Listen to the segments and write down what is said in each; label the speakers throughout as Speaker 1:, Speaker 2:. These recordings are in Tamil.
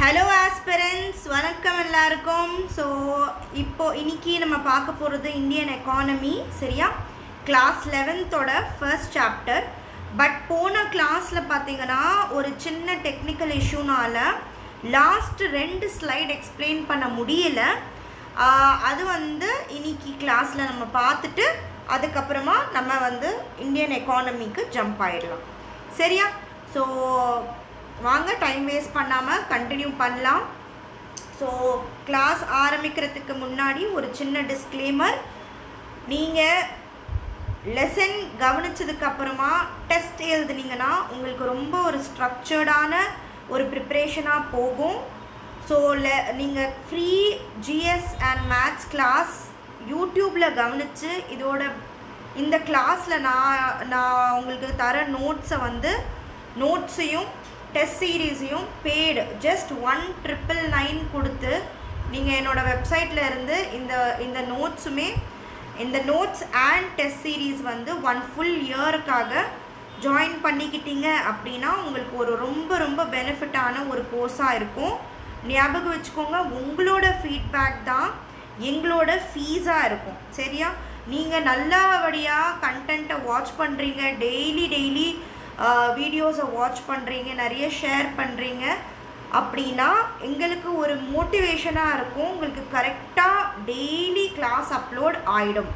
Speaker 1: ஹலோ ஆஸ்பிரன்ஸ், வணக்கம் எல்லாருக்கும். ஸோ இன்னைக்கு நம்ம பார்க்க போகிறது இந்தியன் எக்கானமி. சரியா? Class 11th first chapter. But போன கிளாஸில் பார்த்தீங்கன்னா ஒரு சின்ன டெக்னிக்கல் இஷ்யூனால் லாஸ்ட் 2 ஸ்லைட் எக்ஸ்பிளைன் பண்ண முடியல. அது இன்னைக்கு கிளாஸில் நம்ம பார்த்துட்டு அதுக்கப்புறமா நம்ம இந்தியன் எக்கானமிக்கு ஜம்ப் ஆகிடலாம். சரியா? ஸோ வாங்க, டைம் வேஸ்ட் பண்ணாமல் கண்டினியூ பண்ணலாம். ஸோ கிளாஸ் ஆரம்பிக்கிறதுக்கு முன்னாடி ஒரு சின்ன டிஸ்க்ளைமர். நீங்கள் லெசன் கவனித்ததுக்கப்புறமா டெஸ்ட் எழுதுனீங்கன்னா உங்களுக்கு ரொம்ப ஒரு ஸ்ட்ரக்சர்டான ஒரு ப்ரிப்ரேஷனாக போகும். ஸோ நீங்கள் free GS and maths class யூடியூப்பில் கவனித்து இந்த கிளாஸில் நான் உங்களுக்கு தர நோட்ஸையும் டெஸ்ட் சீரீஸையும் பெய்டு ஜஸ்ட் 1,999 கொடுத்து நீங்கள் என்னோடய வெப்சைட்டில் இருந்து இந்த notes and test series 1 full இயருக்காக ஜாயின் பண்ணிக்கிட்டீங்க அப்படின்னா உங்களுக்கு ஒரு ரொம்ப ரொம்ப பெனிஃபிட்டான ஒரு கோர்ஸாக இருக்கும். ஞாபகம் வச்சுக்கோங்க, உங்களோட ஃபீட்பேக் தான் எங்களோட ஃபீஸாக இருக்கும். சரியா? நீங்கள் நல்லபடியாக கண்டென்ட்டை வாட்ச் பண்ணுறீங்க, டெய்லி வீடியோஸை வாட்ச் பண்ணுறீங்க, நிறைய ஷேர் பண்ணுறீங்க அப்படின்னா எங்களுக்கு ஒரு மோட்டிவேஷனாக இருக்கும். உங்களுக்கு கரெக்டாக டெய்லி கிளாஸ் அப்லோட் ஆகிடும்.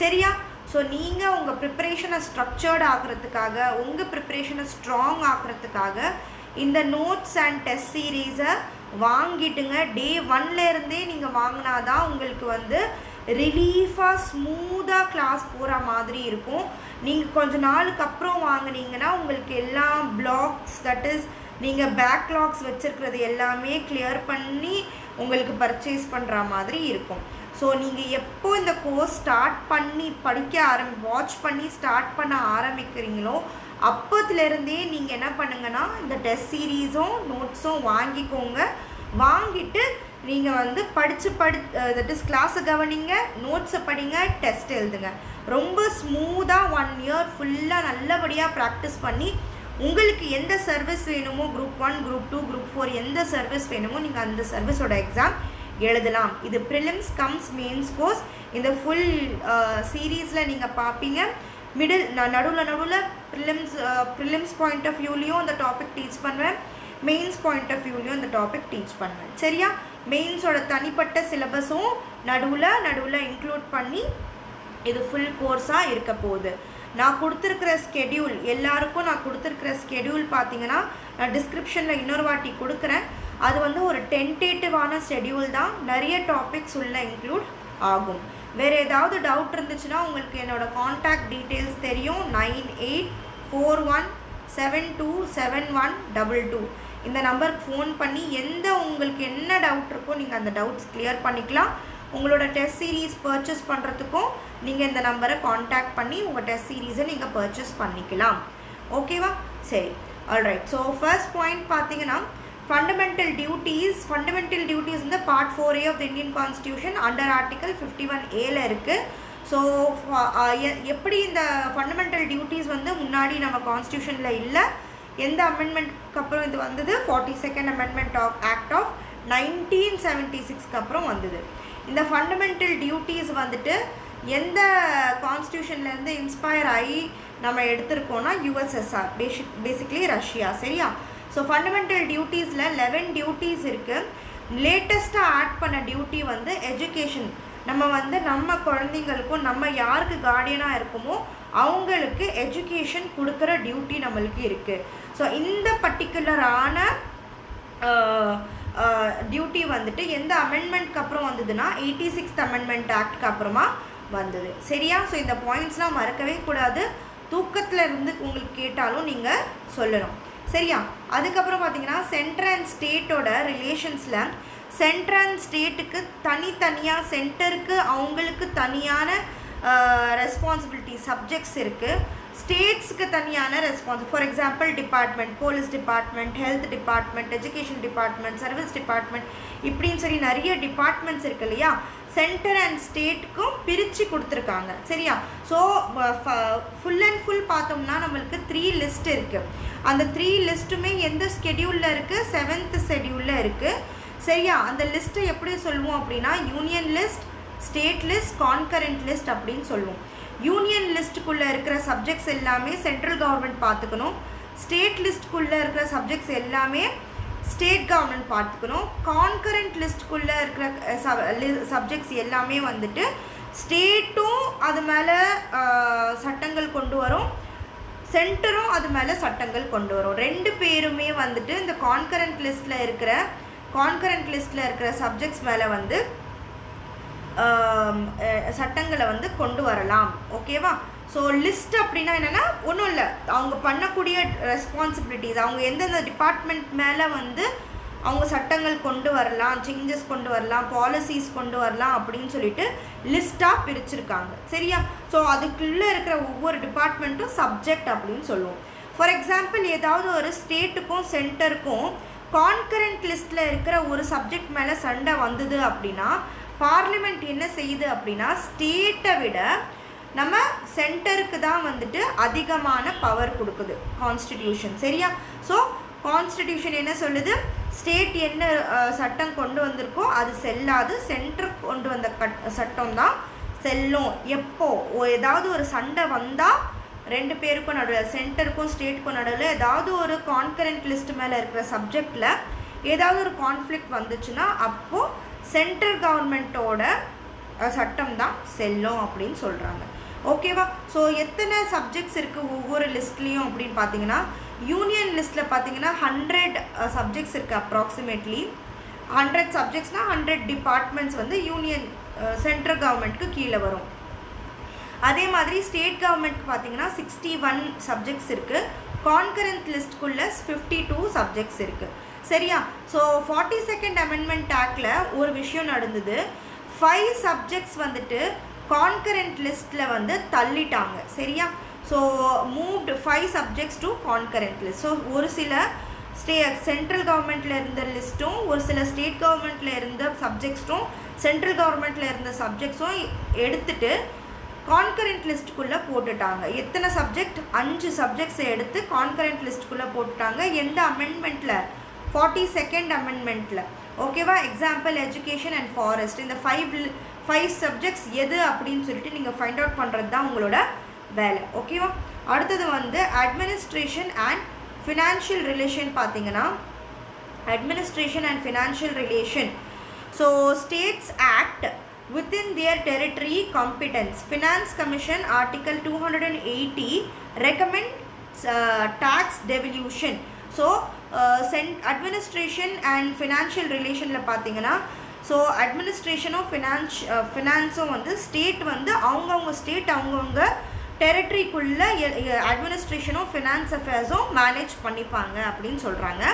Speaker 1: சரியா? ஸோ நீங்கள் உங்கள் ப்ரிப்பரேஷனை ஸ்ட்ரக்சர்ட் ஆகிறதுக்காக, உங்கள் ப்ரிப்பரேஷனை ஸ்ட்ராங் ஆகிறதுக்காக இந்த நோட்ஸ் அண்ட் டெஸ்ட் சீரீஸை வாங்கிட்டுங்க. டே 1லேருந்தே நீங்கள் வாங்கினா தான் உங்களுக்கு ரிலீஃபாக ஸ்மூத்தாக கிளாஸ் போகிற மாதிரி இருக்கும். நீங்கள் கொஞ்ச நாளுக்கு அப்புறம் வாங்கினீங்கன்னா உங்களுக்கு எல்லா பிளாக்ஸ், தட் இஸ் நீங்கள் பேக்லாக்ஸ் வச்சுருக்கிறது எல்லாமே கிளியர் பண்ணி உங்களுக்கு பர்ச்சேஸ் பண்ணுற மாதிரி இருக்கும். ஸோ நீங்கள் எப்போ இந்த கோர்ஸ் ஸ்டார்ட் பண்ணி வாட்ச் பண்ணி ஸ்டார்ட் பண்ண ஆரம்பிக்கிறீங்களோ அப்போத்துலேருந்தே நீங்கள் என்ன பண்ணுங்கன்னா இந்த டெஸ்ட் சீரீஸும் நோட்ஸும் வாங்கிக்கோங்க. வாங்கிட்டு நீங்கள் தட் இஸ் கிளாஸை கவனிங்க, நோட்ஸை படிங்க, டெஸ்ட் எழுதுங்க. ரொம்ப ஸ்மூத்தாக 1 இயர் ஃபுல்லாக நல்லபடியாக ப்ராக்டிஸ் பண்ணி உங்களுக்கு எந்த சர்வீஸ் வேணுமோ, குரூப் 1, குரூப் 2, குரூப் 4 எந்த சர்வீஸ் வேணுமோ நீங்கள் அந்த சர்வீஸோட எக்ஸாம் எழுதலாம். இது ப்ரிலிம்ஸ் கம்ஸ் மெயின்ஸ் கோர்ஸ். இந்த ஃபுல் சீரீஸில் நீங்கள் பார்ப்பீங்க. நடுவில் ப்ரிலிம்ஸ் பாயிண்ட் ஆஃப் வியூலேயும் அந்த டாபிக் டீச் பண்ணுவேன், மெயின்ஸ் பாயிண்ட் ஆஃப் வியூலேயும் அந்த டாபிக் டீச் பண்ணுவேன். சரியா? மெயின்ஸோட தனிப்பட்ட சிலபஸும் நடுவில் இன்க்ளூட் பண்ணி இது ஃபுல் கோர்ஸாக இருக்க போகுது. நான் கொடுத்துருக்கிற ஸ்கெடியூல் எல்லாருக்கும் பார்த்தீங்கன்னா நான் டிஸ்கிரிப்ஷனில் இன்னொரு வாட்டி கொடுக்குறேன். அது ஒரு டென்டேட்டிவான ஸ்கெடியூல் தான், நிறைய டாபிக்ஸ் உள்ள இன்க்ளூட் ஆகும். வேறு ஏதாவது டவுட் இருந்துச்சுன்னா உங்களுக்கு என்னோடய காண்டாக்ட் டீட்டெயில்ஸ் தெரியும். 9841727122 இந்த நம்பருக்கு ஃபோன் பண்ணி உங்களுக்கு என்ன டவுட் இருக்கோ நீங்கள் அந்த டவுட்ஸ் கிளியர் பண்ணிக்கலாம். உங்களோட டெஸ்ட் சீரீஸ் பர்ச்சேஸ் பண்ணுறதுக்கும் நீங்கள் இந்த நம்பரை காண்டாக்ட் பண்ணி உங்கள் டெஸ்ட் சீரீஸை நீங்கள் பர்ச்சேஸ் பண்ணிக்கலாம். ஓகேவா? சரி, ஆல்ரைட். ஸோ ஃபர்ஸ்ட் பாயிண்ட் பார்த்தீங்கன்னா fundamental duties part 4A of the Indian constitution under article 51A இருக்குது. ஸோ எப்படி இந்த ஃபண்டமெண்டல் டியூட்டிஸ் முன்னாடி நம்ம கான்ஸ்டியூஷனில் இல்லை, எந்த அமெண்ட்மெண்ட்க்கு அப்புறம் இது வந்தது? 42nd அமெண்ட்மெண்ட் ஆக்ட் ஆஃப் 1976க்கு அப்புறம் வந்தது. இந்த ஃபண்டமெண்டல் டியூட்டிஸ் எந்த கான்ஸ்டியூஷன்லேருந்து இன்ஸ்பயர் ஆகி நம்ம எடுத்திருக்கோன்னா USSR, பேசிக்லி ரஷ்யா. சரியா? ஸோ ஃபண்டமெண்டல் டியூட்டிஸில் 11 டியூட்டிஸ் இருக்குது. லேட்டஸ்ட்டாக ஆட் பண்ண டியூட்டி எஜுகேஷன். நம்ம குழந்தைங்களுக்கும் நம்ம யாருக்கு கார்டியனாக இருக்குமோ அவங்களுக்கு எஜுகேஷன் கொடுக்குற டியூட்டி நம்மளுக்கு இருக்குது. ஸோ இந்த பர்டிகுலரான டியூட்டி எந்த அமெண்ட்மெண்ட்க்கு அப்புறம் வந்ததுன்னா 86th அமெண்ட்மெண்ட் ஆக்ட்க்கு அப்புறமா வந்தது. சரியா? ஸோ இந்த பாயிண்ட்ஸ்லாம் மறக்கவே கூடாது. தூக்கத்தில் இருந்து உங்களுக்கு கேட்டாலும் நீங்கள் சொல்லணும். சரியா? அதுக்கப்புறம் பார்த்தீங்கன்னா சென்டர் அண்ட் ஸ்டேட்டோட ரிலேஷன்ஸில் சென்டர் அண்ட் ஸ்டேட்டுக்கு தனித்தனியாக, சென்டருக்கு அவங்களுக்கு தனியான ரெஸ்பான்சிபிலிட்டி சப்ஜெக்ட்ஸ் இருக்குது, ஸ்டேட்ஸுக்கு தனியான for example department, police department, health department, education department, service department, இப்படின்னு சொல்லி நிறைய டிபார்ட்மெண்ட்ஸ் இருக்கு இல்லையா? சென்டர் அண்ட் ஸ்டேட்டுக்கும் பிரித்து கொடுத்துருக்காங்க. சரியா? ஸோ ஃபுல் அண்ட் ஃபுல் பார்த்தோம்னா நம்மளுக்கு 3 லிஸ்ட் இருக்குது. அந்த 3 லிஸ்ட்டுமே எந்த ஸ்கெடியூலில் இருக்குது? 7th ஷெடியூலில் இருக்குது. சரியா? அந்த லிஸ்ட்டை எப்படி சொல்லுவோம் அப்படின்னா union list, state list, concurrent list அப்படின்னு சொல்லுவோம். யூனியன் லிஸ்ட்டுக்குள்ளே இருக்கிற சப்ஜெக்ட்ஸ் எல்லாமே சென்ட்ரல் கவர்மெண்ட் பார்த்துக்கணும். ஸ்டேட் லிஸ்ட்டுக்குள்ளே இருக்கிற சப்ஜெக்ட்ஸ் எல்லாமே ஸ்டேட் கவர்மெண்ட் பார்த்துக்கணும். கான்கரண்ட் லிஸ்ட்டுக்குள்ளே இருக்கிற சப்ஜெக்ட்ஸ் எல்லாமே வந்துட்டு ஸ்டேட்டும் அது மேலே சட்டங்கள் கொண்டு வரும், சென்டரும் அது மேலே சட்டங்கள் கொண்டு வரும். ரெண்டு பேருமே வந்துட்டு இந்த கான்கரண்ட் லிஸ்ட்டில் இருக்கிற சப்ஜெக்ட்ஸ் மேலே வந்து சட்டங்களை வந்து கொண்டு வரலாம். ஓகேவா? ஸோ லிஸ்ட் அப்படின்னா என்னென்னா ஒன்றும் இல்லை, அவங்க பண்ணக்கூடிய ரெஸ்பான்சிபிலிட்டிஸ், அவங்க எந்தெந்த டிபார்ட்மெண்ட் மேலே வந்து அவங்க சட்டங்கள் கொண்டு வரலாம், சேஞ்சஸ் கொண்டு வரலாம், பாலிசிஸ் கொண்டு வரலாம் அப்படின்னு சொல்லிட்டு லிஸ்ட்டாக பிரிச்சுருக்காங்க. சரியா? ஸோ அதுக்குள்ளே இருக்கிற ஒவ்வொரு டிபார்ட்மெண்ட்டும் சப்ஜெக்ட் அப்படின்னு சொல்லுவோம். ஃபார் எக்ஸாம்பிள், ஏதாவது ஒரு ஸ்டேட்டுக்கும் சென்டருக்கும் கான்கரண்ட் லிஸ்ட்டில் இருக்கிற ஒரு சப்ஜெக்ட் மேலே சண்டை வந்தது அப்படின்னா பார்லிமெண்ட் என்ன செய்யுது அப்படின்னா ஸ்டேட்டை விட நம்ம சென்டருக்கு தான் வந்துட்டு அதிகமான பவர் கொடுக்குது கான்ஸ்டிடியூஷன். சரியா? ஸோ கான்ஸ்டிடியூஷன் என்ன சொல்லுது? ஸ்டேட் என்ன சட்டம் கொண்டு வந்திருக்கோ அது செல்லாது, சென்டர் கொண்டு வந்த சட்டம் தான் செல்லும். எப்போ ஏதாவது ஒரு சண்டை வந்தால் ரெண்டு பேருக்கும் நடுவில், சென்டருக்கும் ஸ்டேட்டுக்கும் நடுவில் ஏதாவது ஒரு கான்கரண்ட் லிஸ்ட் மேலே இருக்கிற சப்ஜெக்டில் ஏதாவது ஒரு கான்ஃப்ளிக்ட் வந்துச்சுன்னா அப்போது சென்ட்ரல் கவர்மெண்ட்டோட சட்டம் தான் செல்லும் அப்படின்னு சொல்கிறாங்க. ஓகேவா? ஸோ எத்தனை சப்ஜெக்ட்ஸ் இருக்குது ஒவ்வொரு லிஸ்ட்லேயும் அப்படின்னு பார்த்தீங்கன்னா யூனியன் லிஸ்ட்டில் பார்த்தீங்கன்னா 100 சப்ஜெக்ட்ஸ் இருக்குது. அப்ராக்சிமேட்லி 100 சப்ஜெக்ட்ஸ்னால் 100 டிபார்ட்மெண்ட்ஸ் வந்து யூனியன் சென்ட்ரல் கவர்மெண்ட்க்கு கீழே வரும். அதே மாதிரி ஸ்டேட் கவர்மெண்ட்க்கு பார்த்தீங்கன்னா 61 சப்ஜெக்ட்ஸ் இருக்குது. கான்கரண்ட் லிஸ்ட்டுக்குள்ளே 52 சப்ஜெக்ட்ஸ் இருக்குது. சரியா? ஸோ 42nd அமெண்ட்மெண்ட் ஆக்டில் ஒரு விஷயம் நடந்தது. 5 சப்ஜெக்ட்ஸ் வந்துட்டு கான்கரண்ட் லிஸ்ட்டில் வந்து தள்ளிட்டாங்க. சரியா? So moved 5 subjects to concurrent list. So ஒரு சில சென்ட்ரல் கவர்மெண்ட்டில் இருந்த லிஸ்ட்டும் ஒரு சில ஸ்டேட் கவர்மெண்ட்டில் இருந்த சப்ஜெக்ட்ஸும் சென்ட்ரல் கவர்மெண்ட்டில் இருந்த சப்ஜெக்ட்ஸும் எடுத்துகிட்டு கான்கரண்ட் லிஸ்ட்டுக்குள்ளே போட்டுட்டாங்க. எத்தனை சப்ஜெக்ட்? 5 சப்ஜெக்ட்ஸை எடுத்து கான்கரண்ட் லிஸ்ட்டுக்குள்ளே போட்டுட்டாங்க. எந்த அமெண்ட்மெண்ட்டில்? 42nd அமெண்ட்மெண்ட்டில். ஓகேவா? Example education and forest. இந்த 5 சப்ஜெக்ட்ஸ் எது அப்படின்னு சொல்லிட்டு நீங்கள் ஃபைண்ட் அவுட் பண்ணுறது தான் உங்களோட வேலை. ஓகேவா? அடுத்தது வந்து அட்மினிஸ்ட்ரேஷன் அண்ட் ஃபினான்ஷியல் ரிலேஷன். பார்த்தீங்கன்னா administration and financial relation. So states act within their territory competence. Finance Commission Article 280 recommends tax devolution. So administration and financial relationல பார்த்தீங்கன்னா ஸோ அட்மினிஸ்ட்ரேஷனும் ஃபினான்ஸும் வந்து ஸ்டேட் வந்து அவங்கவுங்க ஸ்டேட் அவங்கவுங்க டெரிட்டரிக்குள்ளே அட்மினிஸ்ட்ரேஷனும் ஃபினான்ஸ் அஃபேர்ஸும் மேனேஜ் பண்ணிப்பாங்க அப்படின்னு சொல்கிறாங்க.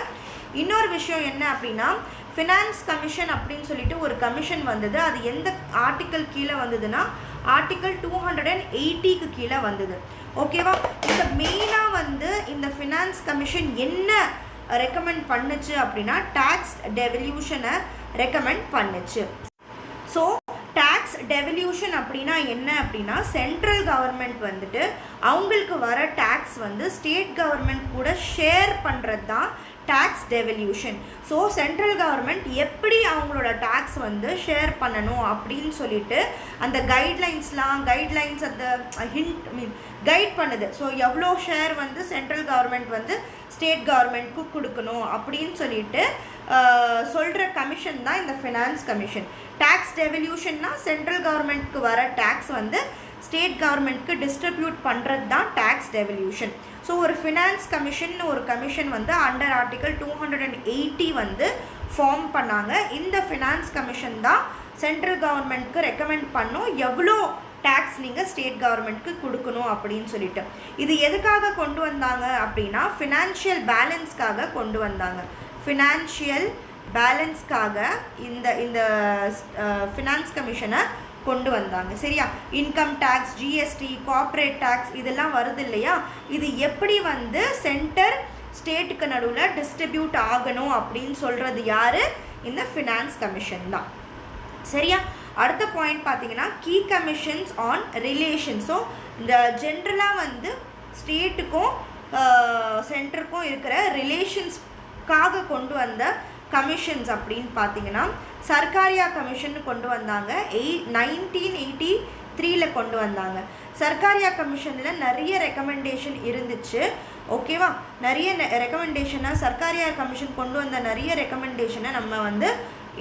Speaker 1: இன்னொரு விஷயம் என்ன அப்படின்னா ஃபினான்ஸ் கமிஷன் அப்படின்னு சொல்லிட்டு ஒரு கமிஷன் வந்தது. அது எந்த ஆர்டிக்கல் கீழே வந்ததுன்னா ஆர்டிக்கல் 280க்கு கீழே வந்தது. ஓகேவா? இப்போ மெயினாக வந்து இந்த ஃபினான்ஸ் கமிஷன் என்ன ரெக்கமெண்ட் பண்ணுச்சு அப்படின்னா டேக்ஸ் டெவல்யூஷனை ரெக்கமெண்ட் பண்ணுச்சு. ஸோ டேக்ஸ் டெவல்யூஷன் அப்படின்னா என்ன அப்படின்னா சென்ட்ரல் கவர்மெண்ட் வந்துட்டு அவங்களுக்கு வர டேக்ஸ் வந்து ஸ்டேட் கவர்மெண்ட் கூட ஷேர் பண்ணுறது தான் tax devolution. So central government எப்படி அவங்களோட டேக்ஸ் வந்து ஷேர் பண்ணணும் அப்படின்னு சொல்லிட்டு அந்த கைட்லைன்ஸ் அந்த கைட் பண்ணுது. ஸோ எவ்வளோ ஷேர் வந்து சென்ட்ரல் கவர்மெண்ட் வந்து ஸ்டேட் கவர்மெண்ட்க்கு கொடுக்கணும் அப்படின்னு சொல்லிட்டு சொல்கிற கமிஷன் தான் இந்த ஃபினான்ஸ் கமிஷன். டேக்ஸ் டெவல்யூஷன்னா சென்ட்ரல் கவர்மெண்ட்க்கு வர டேக்ஸ் வந்து ஸ்டேட் கவர்மெண்ட்க்கு டிஸ்ட்ரிபியூட் பண்ணுறது தான் டேக்ஸ் டெவல்யூஷன். ஸோ ஒரு ஃபினான்ஸ் கமிஷன் வந்து அண்டர் ஆர்டிக்கல் 280 வந்து ஃபார்ம் பண்ணாங்க. இந்த ஃபினான்ஸ் கமிஷன் தான் சென்ட்ரல் கவர்மெண்ட்க்கு ரெக்கமெண்ட் பண்ணும் எவ்வளோ டேக்ஸ் நீங்கள் ஸ்டேட் கவர்மெண்ட்க்கு கொடுக்கணும் அப்படின்னு சொல்லிட்டு. இது எதுக்காக கொண்டு வந்தாங்க அப்படின்னா ஃபினான்ஷியல் பேலன்ஸ்க்காக கொண்டு வந்தாங்க. ஃபினான்ஷியல் பேலன்ஸ்க்காக இந்த ஃபினான்ஸ் கமிஷனை கொண்டு வந்தாங்க. சரியா? Income tax, GST, corporate tax இதெல்லாம் வருது இல்லையா? இது எப்படி வந்து சென்டர் ஸ்டேட்டுக்கு நடுவில் டிஸ்ட்ரிபியூட் ஆகணும் அப்படின்னு சொல்கிறது யார்? இந்த ஃபினான்ஸ் கமிஷன் தான். சரியா? அடுத்த பாயிண்ட் பார்த்தீங்கன்னா key commissions on relation. So இந்த ஜென்ரலாக வந்து ஸ்டேட்டுக்கும் சென்டருக்கும் இருக்கிற ரிலேஷன்ஸ்க்காக கொண்டு வந்த கமிஷன்ஸ் அப்படின்னு பார்த்தீங்கன்னா சர்க்காரியா கமிஷன் கொண்டு வந்தாங்க. 1983 கொண்டு வந்தாங்க. சர்க்காரியா கமிஷனில் நிறைய ரெக்கமெண்டேஷன் இருந்துச்சு. ஓகேவா, நிறைய ரெக்கமெண்டேஷனாக சர்க்காரியா கமிஷன் கொண்டு வந்த நிறைய ரெக்கமெண்டேஷனை நம்ம வந்து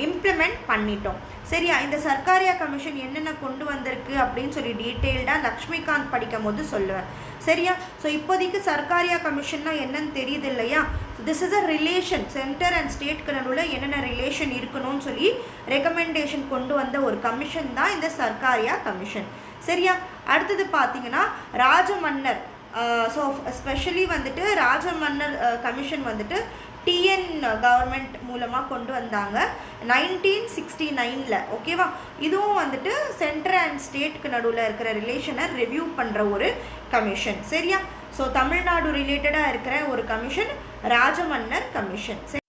Speaker 1: இம்ப்ளிமெண்ட் பண்ணிட்டோம். சரியா, இந்த சர்க்காரியா கமிஷன் என்னென்ன கொண்டு வந்திருக்கு அப்படின்னு சொல்லி டீட்டெயில்டாக லக்ஷ்மிகாந்த் படிக்கும் போது சொல்லுவேன். சரியா, ஸோ இப்போதைக்கு சர்க்காரியா கமிஷன்னா என்னன்னு தெரியுது இல்லையா. This is a relation, centre and ஸ்டேட்க்கு நடுவில் என்னென்ன ரிலேஷன் இருக்கணும்னு சொல்லி ரெக்கமெண்டேஷன் கொண்டு வந்த ஒரு கமிஷன் தான் இந்த சர்க்காரியா கமிஷன். சரியா, அடுத்தது பார்த்தீங்கன்னா ராஜமன்னர். ஸோ ஸ்பெஷலி வந்துட்டு ராஜமன்னர் கமிஷன் வந்துட்டு டிஎன் கவர்மெண்ட் மூலமாக கொண்டு வந்தாங்க 1969. ஓகேவா, இதுவும் வந்துட்டு சென்ட்ரல் அண்ட் ஸ்டேட்க்கு நடுவில் இருக்கிற ரிலேஷனை ரிவ்யூ பண்ணுற ஒரு கமிஷன். சரியா, ஸோ தமிழ்நாடு ரிலேட்டடாக இருக்கிற ஒரு கமிஷன் ராஜமன்னர் கமிஷன். சரி,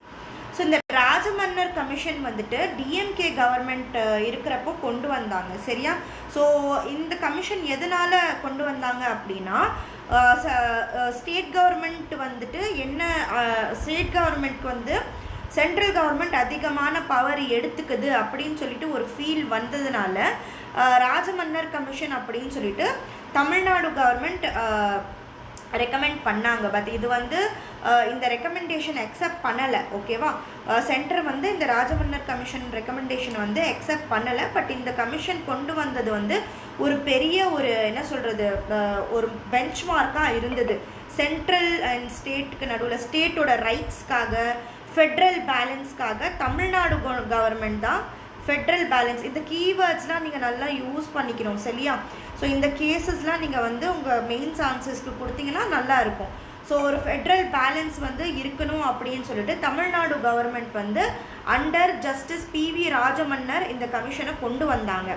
Speaker 1: ஸோ இந்த ராஜமன்னர் கமிஷன் வந்துட்டு டிஎம்கே கவர்மெண்ட் இருக்கிறப்போ கொண்டு வந்தாங்க. சரியா, ஸோ இந்த கமிஷன் எதனால் கொண்டு வந்தாங்க அப்படின்னா ஸ்டேட் கவர்மெண்ட் வந்துட்டு என்ன, ஸ்டேட் கவர்மெண்ட்க்கு வந்து சென்ட்ரல் கவர்மெண்ட் அதிகமான பவர் எடுத்துக்குது அப்படின்னு சொல்லிட்டு ஒரு ஃபீல் வந்ததுனால ராஜமன்னர் கமிஷன் அப்படின்னு சொல்லிட்டு தமிழ்நாடு கவர்மெண்ட் ரெக்கமெண்ட் பண்ணாங்க. பட் இது வந்து இந்த ரெக்கமெண்டேஷன் அக்செப்ட் பண்ணலை. ஓகேவா, சென்டர் வந்து இந்த ராஜமன்னர் கமிஷன் ரெக்கமெண்டேஷன் வந்து அக்செப்ட் பண்ணலை. பட் இந்த கமிஷன் கொண்டு வந்தது வந்து ஒரு பெரிய ஒரு என்ன சொல்கிறது, ஒரு பெஞ்ச் மார்க்காக இருந்தது. சென்ட்ரல் அண்ட் ஸ்டேட்டுக்கு நடுவில் ஸ்டேட்டோட ரைட்ஸ்க்காக, ஃபெட்ரல் பேலன்ஸ்க்காக தமிழ்நாடு கவர்மெண்ட் தான் ஃபெட்ரல் பேலன்ஸ். இந்த கீவேர்ட்ஸ்லாம் நீங்கள் நல்லா யூஸ் பண்ணிக்கணும். சரியா, ஸோ இந்த கேசஸ்லாம் நீங்கள் வந்து உங்கள் மெயின்ஸ் ஆன்சர்ஸ்க்கு கொடுத்தீங்கன்னா நல்லாயிருக்கும். ஸோ ஒரு ஃபெட்ரல் பேலன்ஸ் வந்து இருக்கணும் அப்படின்னு சொல்லிட்டு தமிழ்நாடு கவர்மெண்ட் வந்து அண்டர் ஜஸ்டிஸ் பிவி ராஜமன்னர் இந்த கமிஷனை கொண்டு வந்தாங்க.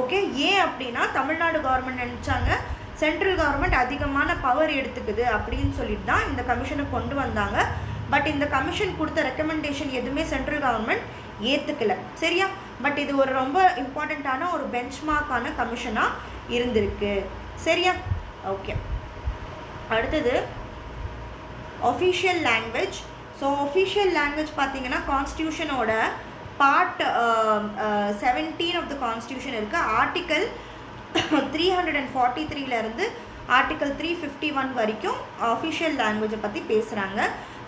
Speaker 1: ஓகே, ஏன் அப்படின்னா தமிழ்நாடு கவர்மெண்ட் நினச்சாங்க சென்ட்ரல் கவர்மெண்ட் அதிகமான பவர் எடுத்துக்குது அப்படின்னு சொல்லிட்டு தான் இந்த கமிஷனை கொண்டு வந்தாங்க. பட் இந்த கமிஷன் கொடுத்த ரெக்கமெண்டேஷன் எதுவுமே சென்ட்ரல் கவர்மெண்ட் ஏற்றுக்கலை. சரியா, பட் இது ஒரு ரொம்ப இம்பார்ட்டண்ட்டான ஒரு பெஞ்ச்மார்க்கான கமிஷனாக இருந்திருக்கு. சரியா, ஓகே. அடுத்தது official language. So official language பார்த்தீங்கன்னா கான்ஸ்டியூஷனோட பார்ட் 17 ஆஃப் த கான்ஸ்டியூஷன் இருக்குது. ஆர்டிக்கல் 343 ஆர்டிக்கல் 351 வரைக்கும் ஒஃபிஷியல் லாங்குவேஜை பற்றி பேசுகிறாங்க.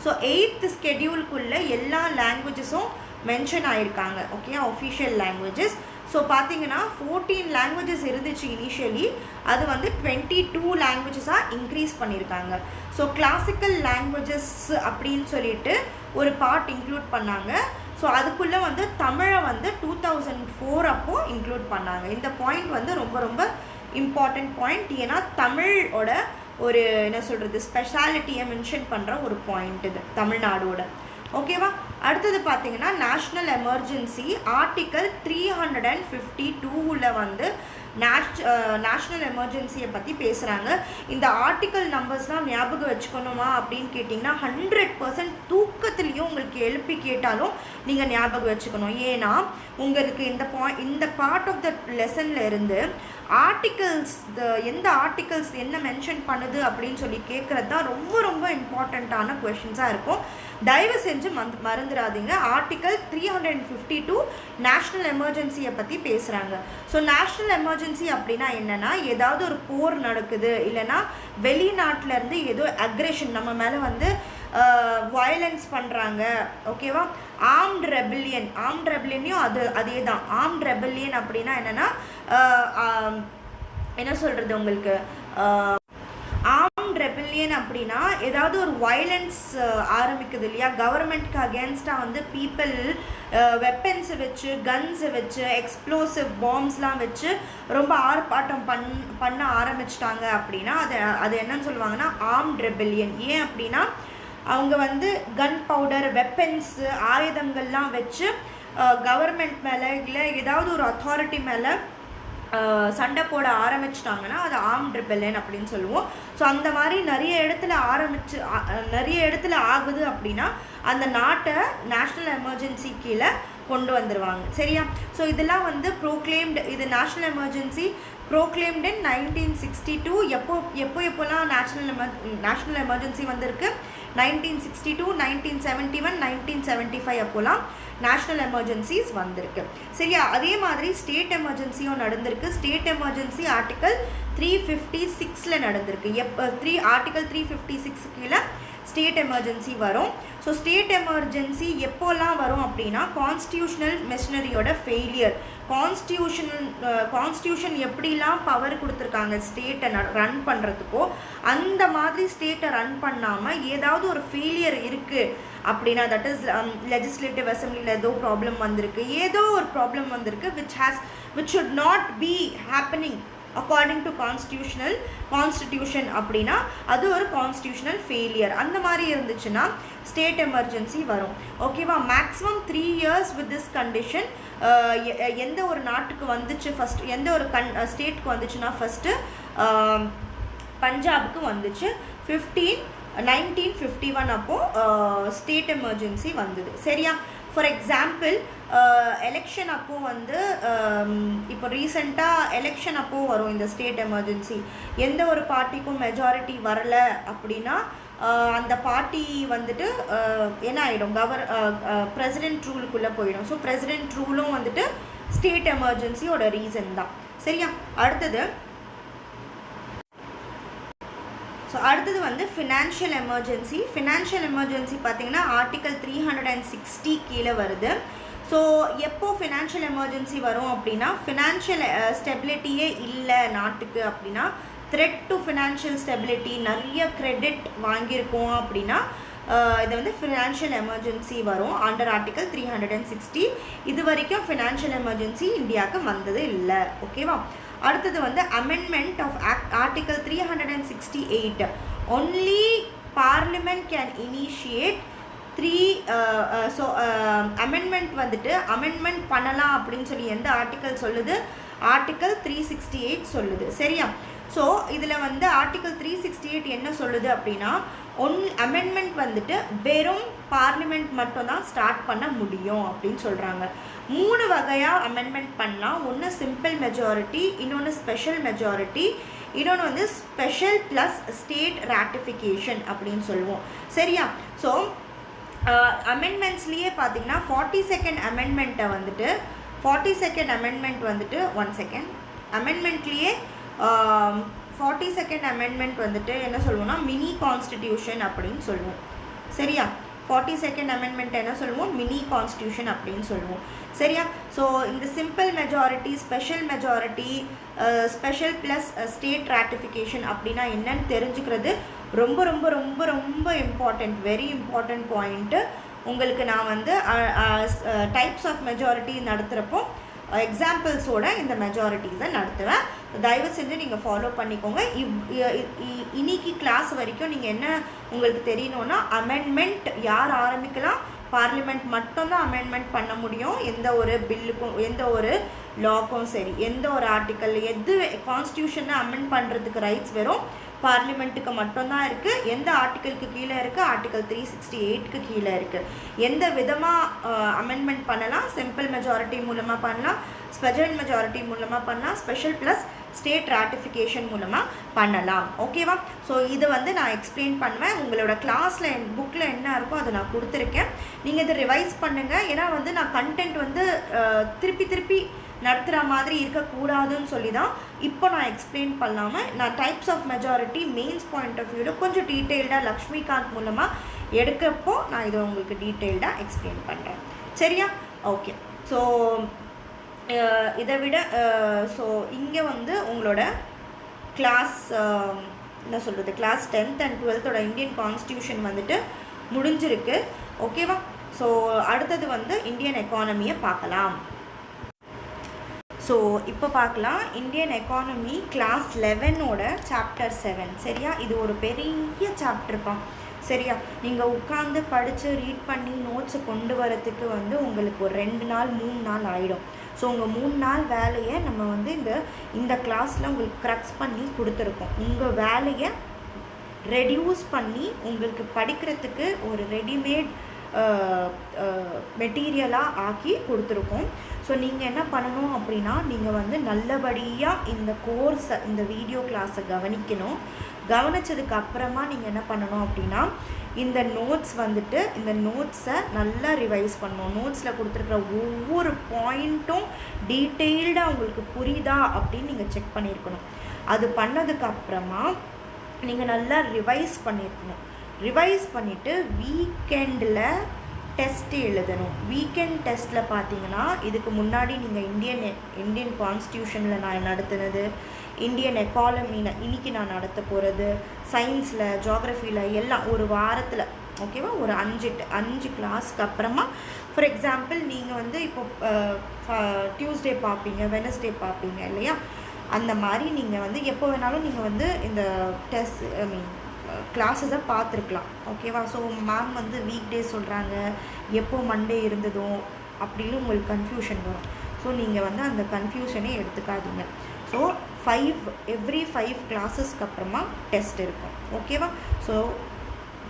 Speaker 1: ஸோ 8th ஸ்கெடியூலுக்குள்ளே எல்லா லாங்குவேஜஸும் மென்ஷன் ஆகிருக்காங்க. Okay, official languages. ஸோ பார்த்தீங்கன்னா 14 லாங்குவேஜஸ் இருந்துச்சு இனிஷியலி, அது வந்து 22 லாங்குவேஜஸாக இன்க்ரீஸ் பண்ணியிருக்காங்க. ஸோ கிளாசிக்கல் லாங்குவேஜஸ் அப்படின்னு சொல்லிட்டு ஒரு பார்ட் இன்க்ளூட் பண்ணாங்க. ஸோ அதுக்குள்ளே வந்து தமிழை வந்து 2004 அப்போ இன்க்ளூட் பண்ணாங்க. இந்த பாயிண்ட் வந்து ரொம்ப ரொம்ப இம்பார்ட்டண்ட் பாயிண்ட். ஏன்னா தமிழோட ஒரு என்ன சொல்கிறது ஸ்பெஷாலிட்டியை மென்ஷன் பண்ணுற ஒரு பாயிண்ட் இது தமிழ்நாடோட. ஓகேவா, அடுத்தது பார்த்தீங்கன்னா நேஷ்னல் எமர்ஜென்சி. ஆர்டிக்கல் 352 வந்து நேஷ்னல் எமர்ஜென்சியை பற்றி பேசுகிறாங்க. இந்த ஆர்டிக்கல் நம்பர்ஸ்லாம் ஞாபகம் வச்சுக்கணுமா அப்படின்னு கேட்டிங்கன்னா 100% தூக்கத்துலேயும் உங்களுக்கு எழுப்பி கேட்டாலும் நீங்கள் ஞாபகம் வச்சுக்கணும். ஏன்னா உங்களுக்கு இந்த பார்ட் ஆஃப் த லெசனில் இருந்து ஆர்டிகல்ஸ், எந்த ஆர்டிகல்ஸ் என்ன மென்ஷன் பண்ணுது அப்படின்னு சொல்லி கேட்குறது தான் ரொம்ப ரொம்ப இம்பார்ட்டண்ட்டான கொஷின்ஸாக இருக்கும். தயவு செஞ்சு மறந்துடாதீங்க. ஆர்டிக்கல் 352 நேஷ்னல் எமர்ஜென்சியை பற்றி பேசுகிறாங்க. ஸோ நேஷ்னல் எமர்ஜென்சி அப்படின்னா என்னென்னா, ஏதாவது ஒரு போர் நடக்குது, இல்லைன்னா வெளிநாட்டிலேருந்து ஏதோ அக்ரெஷன் நம்ம மேலே வந்து வயலன்ஸ் பண்ணுறாங்க. ஓகேவா, ஆர்ம்டு ரெபெல்லியனையும் அதே தான். ஆர்ம்டு ரெபெல்லியன் அப்படின்னா என்னென்னா என்ன சொல்கிறது உங்களுக்கு, ஆர்ம்டு ரெபெல்லியன் அப்படின்னா ஏதாவது ஒரு வயலன்ஸ் ஆரம்பிக்குது இல்லையா, கவர்மெண்ட்க்கு அகேன்ஸ்டாக வந்து பீப்புள் வெப்பன்ஸை வச்சு, கன்ஸை வச்சு, எக்ஸ்ப்ளோசிவ் பாம்ஸ்லாம் வச்சு ரொம்ப ஆர்ப்பாட்டம் பண்ண ஆரம்பிச்சிட்டாங்க அப்படின்னா அது என்னன்னு சொல்லுவாங்கன்னா ஆர்ம்டு ரெபெல்லியன். ஏன் அப்படின்னா அவங்க வந்து கன் பவுடர், வெப்பன்ஸு, ஆயுதங்கள்லாம் வச்சு கவர்மெண்ட் மேலே இல்லை ஏதாவது ஒரு அத்தாரிட்டி மேலே சண்டை போட ஆரம்பிச்சிட்டாங்கன்னா அது ஆர்ம்டு ரெபெல்லியன் அப்படின்னு சொல்லுவோம். ஸோ அந்த மாதிரி நிறைய இடத்துல ஆகுது அப்படின்னா அந்த நாட்டை நேஷ்னல் எமர்ஜென்சி கீழே கொண்டு வந்துடுவாங்க. சரியா? ஸோ இதெல்லாம் வந்து ப்ரோக்ளைம்டு, இது நேஷ்னல் எமர்ஜென்சி ப்ரோக்ளைம்டு இன் 1962. எப்போலாம் நேஷ்னல் எமர்ஜென்சி வந்திருக்கு? 1962, 1971, 1975 அப்போலாம் நேஷ்னல் எமர்ஜென்சிஸ் வந்திருக்கு. சரியா? அதே மாதிரி ஸ்டேட் எமர்ஜென்சியும் நடந்திருக்கு. ஸ்டேட் எமர்ஜென்சி ஆர்டிக்கல் 356 நடந்திருக்கு. ஆர்டிக்கல் 356 கீழே ஸ்டேட் எமர்ஜென்சி வரும். ஸோ ஸ்டேட் எமர்ஜென்சி எப்போல்லாம் வரும் அப்படின்னா கான்ஸ்டியூஷனல் மெஷினரியோட ஃபெயிலியர். கான்ஸ்டியூஷன் எப்படிலாம் பவர் கொடுத்துருக்காங்க ஸ்டேட்டை ரன் பண்ணுறதுக்கோ அந்த மாதிரி ஸ்டேட்டை ரன் பண்ணாமல் ஏதாவது ஒரு ஃபெயிலியர் இருக்குது அப்படின்னா, தட் இஸ் லெஜிஸ்லேட்டிவ் அசம்பிளியில் ஏதோ ப்ராப்ளம் வந்திருக்கு, ஏதோ ஒரு ப்ராப்ளம் வந்திருக்கு which should not be happening according to constitution அப்படின்னா அது ஒரு கான்ஸ்டியூஷனல் ஃபெயிலியர். அந்த மாதிரி இருந்துச்சுன்னா ஸ்டேட் எமர்ஜென்சி வரும். ஓகேவா? Maximum 3 years with this condition. எந்த ஒரு நாட்டுக்கு வந்துச்சு ஃபஸ்ட்டு, எந்த ஒரு ஸ்டேட்டுக்கு வந்துச்சுன்னா ஃபஸ்ட்டு பஞ்சாபுக்கு வந்துச்சு. 1951 அப்போது ஸ்டேட் எமர்ஜென்சி வந்தது. சரியா? ஃபார் எக்ஸாம்பிள் எலெக்ஷன் அப்போது வந்து இப்போ ரீசெண்டாக எலெக்ஷன் அப்போது வரும் இந்த ஸ்டேட் எமர்ஜென்சி. எந்த ஒரு பார்ட்டிக்கும் மெஜாரிட்டி வரலை அப்படின்னா அந்த பார்ட்டி வந்துட்டு என்ன ஆகிடும், பிரசிடென்ட் ரூலுக்குள்ளே போயிடும். ஸோ பிரசிடென்ட் ரூலும் வந்துட்டு ஸ்டேட் எமர்ஜென்சியோட ரீசன் தான். சரியா? அடுத்தது வந்து ஃபினான்ஷியல் எமர்ஜென்சி. ஃபினான்ஷியல் எமர்ஜென்சி பார்த்திங்கன்னா ஆர்டிக்கல் 360 கீழே வருது. ஸோ எப்போ ஃபினான்ஷியல் எமர்ஜென்சி வரும் அப்படின்னா, ஃபினான்ஷியல் ஸ்டெபிலிட்டியே இல்லை நாட்டுக்கு அப்படின்னா, த்ரெட் டு ஃபினான்ஷியல் ஸ்டெபிலிட்டி, நிறைய கிரெடிட் வாங்கியிருக்கோம் அப்படின்னா இது வந்து ஃபினான்ஷியல் எமர்ஜென்சி வரும் அண்டர் ஆர்டிக்கல் 360. இது வரைக்கும் ஃபினான்ஷியல் எமர்ஜென்சி இந்தியாவுக்கு வந்தது இல்லை. ஓகேவா? அடுத்தது வந்து amendment of article 368. Only parliament can initiate amendment வந்துட்டு அமெண்ட்மெண்ட் பண்ணலாம் அப்படின்னு சொல்லி எந்த ஆர்டிக்கல் சொல்லுது? ஆர்டிக்கல் 368 சொல்லுது. சரியா? ஸோ இதில் வந்து ஆர்டிக்கல் 368 என்ன சொல்லுது அப்படின்னா, அமெண்ட்மெண்ட் வந்துட்டு வெறும் பார்லிமெண்ட் மட்டும்தான் ஸ்டார்ட் பண்ண முடியும் அப்படின்னு சொல்கிறாங்க. 3 வகையாக அமெண்ட்மெண்ட் பண்ணலாம். ஒன்று சிம்பிள் மெஜாரிட்டி, இன்னொன்று ஸ்பெஷல் மெஜாரிட்டி, இன்னொன்று வந்து ஸ்பெஷல் ப்ளஸ் ஸ்டேட் ராட்டிஃபிகேஷன் அப்படின்னு சொல்லுவோம். சரியா? ஸோ அமெண்ட்மெண்ட்ஸ்லேயே பார்த்தீங்கன்னா 42nd அமெண்ட்மெண்ட்டை வந்துட்டு 42nd அமெண்ட்மெண்ட் வந்துட்டு 1 செகண்ட் அமெண்ட்மெண்ட்லேயே 42nd அமெண்ட்மெண்ட் வந்துட்டு என்ன சொல்லுவோம்னா மினி கான்ஸ்டிடியூஷன் அப்படின்னு சொல்லுவோம். சரியா? 42nd அமெண்ட்மெண்ட் என்ன சொல்லுவோம்? மினி கான்ஸ்டியூஷன் அப்படின்னு சொல்லுவோம். சரியா? ஸோ இந்த simple majority, special majority, special plus state ratification அப்படின்னா என்னன்னு தெரிஞ்சுக்கிறது ரொம்ப ரொம்ப ரொம்ப ரொம்ப இம்பார்ட்டண்ட், வெரி இம்பார்ட்டண்ட் பாயிண்ட்டு. உங்களுக்கு நான் வந்து டைப்ஸ் ஆஃப் மெஜாரிட்டி நடத்துகிறப்போ எக்ஸாம்பிள்ஸோட இந்த மெஜாரிட்டிஸை நடத்துவேன். தயவு செஞ்சு நீங்கள் ஃபாலோ பண்ணிக்கோங்க. இன்னைக்கு கிளாஸ் வரைக்கும் நீங்கள் என்ன உங்களுக்கு தெரியணுன்னா, அமெண்ட்மெண்ட் யார் ஆரம்பிக்கலாம்? பார்லிமெண்ட் மட்டும்தான் அமெண்ட்மெண்ட் பண்ண முடியும். எந்த ஒரு பில்லுக்கும், எந்த ஒரு லாக்கும் சரி, எந்த ஒரு ஆர்டிக்கல், எது கான்ஸ்டியூஷனை அமெண்ட் பண்ணுறதுக்கு ரைட்ஸ் வெறும் பார்லிமெண்ட்டுக்கு மட்டும்தான் இருக்குது. எந்த ஆர்டிக்கலுக்கு கீழே இருக்குது? ஆர்டிக்கல் 368க்கு கீழே இருக்குது. எந்த விதமாக அமெண்ட்மெண்ட் பண்ணலாம்? சிம்பிள் மெஜாரிட்டி மூலமாக பண்ணலாம், ஸ்பெஷல் மெஜாரிட்டி மூலமாக பண்ணலாம், ஸ்பெஷல் ப்ளஸ் ஸ்டேட் ராட்டிஃபிகேஷன் மூலமாக பண்ணலாம். ஓகேவா? ஸோ இது வந்து நான் எக்ஸ்பிளைன் பண்ணுவேன். உங்களோட கிளாஸில் புக்கில் என்ன இருக்கோ அதை நான் கொடுத்துருக்கேன். நீங்கள் இதை ரிவைஸ் பண்ணுங்கள். ஏன்னா வந்து நான் கண்டென்ட் வந்து திருப்பி நடத்துகிற மாதிரி இருக்கக்கூடாதுன்னு சொல்லி தான் இப்போ நான் எக்ஸ்பிளைன் பண்ணாமல் நான் types of majority mains point of வியூவில் கொஞ்சம் டீட்டெயில்டாக லக்ஷ்மிகாந்த் மூலமாக எடுக்கிறப்போ நான் இதை உங்களுக்கு டீட்டெயில்டாக எக்ஸ்பிளைன் பண்ணுறேன். சரியா? ஓகே. ஸோ இதை விட ஸோ இங்கே வந்து உங்களோட கிளாஸ் என்ன சொல்கிறது, class 10th and 12th Indian constitution வந்துட்டு முடிஞ்சிருக்கு. ஓகேவா? ஸோ அடுத்தது வந்து இந்தியன் எக்கானமியை பார்க்கலாம். ஸோ இப்போ பார்க்கலாம் இந்தியன் எக்கானமி கிளாஸ் 11ஓட சாப்டர் 7. சரியா? இது ஒரு பெரிய சாப்டர்ப்பா. சரியா? நீங்கள் உட்காந்து படித்து ரீட் பண்ணி நோட்ஸை கொண்டு வரத்துக்கு வந்து உங்களுக்கு ஒரு 2 நாள் 3 நாள் ஆகிடும். ஸோ உங்கள் 3 நாள் வேலையை நம்ம வந்து இந்த கிளாஸில் உங்களுக்கு க்ரக்ஸ் பண்ணி கொடுத்துருக்கோம். உங்கள் வேலையை ரெடியூஸ் பண்ணி உங்களுக்கு படிக்கிறதுக்கு ஒரு ரெடிமேட் மெட்டீரியலாக ஆக்கி கொடுத்துருக்கோம். ஸோ நீங்கள் என்ன பண்ணணும் அப்படின்னா, நீங்கள் வந்து நல்லபடியாக இந்த கோர்ஸை, இந்த வீடியோ கிளாஸை கவனிக்கணும். கவனித்ததுக்கு அப்புறமா நீங்கள் என்ன பண்ணணும் அப்படின்னா, இந்த நோட்ஸ் வந்துட்டு இந்த நோட்ஸை நல்லா ரிவைஸ் பண்ணணும். நோட்ஸில் கொடுத்துருக்குற ஒவ்வொரு பாயிண்ட்டும் டீட்டெயில்டாக உங்களுக்கு புரியுதா அப்படின்னு நீங்கள் செக் பண்ணியிருக்கணும். அது பண்ணதுக்கப்புறமா நீங்கள் நல்லா ரிவைஸ் பண்ணியிருக்கணும். ரிவைஸ் பண்ணிவிட்டு வீக்கெண்டில் டெஸ்ட்டு எழுதணும். வீக்கெண்ட் டெஸ்ட்டில் பார்த்தீங்கன்னா, இதுக்கு முன்னாடி நீங்கள் இந்தியன் கான்ஸ்டியூஷனில் நான் நடத்துனது, இந்தியன் எக்கானமியில் இன்றைக்கி நான் நடத்த போகிறது, சயின்ஸில், ஜியாகிரஃபியில் எல்லாம் ஒரு வாரத்தில், ஓகேவா, ஒரு 5 கிளாஸ்க்கு அப்புறமா, ஃபார் எக்ஸாம்பிள் நீங்கள் வந்து இப்போ டியூஸ்டே பார்ப்பீங்க, வெனஸ்டே பார்ப்பீங்க இல்லையா, அந்த மாதிரி நீங்கள் வந்து எப்போ வேணாலும் நீங்கள் வந்து இந்த டெஸ்ட் கிளாஸஸை பார்த்துருக்கலாம். ஓகேவா. ஸோ மேம் வந்து வீக் டே சொல்கிறாங்க, எப்போ மண்டே இருந்ததோ அப்படின்னு உங்களுக்கு கன்ஃபியூஷன் வரும். ஸோ நீங்கள் வந்து அந்த கன்ஃபியூஷனே எடுத்துக்காதீங்க. ஸோ எவ்ரி 5 கிளாஸஸ்க்கு அப்புறமா டெஸ்ட் இருக்கும். ஓகேவா. ஸோ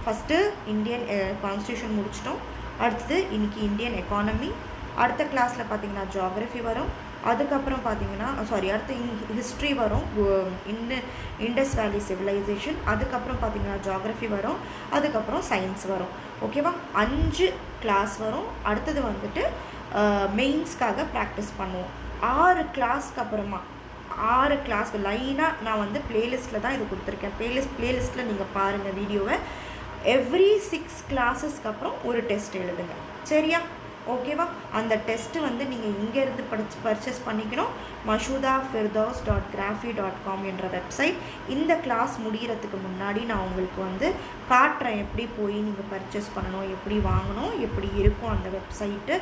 Speaker 1: ஃபஸ்ட்டு இந்தியன் கான்ஸ்டியூஷன் முடிச்சிட்டோம். அடுத்தது இன்றைக்கி இந்தியன் எக்கானமி, அடுத்த கிளாஸில் பார்த்திங்கன்னா ஜியாகிரஃபி வரும், அதுக்கப்புறம் பார்த்தீங்கன்னா அடுத்து ஹிஸ்ட்ரி வரும், இண்டஸ் வேலி சிவிலைசேஷன், அதுக்கப்புறம் பார்த்தீங்கன்னா ஜியாகிரஃபி வரும், அதுக்கப்புறம் சயின்ஸ் வரும். ஓகேவா. 5 கிளாஸ் வரும். அடுத்தது வந்துட்டு மெயின்ஸ்க்காக ப்ராக்டிஸ் பண்ணுவோம். 6 கிளாஸ்க்கு அப்புறமா 6 கிளாஸ் லைனாக நான் வந்து ப்ளேலிஸ்ட்டில் தான் இது கொடுத்துருக்கேன். ப்ளேலிஸ்ட்டில் நீங்கள் பாருங்கள் வீடியோவை. எவ்ரி 6 கிளாஸஸ்க்கு அப்புறம் ஒரு டெஸ்ட் எழுதுங்க. சரியா. ஓகேவா. அந்த டெஸ்ட்டு வந்து நீங்கள் இங்கேருந்து பர்ச்சேஸ் பண்ணிக்கணும். mashudaFirdaus.graphy.com என்ற வெப்சைட். இந்த கிளாஸ் முடிகிறதுக்கு முன்னாடி நான் உங்களுக்கு வந்து காட்டுறேன், எப்படி போய் நீங்கள் பர்ச்சேஸ் பண்ணணும், எப்படி வாங்கணும், எப்படி இருக்கும் அந்த வெப்சைட்டு,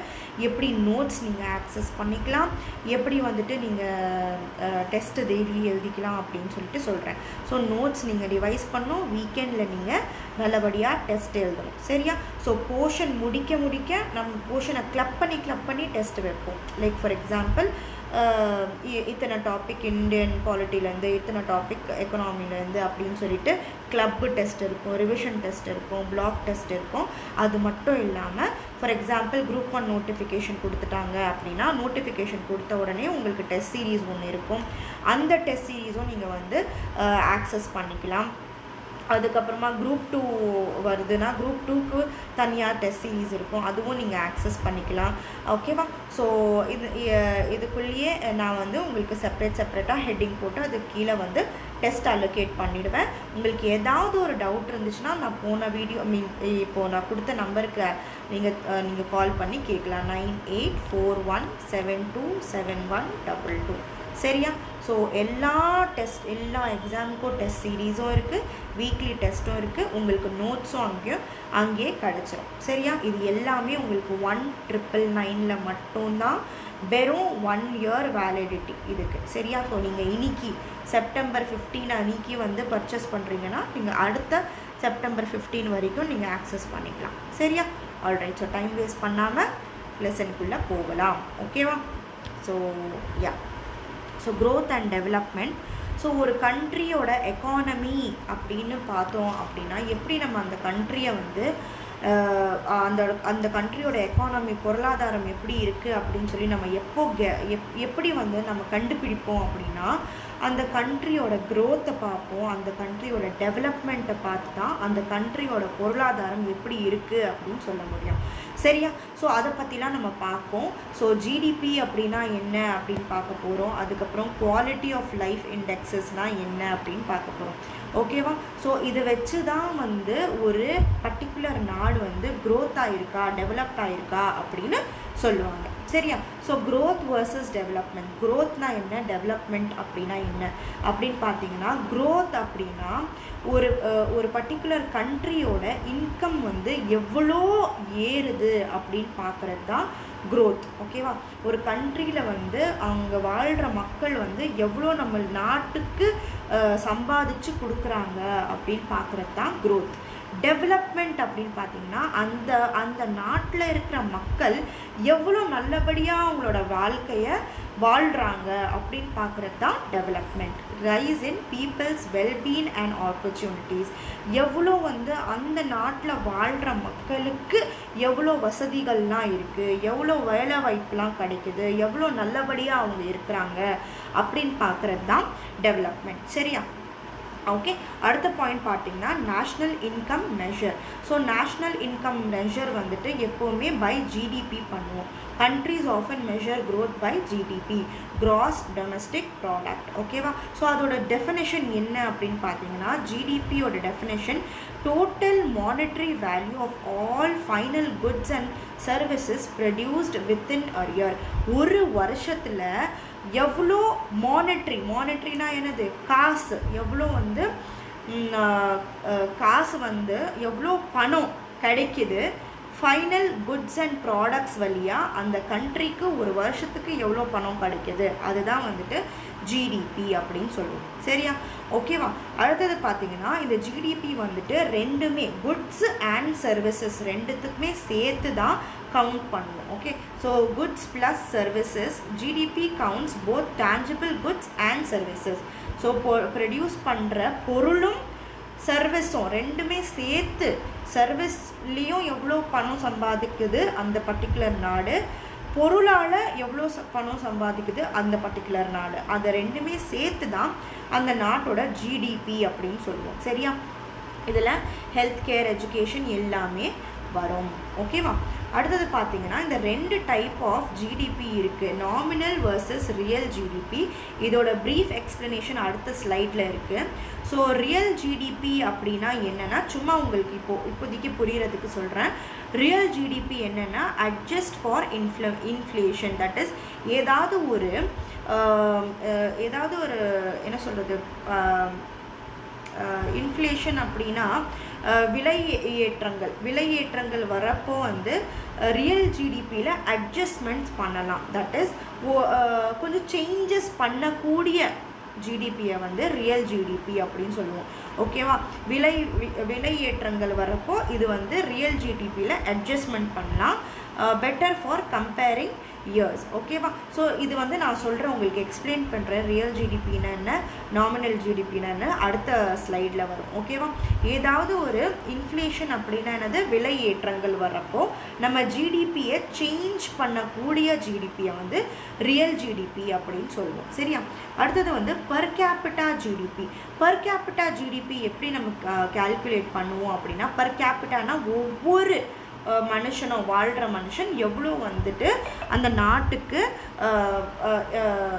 Speaker 1: எப்படி நோட்ஸ் நீங்கள் ஆக்சஸ் பண்ணிக்கலாம், எப்படி வந்துட்டு நீங்கள் டெஸ்ட்டு டெய்லி எழுதிக்கலாம் அப்படின்னு சொல்லிட்டு சொல்கிறேன். ஸோ நோட்ஸ் நீங்கள் ரிவைஸ் பண்ணணும். வீக்கெண்டில் நீங்கள் நல்லபடியாக டெஸ்ட் எழுதணும். சரியா. ஸோ போர்ஷன் முடிக்க நம்ம போர்ஷனை கிளப் பண்ணி டெஸ்ட் வைப்போம். லைக் ஃபார் எக்ஸாம்பிள் இத்தனை டாபிக் இந்தியன் பாலிட்டிலேருந்து, இத்தனை டாபிக் எக்கனாமிலேருந்து அப்படின்னு சொல்லிட்டு கிளப்பு டெஸ்ட் இருக்கும், ரிவிஷன் டெஸ்ட் இருக்கும், பிளாக் டெஸ்ட் இருக்கும். அது மட்டும் இல்லாமல் ஃபார் எக்ஸாம்பிள் குரூப் 1 நோட்டிஃபிகேஷன் கொடுத்துட்டாங்க அப்படின்னா, நோட்டிஃபிகேஷன் கொடுத்த உடனே உங்களுக்கு டெஸ்ட் சீரீஸ் ஒன்று இருக்கும். அந்த டெஸ்ட் சீரீஸும் நீங்கள் வந்து ஆக்சஸ் பண்ணிக்கலாம். அதுக்கப்புறமா குரூப் 2 வருதுன்னா குரூப் 2க்கு தனியாக டெஸ்ட் சீரீஸ் இருக்கும், அதுவும் நீங்கள் ஆக்சஸ் பண்ணிக்கலாம். ஓகேவா. ஸோ இதுக்குள்ளேயே நான் வந்து உங்களுக்கு செப்பரேட்டாக ஹெட்டிங் போட்டு அதுக்கு கீழே வந்து டெஸ்ட் அலோகேட் பண்ணிவிடுவேன். உங்களுக்கு ஏதாவது ஒரு டவுட் இருந்துச்சுன்னா நான் போன வீடியோ இப்போது நான் கொடுத்த நம்பருக்கு நீங்கள் கால் பண்ணி கேட்கலாம். 9841727122. சரியா. ஸோ எல்லா எக்ஸாமுக்கும் டெஸ்ட் சீரீஸும் இருக்குது, வீக்லி டெஸ்ட்டும் இருக்குது, உங்களுக்கு நோட்ஸும் அங்கேயே கிடச்சிரும். சரியா. இது எல்லாமே உங்களுக்கு 1999 மட்டும்தான், வெறும் 1 year வேலிடிட்டி இதுக்கு. சரியா. ஸோ நீங்கள் இன்னைக்கு செப்டம்பர் 15 அன்றைக்கி வந்து பர்ச்சேஸ் பண்ணுறீங்கன்னா நீங்கள் அடுத்த செப்டம்பர் 15 வரைக்கும் நீங்கள் ஆக்சஸ் பண்ணிக்கலாம். சரியா. ஆல்ரைட். ஸோ டைம் வேஸ்ட் பண்ணாமல் லெசனுக்குள்ளே போகலாம். ஓகேவா. So so growth and development. So ஒரு கண்ட்ரியோட எக்கானமி அப்படின்னு பார்த்தோம் அப்படின்னா, எப்படி நம்ம அந்த கண்ட்ரியை வந்து அந்த கண்ட்ரியோட எக்கானமி பொருளாதாரம் எப்படி இருக்குது அப்படின்னு சொல்லி நம்ம எப்படி வந்து நம்ம கண்டுபிடிப்போம் அப்படின்னா, அந்த கண்ட்ரியோட க்ரோத்தை பார்ப்போம், அந்த கண்ட்ரியோட டெவலப்மெண்ட்டை பார்த்து தான் அந்த கண்ட்ரியோட பொருளாதாரம் எப்படி இருக்குது அப்படின்னு சொல்ல முடியும். சரியா. ஸோ அதை பற்றிலாம் நம்ம பார்ப்போம். ஸோ ஜிடிபி அப்படின்னா என்ன அப்படின்னு பார்க்க போகிறோம். அதுக்கப்புறம் குவாலிட்டி ஆஃப் லைஃப் இண்டெக்ஸஸ்னால் என்ன அப்படின்னு பார்க்க போகிறோம். ஓகேவா. ஸோ இதை வச்சு தான் வந்து ஒரு பர்டிகுலர் நாடு வந்து க்ரோத் ஆகிருக்கா, டெவலப்ட் ஆகிருக்கா அப்படின்னு சொல்லுவாங்க. சரியா. So growth versus development. க்ரோத்னால் என்ன, டெவலப்மெண்ட் அப்படின்னா என்ன அப்படின்னு பார்த்தீங்கன்னா, க்ரோத் அப்படின்னா ஒரு பர்டிகுலர் கண்ட்ரியோட இன்கம் வந்து எவ்வளோ ஏறுது அப்படின்னு பார்க்குறது தான் க்ரோத். ஓகேவா. ஒரு கண்ட்ரியில் வந்து அவங்க வாழ்கிற மக்கள் வந்து எவ்வளோ நம்ம நாட்டுக்கு சம்பாதிச்சு கொடுக்குறாங்க அப்படின்னு பார்க்குறது தான் க்ரோத். டெவலப்மெண்ட் அப்படின்னு பார்த்தீங்கன்னா, அந்த நாட்டில் இருக்கிற மக்கள் எவ்வளோ நல்லபடியாக அவங்களோட வாழ்க்கையை வாழ்கிறாங்க அப்படின்னு பார்க்குறது தான் development. Rise in people's wellbeing and opportunities. எவ்வளோ வந்து அந்த நாட்டில் வாழ்கிற மக்களுக்கு எவ்வளோ வசதிகள்லாம் இருக்குது, எவ்வளோ வேலை வாய்ப்புலாம் கிடைக்குது, எவ்வளோ நல்லபடியாக அவங்க இருக்கிறாங்க அப்படின்னு பார்க்குறது தான் டெவலப்மெண்ட். சரியா? ஓகே, அடுத்த பாயிண்ட் பார்த்தீங்கன்னா national income measure. So national income measure வந்துட்டு எப்போவுமே பை ஜிடிபி பண்ணுவோம். Countries often measure growth by GDP, gross domestic product. ஓகேவா? ஸோ அதோட டெஃபினேஷன் என்ன அப்படின்னு பார்த்தீங்கன்னா, ஜிடிபியோட definition total monetary value of all final goods and services produced within a year. ஒரு வருஷத்தில் எவ்வளோ மானிட்ரினா என்னது, காசு, எவ்வளோ வந்து காசு வந்து எவ்வளோ பணம் கிடைக்கிது ஃபைனல் குட்ஸ் அண்ட் ப்ராடக்ட்ஸ் வழியாக அந்த கண்ட்ரிக்கு ஒரு வருஷத்துக்கு எவ்வளோ பணம் கிடைக்கிது, அதுதான் வந்துட்டு ஜிடிபி அப்படின்னு சொல்லுவோம். சரியா? ஓகேவா? அடுத்தது பார்த்தீங்கன்னா இந்த ஜிடிபி வந்துட்டு ரெண்டுமே குட்ஸ் அண்ட் சர்வீசஸ் ரெண்டுத்துக்குமே சேர்த்து தான் கவுண்ட் பண்ணுவோம். Okay, so goods plus services, GDP counts both tangible goods and services. So produce பண்ணுற பொருளும் சர்வீஸும் ரெண்டுமே சேர்த்து, சர்வீஸ்லேயும் எவ்வளோ பணம் சம்பாதிக்குது அந்த பர்டிகுலர் நாடு, பொருளால் எவ்வளோ பணம் சம்பாதிக்குது அந்த பர்டிகுலர் நாடு, அதை ரெண்டுமே சேர்த்து தான் அந்த நாட்டோட ஜிடிபி அப்படின்னு சொல்லுவோம். சரியா? இதில் ஹெல்த் கேர், எஜுகேஷன் எல்லாமே வரும். ஓகேவா? அடுத்தது பார்த்தீங்கன்னா இந்த ரெண்டு டைப் ஆஃப் ஜிடிபி இருக்குது, நாமினல் வர்சஸ் ரியல் ஜிடிபி. இதோட ப்ரீஃப் எக்ஸ்ப்ளனேஷன் அடுத்த ஸ்லைடில் இருக்குது. ஸோ ரியல் ஜிடிபி அப்படின்னா என்னென்னா, சும்மா உங்களுக்கு இப்போதைக்கு புரியறதுக்கு சொல்கிறேன். ரியல் ஜிடிபி என்னென்னா adjust for inflation. That is ஏதாவது ஒரு என்ன சொல்கிறது, இன்ஃப்ளேஷன் அப்படின்னா விலையேற்றங்கள் வரப்போ வந்து ரியல் ஜிடிபியில் அட்ஜஸ்ட்மெண்ட்ஸ் பண்ணலாம். தட் இஸ் கொஞ்சம் சேஞ்சஸ் பண்ணக்கூடிய ஜிடிபியை வந்து ரியல் ஜிடிபி அப்படின்னு சொல்லுவோம். ஓகேவா? விலையேற்றங்கள் வரப்போ இது வந்து ரியல் ஜிடிபியில் அட்ஜஸ்ட்மெண்ட் பண்ணலாம். Better for comparing years. ஓகேவா? ஸோ இது வந்து நான் சொல்கிறேன், உங்களுக்கு எக்ஸ்பிளைன் பண்ணுறேன். ரியல் ஜிடிபின்னா என்ன, நாமினல் ஜிடிபின்னா என்ன, அடுத்த ஸ்லைடில் வரும். ஓகேவா? ஏதாவது ஒரு இன்ஃப்ளேஷன் அப்படின்னா என்னது, விலை ஏற்றங்கள் வர்றப்போ நம்ம ஜிடிபியை சேஞ்ச் பண்ணக்கூடிய ஜிடிபியை வந்து ரியல் ஜிடிபி அப்படின்னு சொல்லுவோம். சரியா? அடுத்தது வந்து per capita GDP. Per capita GDP எப்படி நம்ம கால்குலேட் பண்ணுவோம் அப்படின்னா, பர் கேபிட்டானா ஒவ்வொரு மனுஷனும், வாழ்கிற மனுஷன் எவ்வளோ வந்துட்டு அந்த நாட்டுக்கு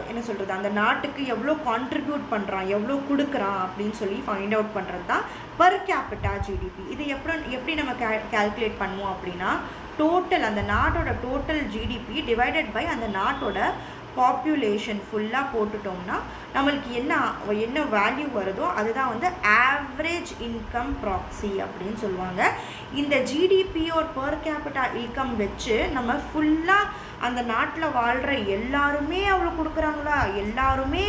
Speaker 1: என்ன சொல்கிறது, அந்த நாட்டுக்கு எவ்வளோ கான்ட்ரிபியூட் பண்ணுறான், எவ்வளோ கொடுக்குறான் அப்படின்னு சொல்லி ஃபைண்ட் அவுட் பண்ணுறது தான் பர் கேபிட்டா ஜிடிபி. இது எப்படி நம்ம கால்குலேட் பண்ணுவோம் அப்படின்னா, டோட்டல் அந்த நாட்டோட டோட்டல் ஜிடிபி டிவைடட் பை அந்த நாட்டோட பாப்புலேஷன் ஃபுல்லாக போட்டுட்டோம்னா நம்மளுக்கு என்ன வேல்யூ வருதோ அதுதான் வந்து ஆவரேஜ் இன்கம் ப்ராக்ஸி அப்படின்னு சொல்லுவாங்க. இந்த ஜிடிபியோட பர் கேபிட்டா இன்கம் வச்சு நம்ம ஃபுல்லாக அந்த நாட்டில் வாழ்கிற எல்லாருமே அவ்வளோ கொடுக்குறாங்களா, எல்லாருமே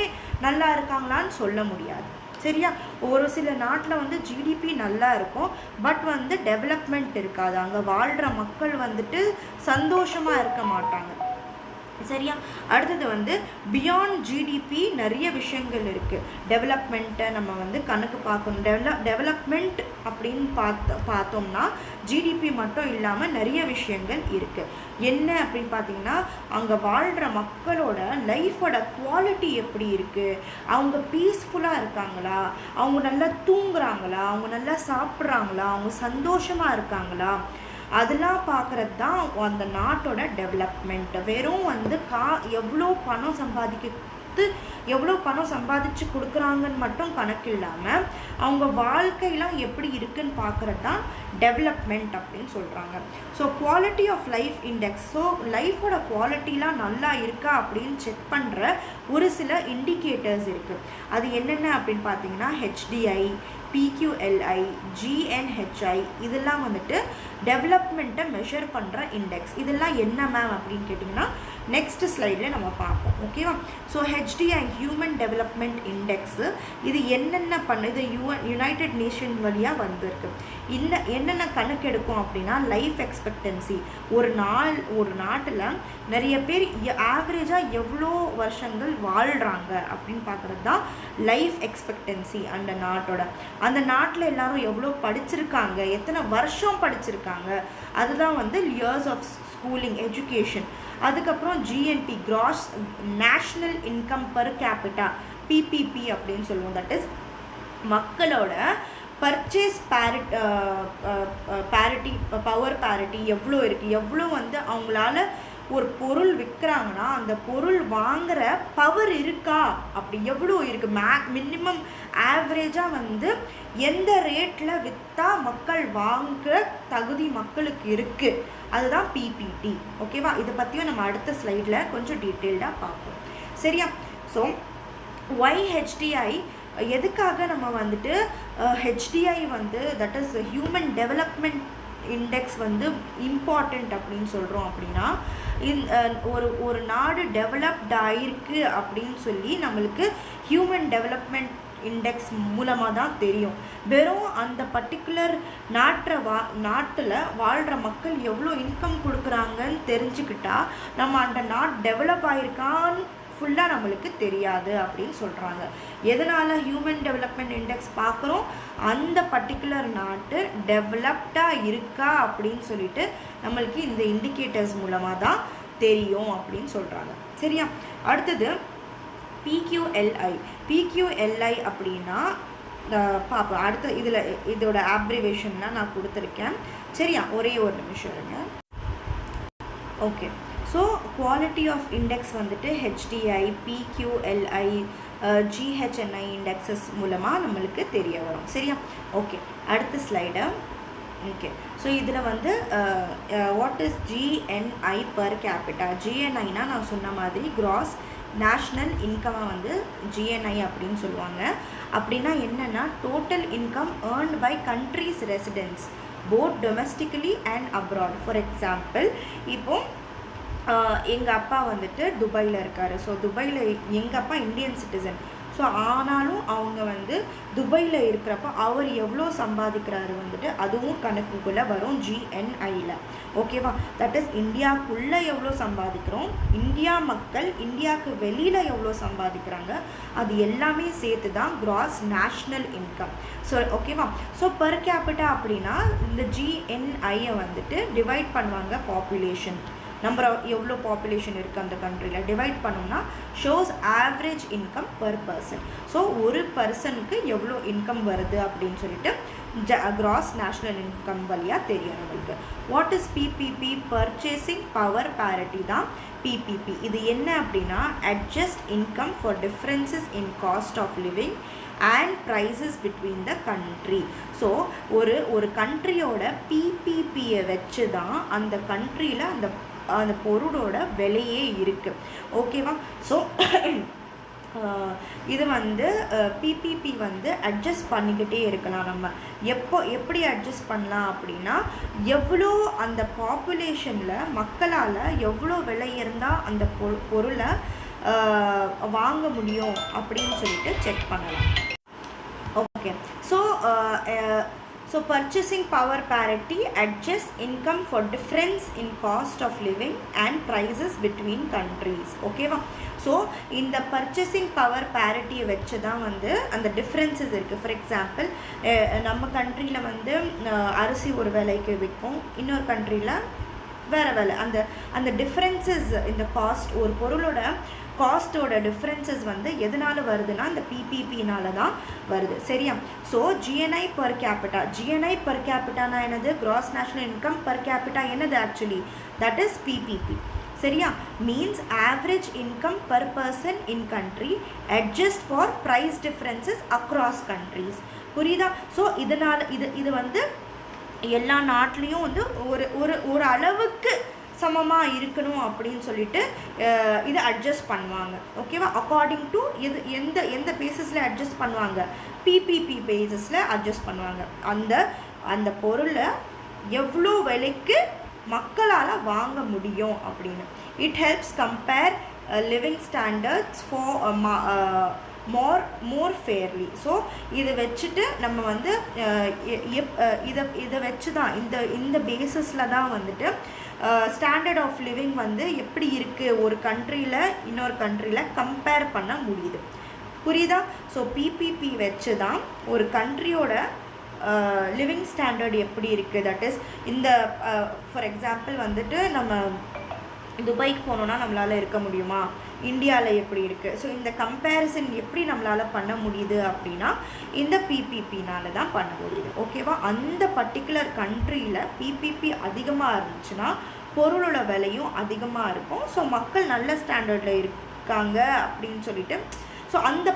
Speaker 1: நல்லா இருக்காங்களான்னு சொல்ல முடியாது. சரியா? ஒரு சில நாட்டில் வந்து ஜிடிபி நல்லா இருக்கும், பட் வந்து டெவலப்மெண்ட் இருக்காது, அங்கே வாழ்கிற மக்கள் வந்துட்டு சந்தோஷமாக இருக்க மாட்டாங்க. சரியா? அடுத்தது வந்து பியாண்ட் ஜிடிபி நிறைய விஷயங்கள் இருக்குது. டெவலப்மெண்ட்டை நம்ம வந்து கணக்கு பார்க்கணும். டெவலப்மெண்ட் அப்படின்னு பார்த்தோம்னா ஜிடிபி மட்டும் இல்லாமல் நிறைய விஷயங்கள் இருக்குது. என்ன அப்படின்னு பார்த்தீங்கன்னா, அங்கே வாழ்கிற மக்களோட லைஃபோட குவாலிட்டி எப்படி இருக்குது, அவங்க பீஸ்ஃபுல்லாக இருக்காங்களா, அவங்க நல்லா தூங்குறாங்களா, அவங்க நல்லா சாப்பிட்றாங்களா, அவங்க சந்தோஷமாக இருக்காங்களா, அதெல்லாம் பார்க்குறது தான் அந்த நாட்டோட டெவலப்மெண்ட். வெறும் வந்து எவ்வளோ பணம் சம்பாதிச்சு கொடுக்குறாங்கன்னு மட்டும் கணக்கு இல்லாமல் அவங்க வாழ்க்கையெல்லாம் எப்படி இருக்குன்னு பார்க்குறது தான் டெவலப்மெண்ட் அப்படின்னு சொல்கிறாங்க. So quality of life index. So லைஃபோட குவாலிட்டிலாம் நல்லா இருக்கா அப்படின்னு செக் பண்ணுற ஒரு சில இண்டிகேட்டர்ஸ் இருக்குது. அது என்னென்ன அப்படின்னு பார்த்தீங்கன்னா, HDI, PQLI, GNHI, இதெல்லாம் வந்துட்டு டெவலப்மெண்ட்டை மெஷர் பண்ணுற இண்டெக்ஸ். இதெல்லாம் என்ன மேம் அப்படின்னு கேட்டிங்கன்னா நெக்ஸ்ட் ஸ்லைடில் நம்ம பார்ப்போம். ஓகேவா? So HDI human development index இது என்னென்ன இது யுனைடெட் நேஷன் வழியாக வந்திருக்கு. என்ன என்னென்ன கணக்கெடுக்கும் அப்படின்னா லைஃப் எக்ஸ்பெக்டன்சி. ஒரு நாட்டில் நிறைய பேர் ஆவரேஜாக எவ்வளோ வருஷங்கள் வாழ்கிறாங்க அப்படின்னு பார்க்குறது தான் லைஃப் எக்ஸ்பெக்டன்சி அந்த நாட்டில் எல்லாரும் எவ்வளோ படிச்சிருக்காங்க, எத்தனை வருஷம் படிச்சிருக்காங்க, அதுதான் வந்து இயர்ஸ் ஆஃப் ஸ்கூலிங் எஜுகேஷன். அதுக்கப்புறம் GNB, cross national income per capita, PPP அப்படின்னு சொல்லுவோம். தட் இஸ் மக்களோட பர்ச்சேஸ் பேரிட்டி, பவர் பேரிட்டி எவ்வளோ இருக்குது, எவ்வளோ வந்து அவங்களால ஒரு பொருள் விற்கிறாங்கன்னா அந்த பொருள் வாங்குகிற பவர் இருக்கா, அப்படி எவ்வளோ இருக்குது, மினிமம் ஆவரேஜாக வந்து எந்த ரேட்டில் விற்றா மக்கள் வாங்குகிற தகுதி மக்களுக்கு இருக்குது, அதுதான் பிபிடி. ஓகேவா? இதை பற்றியும் நம்ம அடுத்த ஸ்லைடில் கொஞ்சம் டீட்டெயில்டாக பார்ப்போம். சரியா? ஸோ YHDI எதுக்காக நம்ம வந்துட்டு HDI வந்து that is human development index வந்து இம்பார்ட்டண்ட் அப்படின்னு சொல்கிறோம் அப்படின்னா, ஒரு நாடு டெவலப்ட் ஆகிருக்கு அப்படின்னு சொல்லி நம்மளுக்கு ஹியூமன் டெவலப்மெண்ட் இண்டெக்ஸ் மூலமாக தான் தெரியும். வெறும் அந்த பர்டிகுலர் நாட்டில் வாழ்கிற மக்கள் எவ்வளோ இன்கம் கொடுக்குறாங்கன்னு தெரிஞ்சுக்கிட்டா நம்ம அந்த நாடு டெவலப் ஆகிருக்கான்னு ஃபுல்லாக நம்மளுக்கு தெரியாது அப்படின்னு சொல்கிறாங்க. எதனால் ஹியூமன் டெவலப்மெண்ட் இண்டெக்ஸ் பார்க்குறோம்? அந்த பர்டிகுலர் நாட்டு டெவலப்டாக இருக்கா அப்படின்னு சொல்லிட்டு நம்மளுக்கு இந்த இண்டிகேட்டர்ஸ் மூலமாக தான் தெரியும் அப்படின்னு சொல்கிறாங்க. சரியா? அடுத்தது PQLI அப்படின்னா பார்ப்போம். அடுத்த இதோட ஆப்ரிவேஷன்லாம் நான் கொடுத்துருக்கேன். சரியா? ஒரே ஒரு நிமிஷம் இருங்க. Okay. So quality of index வந்துட்டு HDI, PQLI, GHNI இண்டெக்ஸஸ் மூலமாக நம்மளுக்கு தெரிய வரும். சரியா? ஓகே. அடுத்த ஸ்லைடு. ஓகே. ஸோ இதில் வந்து what is GNI per capita? GNIனா நான் சொன்ன மாதிரி கிராஸ் நேஷ்னல் இன்கம்மை வந்து GNI அப்படின்னு சொல்லுவாங்க. அப்படின்னா என்னென்னா total income earned by country's residents both domestically and abroad. For example, இப்போது எங்கள் அப்பா வந்துட்டு துபாயில் இருக்கார். ஸோ துபாயில் எங்கள் அப்பா இந்தியன் சிட்டிசன். ஸோ ஆனாலும் அவங்க வந்து துபாயில் இருக்கிறப்ப அவர் எவ்வளோ சம்பாதிக்கிறாரு வந்துட்டு அதுவும் கணக்குக்குள்ளே வரும் GNIயில். ஓகேவா? தட் இஸ் இந்தியாவுக்குள்ளே எவ்வளோ சம்பாதிக்கிறோம், இந்தியா மக்கள் இந்தியாவுக்கு வெளியில் எவ்வளோ சம்பாதிக்கிறாங்க, அது எல்லாமே சேர்த்து தான் கிராஸ் நேஷ்னல் இன்கம். ஸோ ஓகேவா? ஸோ பர் கேபிட்டா அப்படின்னா இந்த GNIயை வந்துட்டு டிவைட் பண்ணுவாங்க பாப்புலேஷன், நம்பர் எவ்வளோ பாப்புலேஷன் இருக்குது அந்த கண்ட்ரியில் டிவைட் பண்ணோம்னா shows average income per person. So ஒரு பர்சனுக்கு எவ்வளோ இன்கம் வருது அப்படின்னு சொல்லிட்டு கிராஸ் நேஷ்னல் இன்கம் வழியாக தெரியும் நம்மளுக்கு. What is PPP? Purchasing power parity தான் PPP. இது என்ன அப்படின்னா adjust income for differences in cost of living and prices between the country. So ஒரு கண்ட்ரியோட PPPயை வச்சு தான் அந்த கண்ட்ரியில் அந்த பொருளோட விலையே இருக்குது. ஓகேவா? ஸோ இது வந்து PPP வந்து அட்ஜஸ்ட் பண்ணிக்கிட்டே இருக்கலாம். நம்ம எப்படி அட்ஜஸ்ட் பண்ணலாம் அப்படின்னா எவ்வளோ அந்த பாப்புலேஷனில் மக்களால் எவ்வளோ விலை இருந்தால் அந்த பொருளை வாங்க முடியும் அப்படின்னு சொல்லிட்டு செக் பண்ணலாம். Okay. So purchasing power parity adjusts income for difference in cost of living and prices between countries. ஓகேவா? ஸோ இந்த பர்ச்சேசிங் பவர் பேரிட்டியை வச்சு தான் வந்து அந்த டிஃப்ரென்சஸ் இருக்குது. ஃபார் எக்ஸாம்பிள், நம்ம கண்ட்ரியில் வந்து அரிசி ஒரு விலைக்கு விற்கும், இன்னொரு கண்ட்ரியில் வேறு விலை. அந்த டிஃப்ரென்சஸ் இந்த காஸ்ட், ஒரு பொருளோட காஸ்ட்டோட டிஃப்ரென்சஸ் வந்து எதனால் வருதுன்னா இந்த PPPனால தான் வருது. சரியா? So GNI per capita, GNI per கேபிட்டானா என்னது? Gross national income per capita என்னது? Actually that is PPP. சரியா? Means average income per person in country adjust for price differences across countries. புரியுதா? ஸோ இதனால் இது வந்து எல்லா நாட்டிலையும் வந்து ஒரு அளவுக்கு சமமாக இருக்கணும் அப்படின்னு சொல்லிட்டு இதை அட்ஜஸ்ட் பண்ணுவாங்க. ஓகேவா? அக்கார்டிங் டு எந்த பேசிஸில் அட்ஜஸ்ட் பண்ணுவாங்க? PPP பேசிஸில் அட்ஜஸ்ட் பண்ணுவாங்க. அந்த பொருளை எவ்வளோ விலைக்கு மக்களால் வாங்க முடியும் அப்படின்னு. It helps compare living standards more fairly. So இதை வச்சுட்டு நம்ம வந்து இதை வச்சு தான் இந்த பேசிஸில் தான் வந்துட்டு ஸ்டாண்டர்ட் ஆஃப் லிவிங் வந்து எப்படி இருக்குது ஒரு கண்ட்ரியில் இன்னொரு கண்ட்ரியில் கம்பேர் பண்ண முடியுது. புரியுதா? ஸோ பிபிபி வச்சு தான் ஒரு கண்ட்ரியோட லிவிங் ஸ்டாண்டர்ட் எப்படி இருக்குது. தட் இஸ் இந்த ஃபார் எக்ஸாம்பிள் வந்துட்டு நம்ம துபாய்க்கு போனோன்னா நம்மளால் இருக்க முடியுமா, இந்தியாவில் எப்படி இருக்குது. ஸோ இந்த கம்பேரிசன் எப்படி நம்மளால் பண்ண முடியுது அப்படின்னா இந்த பிபிபினால தான் பண்ண முடியுது. ஓகேவா? அந்த பர்டிகுலர் கண்ட்ரியில் பிபிபி அதிகமாக இருந்துச்சுன்னா பொருளோட விலையும் அதிகமாக இருக்கும். ஸோ மக்கள் நல்ல ஸ்டாண்டர்டில் இருக்காங்க அப்படின்னு சொல்லிட்டு ஸோ அந்த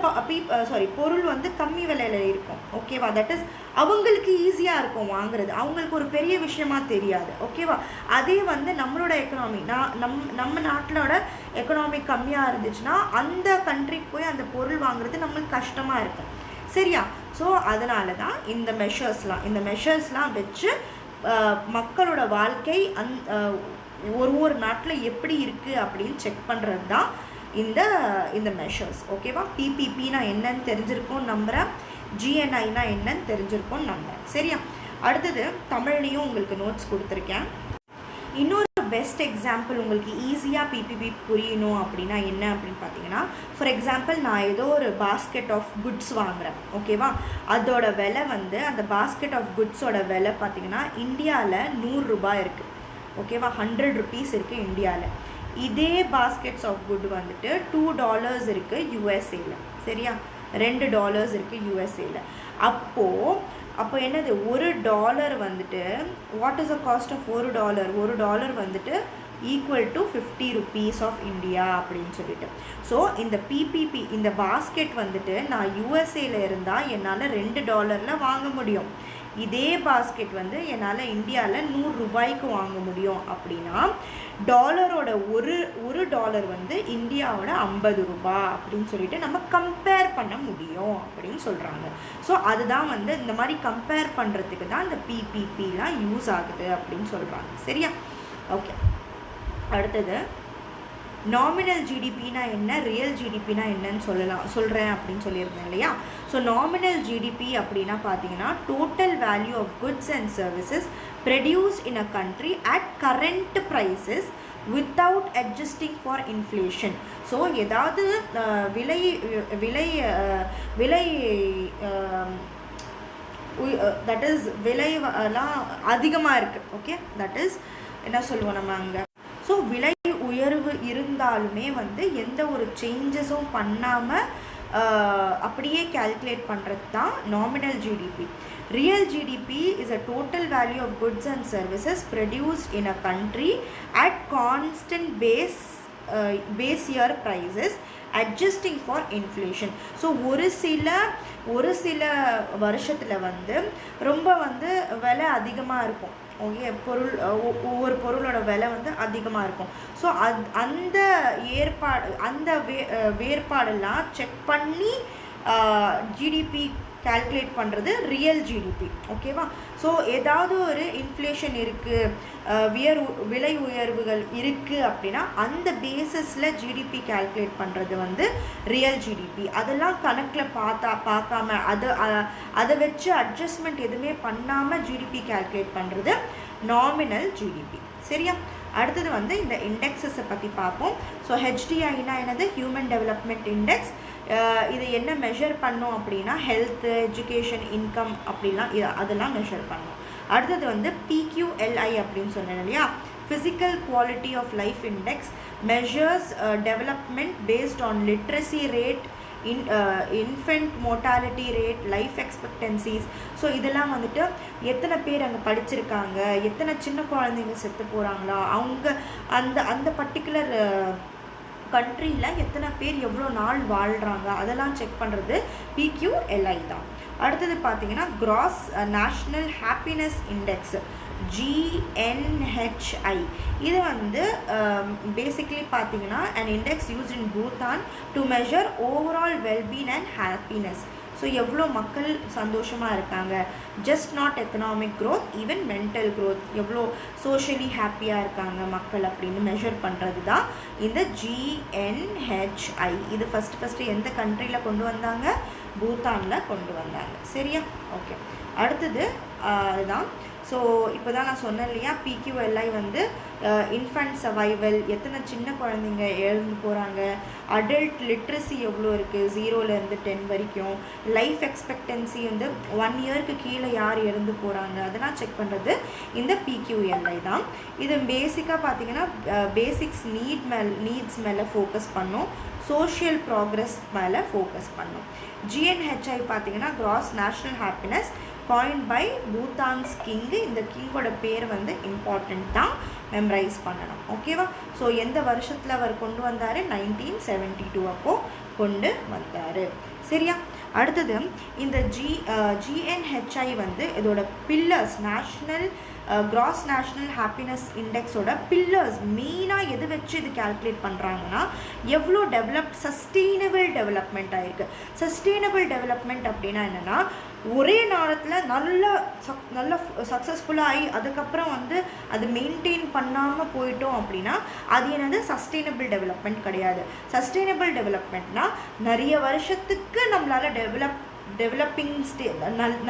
Speaker 1: பொருள் வந்து கம்மி விலையில் இருக்கும். ஓகேவா? தட் இஸ் அவங்களுக்கு ஈஸியாக இருக்கும் வாங்குறது, அவங்களுக்கு ஒரு பெரிய விஷயமா தெரியாது. ஓகேவா? அதே வந்து நம்மளோட எக்கனாமி நம்ம நாட்டிலோட எக்கனாமி கம்மியாக இருந்துச்சுன்னா அந்த கண்ட்ரிக்கு போய் அந்த பொருள் வாங்குறது நம்மளுக்கு கஷ்டமாக இருக்கும். சரியா? ஸோ அதனால தான் இந்த மெஷர்ஸ்லாம் வச்சு மக்களோட வாழ்க்கை ஒரு நாட்டில் எப்படி இருக்குது அப்படின்னு செக் பண்ணுறது தான் இந்த மெஷர்ஸ். ஓகேவா? பிபிபினா என்னன்னு தெரிஞ்சிருக்கோம் நம்புகிறேன், ஜிஎன்ஐனா என்னன்னு தெரிஞ்சிருக்கோம் நம்புகிறேன். சரியா? அடுத்தது தமிழ்லேயும் உங்களுக்கு நோட்ஸ் கொடுத்துருக்கேன். இன்னொரு பெஸ்ட் எக்ஸாம்பிள் உங்களுக்கு ஈஸியாக பிபிபி புரியணும் அப்படின்னா என்ன அப்படின்னு பார்த்தீங்கன்னா, ஃபார் எக்ஸாம்பிள் நான் ஏதோ ஒரு பாஸ்கெட் ஆஃப் குட்ஸ் வாங்குகிறேன். ஓகேவா? அதோட விலை வந்து அந்த பாஸ்கெட் ஆஃப் குட்ஸோட விலை பார்த்தீங்கன்னா இந்தியாவில் 100 ரூபாய் இருக்குது. ஓகேவா? 100 rupees இருக்குது இந்தியாவில். இதே பாஸ்கெட்ஸ் ஆஃப் குட் வந்துட்டு $2 இருக்குது யூஎஸ்ஏல. சரியா? $2 இருக்குது யூஎஸ்ஏல. அப்போ என்னது, $1 வந்துட்டு what is the cost of $1 வந்துட்டு equal to 50 rupees of India அப்படின்னு சொல்லிட்டு. ஸோ இந்த பிபிபி இந்த பாஸ்கெட் வந்துட்டு நான் யூஎஸ்ஏல இருந்தால் என்னால் $2 வாங்க முடியும். இதே பாஸ்கெட் வந்து என்னால் இந்தியாவில் 100 ரூபாய்க்கு வாங்க முடியும். அப்படின்னா டாலரோட ஒரு டாலர் வந்து இந்தியாவோட 50 ரூபாய் அப்படின்னு சொல்லிட்டு நம்ம கம்பேர் பண்ண முடியும் அப்படின்னு சொல்கிறாங்க. ஸோ அதுதான் வந்து இந்த மாதிரி கம்பேர் பண்ணுறதுக்கு தான் இந்த பிபிபிலாம் யூஸ் ஆகுது அப்படின்னு சொல்கிறாங்க. சரியா? ஓகே. அடுத்தது நாமினல் ஜிடிபினா என்ன, ரியல் ஜிடிபினா என்னன்னு சொல்கிறேன் அப்படின்னு சொல்லியிருந்தேன் இல்லையா? ஸோ நாமினல் ஜிடிபி அப்படின்னா பார்த்தீங்கன்னா total value of goods and services produced in a country at current prices without adjusting for inflation. So ஏதாவது விலை தட் இஸ் விலைலாம் அதிகமாக இருக்குது. ஓகே, தட் இஸ் என்ன சொல்லுவோம் நம்ம அங்கே. ஸோ விலை உயர்வு இருந்தாலுமே வந்து எந்த ஒரு சேஞ்சஸும் பண்ணாமல் அப்படியே கால்குலேட் பண்ணுறது தான் nominal GDP. Real GDP is a total value of goods and services produced in a country at constant base year prices adjusting for inflation. So ஒரு சில வருஷத்தில் வந்து ரொம்ப வந்து விலை அதிகமாக இருக்கும். ஓகே, ஒவ்வொரு பொருளோட விலை வந்து அதிகமாக இருக்கும். ஸோ அந்த வேறுபாடெல்லாம் செக் பண்ணி ஜிடிபி கால்குலேட் பண்ணுறது ரியல் ஜிடிபி. ஓகேவா? ஸோ ஏதாவது ஒரு இன்ஃப்ளேஷன் இருக்குது, விலை உயர்வுகள் இருக்குது அப்படின்னா அந்த பேசிஸில் ஜிடிபி கால்குலேட் பண்ணுறது வந்து ரியல் ஜிடிபி. அதெல்லாம் கணக்கில் பார்க்காம அதை வச்சு அட்ஜஸ்ட்மெண்ட் எதுவுமே பண்ணாமல் ஜிடிபி கால்குலேட் பண்ணுறது நாமினல் ஜிடிபி. சரியா? அடுத்தது வந்து இந்த இண்டெக்ஸஸை பற்றி பார்ப்போம். ஸோ ஹெச்டிஐனா என்னது, ஹியூமன் டெவலப்மெண்ட் இண்டெக்ஸ். இது என்ன மெஷர் பண்ணோம் அப்படின்னா ஹெல்த்து, எஜுகேஷன், இன்கம் அப்படிலாம் அதெல்லாம் மெஷர் பண்ணோம். அடுத்தது வந்து பிக்யூஎல்ஐ அப்படின்னு சொன்னேன் இல்லையா, physical quality of life index measures development based on literacy rate, infant mortality rate, life expectancies. So இதெல்லாம் வந்துட்டு எத்தனை பேர் அங்கே படிச்சிருக்காங்க, எத்தனை சின்ன குழந்தைங்க செத்து போகிறாங்களா, அவங்க அந்த பர்டிகுலர் கண்ட்ரியில் எத்தனை பேர் எவ்வளோ நாள் வாழ்கிறாங்க, அதெல்லாம் செக் பண்ணுறது பிக்யூஎல்ஐ தான். அடுத்தது பார்த்தீங்கன்னா gross national happiness index, GNHI. இது வந்து பேசிக்லி பார்த்தீங்கன்னா an index used in Bhutan to measure overall well-being and happiness. So எவ்வளோ மக்கள் சந்தோஷமாக இருக்காங்க. Just not economic growth, even mental growth, எவ்வளோ சோஷியலி ஹாப்பியாக இருக்காங்க மக்கள் அப்படின்னு மெஷர் பண்ணுறது தான் இந்த GNHI. இது ஃபஸ்ட்டு எந்த கண்ட்ரியில் கொண்டு வந்தாங்க? பூட்டானில் கொண்டு வந்தாங்க. சரியா? ஓகே. அடுத்தது அதுதான். ஸோ இப்போ தான் நான் சொன்னேன் இல்லையா, PQLI வந்து இன்ஃபண்ட் சர்வைவல், எத்தனை சின்ன குழந்தைங்க இறந்து போகிறாங்க, அடல்ட் லிட்ரஸி எவ்வளோ இருக்குது 0லேருந்து 10 வரைக்கும், லைஃப் எக்ஸ்பெக்டன்சி வந்து 1 இயருக்கு கீழே யார் இறந்து போகிறாங்க, அதெல்லாம் செக் பண்ணுறது இந்த PQLI தான். இது பேசிக்காக பார்த்தீங்கன்னா பேசிக்ஸ் நீட்ஸ் மேலே ஃபோக்கஸ் பண்ணும், சோஷியல் ப்ராக்ரஸ் மேலே ஃபோக்கஸ் பண்ணும். GNHI பார்த்தீங்கன்னா gross national happiness, coined by Bhutan's king. இந்த கிங்கோட பேர் வந்து இம்பார்ட்டண்ட் தான், மெமரைஸ் பண்ணணும். ஓகேவா? ஸோ எந்த வருஷத்தில் அவர் கொண்டு வந்தார்? 1972 அப்போது கொண்டு வந்தார். சரியா? அடுத்தது இந்த GNHI வந்து இதோட pillars, national gross national happiness இண்டெக்ஸோட பில்லர்ஸ் மெயினாக எது வச்சு இது கால்குலேட் பண்ணுறாங்கன்னா, எவ்வளோ சஸ்டெயினபிள் டெவலப்மெண்ட் ஆகிருக்கு. சஸ்டெயினபிள் டெவலப்மெண்ட் அப்படின்னா என்னென்னா, ஒரே நேரத்தில் நல்லா சக்ஸஸ்ஃபுல்லாக ஆகி அதுக்கப்புறம் வந்து அது மெயின்டைன் பண்ணாமல் போயிட்டோம் அப்படின்னா அது என்னது? சஸ்டெயினபிள் டெவலப்மெண்ட் கிடையாது. சஸ்டெயினபிள் டெவலப்மெண்ட்னால் நிறைய வருஷத்துக்கு நம்மளால்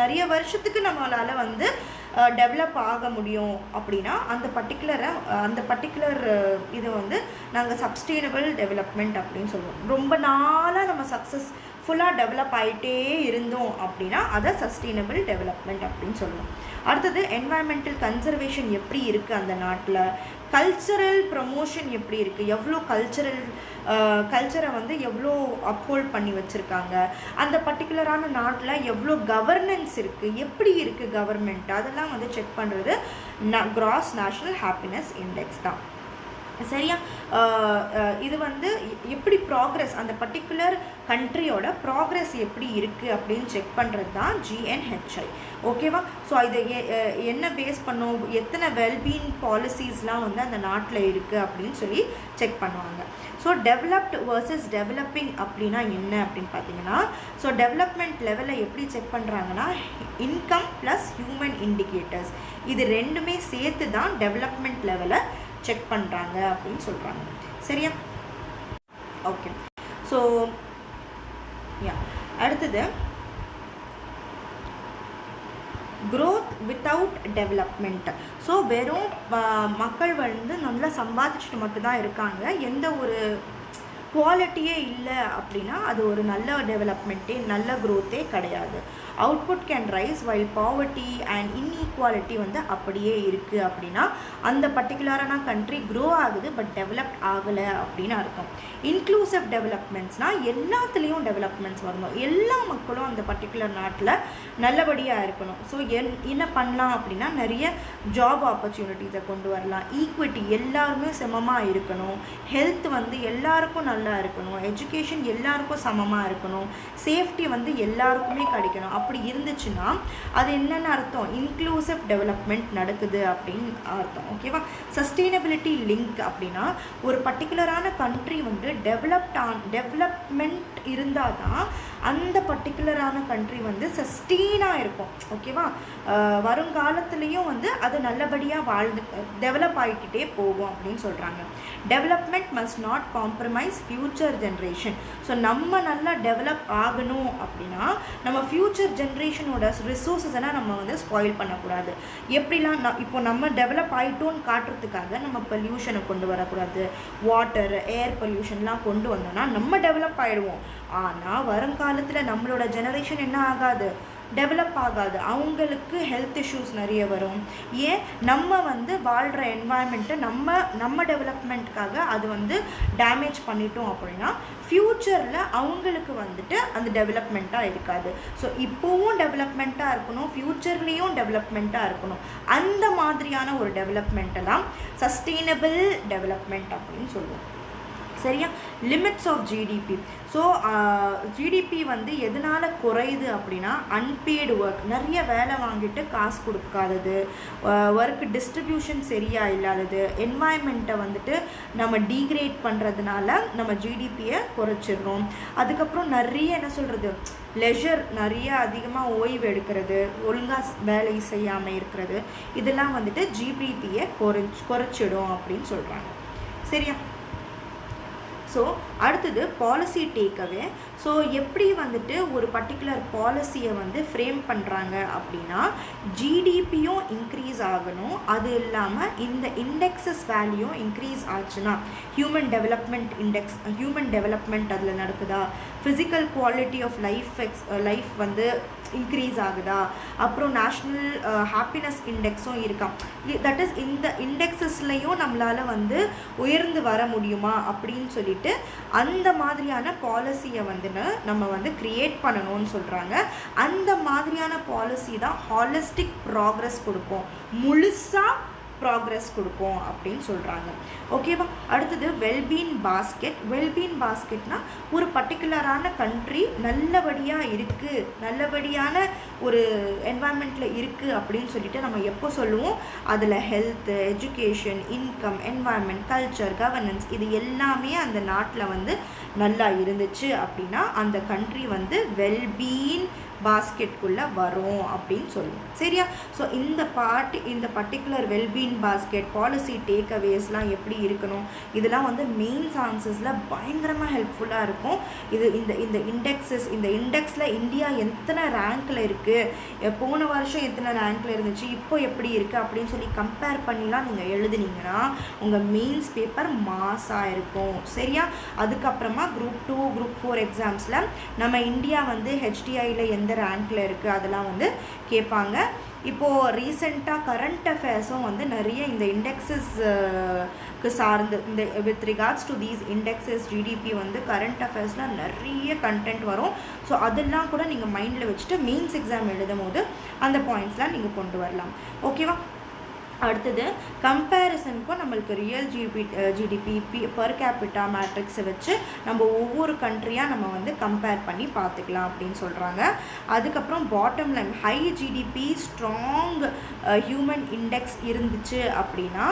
Speaker 1: நிறைய வருஷத்துக்கு நம்மளால் வந்து டெவலப் ஆக முடியும் அப்படின்னா அந்த பர்டிகுலர் இது வந்து நாங்கள் சஸ்டெயினபிள் டெவலப்மெண்ட் அப்படின்னு சொல்லுவோம். ரொம்ப நாளாக நம்ம சக்ஸஸ்ஃபுல்லாக டெவலப் ஆகிட்டே இருந்தோம் அப்படின்னா அதை சஸ்டெயினபிள் டெவலப்மெண்ட் அப்படின்னு சொல்லுவோம். அடுத்தது என்வாயன்மெண்டல் கன்சர்வேஷன் எப்படி இருக்குது அந்த நாட்டில், கல்ச்சரல் ப்ரமோஷன் எப்படி இருக்குது, எவ்வளோ கல்ச்சரை வந்து எவ்வளோ அப்ஹோல்ட் பண்ணி வச்சுருக்காங்க, அந்த பர்டிகுலரான நாட்டில் எவ்வளோ கவர்னன்ஸ் இருக்குது, எப்படி இருக்குது கவர்மெண்ட், அதெல்லாம் வந்து செக் பண்ணுறது கிராஸ் நேஷ்னல் ஹாப்பினஸ் இண்டெக்ஸ் தான். சரியா? இது வந்து எப்படி ப்ராக்ரஸ், அந்த பர்டிகுலர் கண்ட்ரியோட ப்ராக்ரஸ் எப்படி இருக்குது அப்படின்னு செக் பண்ணுறது தான் GNHI. ஓகேவா? ஸோ இதை என்ன பேஸ் பண்ணோம், எத்தனை வெல்பீயிங் பாலிசிஸ்லாம் வந்து அந்த நாட்டில் இருக்குது அப்படின்னு சொல்லி செக் பண்ணுவாங்க. ஸோ டெவலப்டு வர்சஸ் டெவலப்பிங் அப்படின்னா என்ன அப்படின்னு பார்த்தீங்கன்னா, ஸோ டெவலப்மெண்ட் லெவலில் எப்படி செக் பண்ணுறாங்கன்னா, இன்கம் ப்ளஸ் ஹியூமன் இண்டிகேட்டர்ஸ், இது ரெண்டுமே சேர்த்து தான் டெவலப்மெண்ட் லெவலை செக் பண்ணுறாங்க அப்படின்னு சொல்கிறாங்க. சரியா? ஓகே. ஸோ அடுத்தது growth without development. ஸோ வெறும் மக்கள் வந்து நல்லா சம்பாதிச்சுட்டு மட்டும்தான் இருக்காங்க, எந்த ஒரு குவாலிட்டியே இல்லை அப்படின்னா அது ஒரு நல்ல டெவலப்மெண்ட்டே, நல்ல க்ரோத்தே கிடையாது. Output can raise while poverty and inequality வந்து அப்படியே இருக்குது அப்படின்னா அந்த பர்டிகுலரான கண்ட்ரி க்ரோ ஆகுது பட் டெவலப்ட் ஆகலை அப்படின்னு அர்த்தம். இன்க்ளூசிவ் டெவலப்மெண்ட்ஸ்னால் எல்லாத்துலேயும் டெவலப்மெண்ட்ஸ் வரணும், எல்லா மக்களும் அந்த பர்டிகுலர் நாட்டில் நல்லபடியாக இருக்கணும். ஸோ என்ன பண்ணலாம் அப்படின்னா, நிறைய ஜாப் ஆப்பர்ச்சுனிட்டிஸை கொண்டு வரலாம், ஈக்விட்டி எல்லாருமே சமமாக இருக்கணும், ஹெல்த் வந்து எல்லாருக்கும் நல்லா இருக்கணும், எஜுகேஷன் எல்லாருக்கும் சமமாக இருக்கணும், சேஃப்டி வந்து எல்லாருக்குமே கிடைக்கணும். அப்படி இருந்துச்சுன்னா அது என்னென்ன அர்த்தம்? இன்க்ளூசிவ் டெவலப்மெண்ட் நடக்குது அப்படின்னு அர்த்தம். ஓகேவா? சஸ்டெயினபிலிட்டி லிங்க் அப்படின்னா ஒரு பர்டிகுலரான கண்ட்ரி வந்து டெவலப்மெண்ட் இருந்தால் தான் அந்த பர்டிகுலரான கண்ட்ரி வந்து சஸ்டெயினாக இருக்கும். ஓகேவா? வருங்காலத்துலேயும் வந்து அது நல்லபடியாக டெவலப் ஆகிக்கிட்டே போகும் அப்படின்னு சொல்கிறாங்க. Development must not compromise future generation. So நம்ம நல்லா டெவலப் ஆகணும் அப்படின்னா நம்ம ஃப்யூச்சர் ஜென்ரேஷனோட ரிசோர்ஸஸ் எல்லாம் நம்ம வந்து ஸ்பாயில் பண்ணக்கூடாது. எப்படிலாம் இப்போ நம்ம டெவலப் ஆகிட்டோன்னு காட்டுறதுக்காக நம்ம பொல்யூஷனை கொண்டு வரக்கூடாது, வாட்டர் ஏர் பொல்யூஷன்லாம் கொண்டு வந்தோம்னா நம்ம டெவலப் ஆகிடுவோம். ஆனால் வருங்காலத்தில் நம்மளோட ஜெனரேஷன் என்ன ஆகாது? டெவலப் ஆகாது, அவங்களுக்கு ஹெல்த் இஷ்யூஸ் நிறைய வரும். ஏன்? நம்ம வந்து வாழ்கிற என்வாயன்மெண்ட்டை நம்ம டெவலப்மெண்ட்டுக்காக அது வந்து டேமேஜ் பண்ணிட்டோம் அப்படின்னா ஃப்யூச்சரில் அவங்களுக்கு வந்துட்டு அந்த டெவலப்மெண்ட்டாக இருக்காது. ஸோ இப்போவும் டெவலப்மெண்ட்டாக இருக்கணும், ஃப்யூச்சர்லேயும் டெவலப்மெண்ட்டாக இருக்கணும். அந்த மாதிரியான ஒரு டெவலப்மெண்ட்டை தான் சஸ்டெயினபிள் டெவலப்மெண்ட் அப்படின்னு சொல்லுவோம். சரியா? Limits of GDP. So GDP வந்து எதனால் குறையுது அப்படின்னா அன்பெய்டு ஒர்க், நிறைய வேலை வாங்கிட்டு காசு கொடுக்காதது, ஒர்க் டிஸ்ட்ரிபியூஷன் சரியாக இல்லாதது, என்வாயன்மெண்ட்டை வந்துட்டு நம்ம டீக்ரேட் பண்ணுறதுனால நம்ம ஜிடிபியை குறைச்சிடுறோம். அதுக்கப்புறம் நிறைய என்ன சொல்கிறது, லெஷர், நிறைய அதிகமாக ஓய்வு எடுக்கிறது, ஒழுங்காக வேலை செய்யாமல் இருக்கிறது, இதெல்லாம் வந்துட்டு ஜிடிபியை குறைச்சிடும் அப்படின்னு சொல்கிறாங்க. சரியா? ஸோ அடுத்தது பாலிசி டேக்அவே. ஸோ எப்படி வந்துட்டு ஒரு பர்டிகுலர் பாலிசியை வந்து ஃப்ரேம் பண்ணுறாங்க அப்படின்னா ஜிடிபியும் இன்க்ரீஸ் ஆகணும், அது இல்லாமல் இந்த இண்டெக்ஸஸ் வேல்யூ இன்க்ரீஸ் ஆச்சுன்னா human development index, human development அதில் நடக்குதா, ஃபிசிக்கல் குவாலிட்டி ஆஃப் லைஃப் வந்து இன்க்ரீஸ் ஆகுதா, அப்புறம் நேஷ்னல் ஹாப்பினஸ் இண்டெக்ஸும் இருக்கா, தட் இஸ் இந்த இண்டெக்ஸஸ்லையும் நம்மளால் வந்து உயர்ந்து வர முடியுமா அப்படின்னு சொல்லிட்டு அந்த மாதிரியான பாலிசியை வந்து நம்ம வந்து கிரியேட் பண்ணணும்னு சொல்கிறாங்க. அந்த மாதிரியான பாலிசி தான் ஹாலிஸ்டிக் ப்ராக்ரஸ் கொடுக்கும், முழுசாக ப்ராக்ரஸ் கொடுக்கும் அப்படின்னு சொல்கிறாங்க. ஓகேவா? அடுத்தது வெல்பீன் பாஸ்கெட். வெல்பீன் பாஸ்கெட்னா ஒரு பர்டிகுலரான கண்ட்ரி நல்லபடியாக இருக்குது, நல்லபடியான ஒரு என்வாயன்மெண்ட்டில் இருக்குது அப்படின்னு சொல்லிட்டு நம்ம எப்போ சொல்லுவோம், அதில் health, education, income, environment, culture, governance இது எல்லாமே அந்த நாட்டில் வந்து நல்லா இருந்துச்சு அப்படின்னா அந்த கண்ட்ரி வந்து வெல்பீன் பாஸ்கெட்குள்ளே வரும் அப்படின்னு சொல்லுவோம். சரியா? ஸோ இந்த பர்டிகுலர் வெல்பீன் பாஸ்கெட் பாலிசி டேக்அவேஸ்லாம் எப்படி இருக்கணும், இதெல்லாம் வந்து மெயின்ஸ் ஆன்சர்ஸில் பயங்கரமாக ஹெல்ப்ஃபுல்லாக இருக்கும். இந்த இண்டெக்ஸில் இந்தியா எத்தனை ரேங்க்கில் இருக்குது, போன வருஷம் எத்தனை ரேங்க்கில் இருந்துச்சு, இப்போ எப்படி இருக்குது அப்படின்னு சொல்லி கம்பேர் பண்ணிலாம் நீங்கள் எழுதுனீங்கன்னா உங்கள் மெயின்ஸ் பேப்பர் மாஸாக இருக்கும். சரியா? அதுக்கப்புறமா குரூப் 2 குரூப் 4 எக்ஸாம்ஸில் நம்ம இந்தியா வந்து ஹெச்டிஐயில் எந்த ரேங்க்கில் இருக்குது அதெல்லாம் வந்து கேட்பாங்க. இப்போது ரீசெண்டாக கரண்ட் அஃபேர்ஸும் வந்து நிறைய இந்த இண்டெக்ஸஸ்க்கு சார்ந்து இந்த with regards to these indexes GDP வந்து கரண்ட் அஃபேர்ஸில் நிறைய கண்டென்ட் வரும். ஸோ அதெல்லாம் கூட நீங்கள் மைண்டில் வச்சுட்டு மெயின்ஸ் எக்ஸாம் எழுதும் போது அந்த பாயிண்ட்ஸ்லாம் நீங்கள் கொண்டு வரலாம். ஓகேவா? அடுத்தது கம்பேரிசனுக்கும் நம்மளுக்கு ரியல் ஜிடிபி பர் கேபிட்டா மேட்ரிக்ஸை வச்சு நம்ம ஒவ்வொரு கண்ட்ரியாக நம்ம வந்து கம்பேர் பண்ணி பார்த்துக்கலாம் அப்படின்னு சொல்கிறாங்க. அதுக்கப்புறம் bottom line high GDP strong human index இருந்துச்சு அப்படின்னா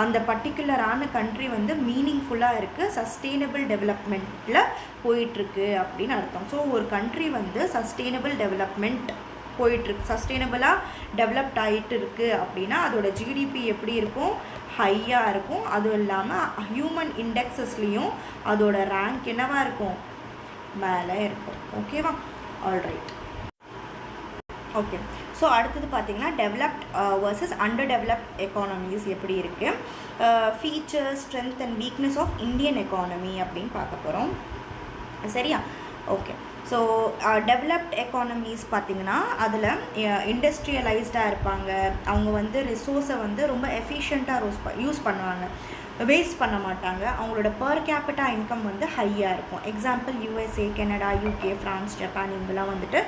Speaker 1: அந்த பர்டிகுலரான கண்ட்ரி வந்து மீனிங்ஃபுல்லாக இருக்குது, சஸ்டெயினபிள் டெவலப்மெண்ட்டில் போயிட்டுருக்கு அப்படின்னு அர்த்தம். ஸோ ஒரு கண்ட்ரி வந்து சஸ்டெயினபிள் டெவலப்மெண்ட் போயிட்டுருக்கு, சஸ்டெயினபிளாக டெவலப்ட் ஆகிட்டு இருக்குது அப்படின்னா அதோட ஜிடிபி எப்படி இருக்கும், ஹையாக இருக்கும். அதுவும் இல்லாமல் ஹியூமன் இண்டெக்ஸஸ்லேயும் அதோட ரேங்க் என்னவாக இருக்கும், மேலே இருக்கும். ஓகேவா? ஆல்ரைட். ஓகே. ஸோ அடுத்தது பார்த்திங்கன்னா developed versus under developed economies எப்படி இருக்குது, features, strength and weakness of Indian economy அப்படின்னு பார்க்க போகிறோம். சரியா? ஓகே. ஸோ டெவலப்ட் எக்கானமிஸ் பார்த்திங்கன்னா அதில் இண்டஸ்ட்ரியலைஸ்டாக இருப்பாங்க, அவங்க வந்து ரிசோர்ஸை வந்து ரொம்ப எஃபிஷியண்ட்டாக யூஸ் பண்ணுவாங்க, வேஸ்ட் பண்ண மாட்டாங்க, அவங்களோட பர் கேபிட்டா இன்கம் வந்து ஹையாக இருக்கும். Example USA, Canada, UK, France, Japan இவங்கெல்லாம் வந்துட்டு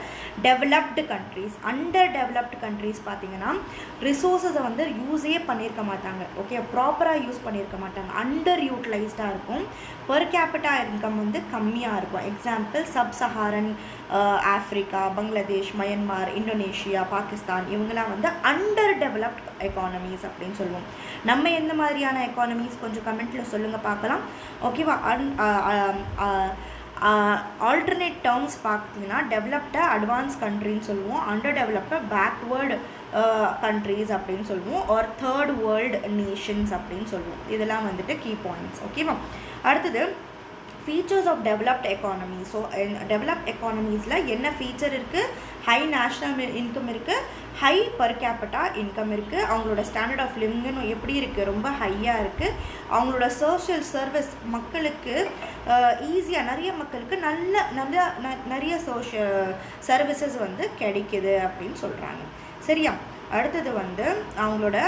Speaker 1: developed countries. Under developed countries பார்த்திங்கன்னா ரிசோர்ஸஸை வந்து யூஸே பண்ணியிருக்க மாட்டாங்க, ஓகே, ப்ராப்பராக யூஸ் பண்ணியிருக்க மாட்டாங்க, அண்டர் யூட்டிலைஸ்டாக இருக்கும், பர் கேபிட்டா இன்கம் வந்து கம்மியாக இருக்கும். Example sub Saharan Africa, Bangladesh, Myanmar, Indonesia, Pakistan இவங்கெல்லாம் வந்து அண்டர் டெவலப்ட் எக்கானமிஸ் அப்படின்னு சொல்லுவோம். நம்ம எந்த மாதிரியான எக்கானமிஸ் கொஞ்சம் கமெண்ட்டில் சொல்லுங்கள் பார்க்கலாம். ஓகேவா? ஆல்டர்னேட் டேர்ம்ஸ் பார்த்தீங்கன்னா டெவலப்டை அட்வான்ஸ் கண்ட்ரின்னு சொல்லுவோம், அண்டர் டெவலப்டை பேக்வேர்டு கண்ட்ரீஸ் அப்படின்னு சொல்லுவோம், ஆர் தேர்ட் வேர்ல்டு நேஷன்ஸ் அப்படின்னு சொல்லுவோம். இதெல்லாம் வந்துட்டு கீ பாயிண்ட்ஸ். ஓகேவா? அடுத்தது features of developed economy. So developed எக்கானமிஸில் என்ன ஃபீச்சர் இருக்குது, ஹை நேஷ்னல் இன்கம் இருக்குது, ஹை பர் கேபிட்டா இன்கம் இருக்குது, அவங்களோட ஸ்டாண்டர்ட் ஆஃப் லிவிங்னு எப்படி இருக்குது, ரொம்ப ஹையாக இருக்குது, அவங்களோட சோஷியல் சர்வீஸ் மக்களுக்கு ஈஸியாக, நிறைய மக்களுக்கு நிறைய சோஷியல் சர்வீசஸ் வந்து கிடைக்குது அப்படின்னு சொல்கிறாங்க. சரியா? அடுத்தது வந்து அவங்களோட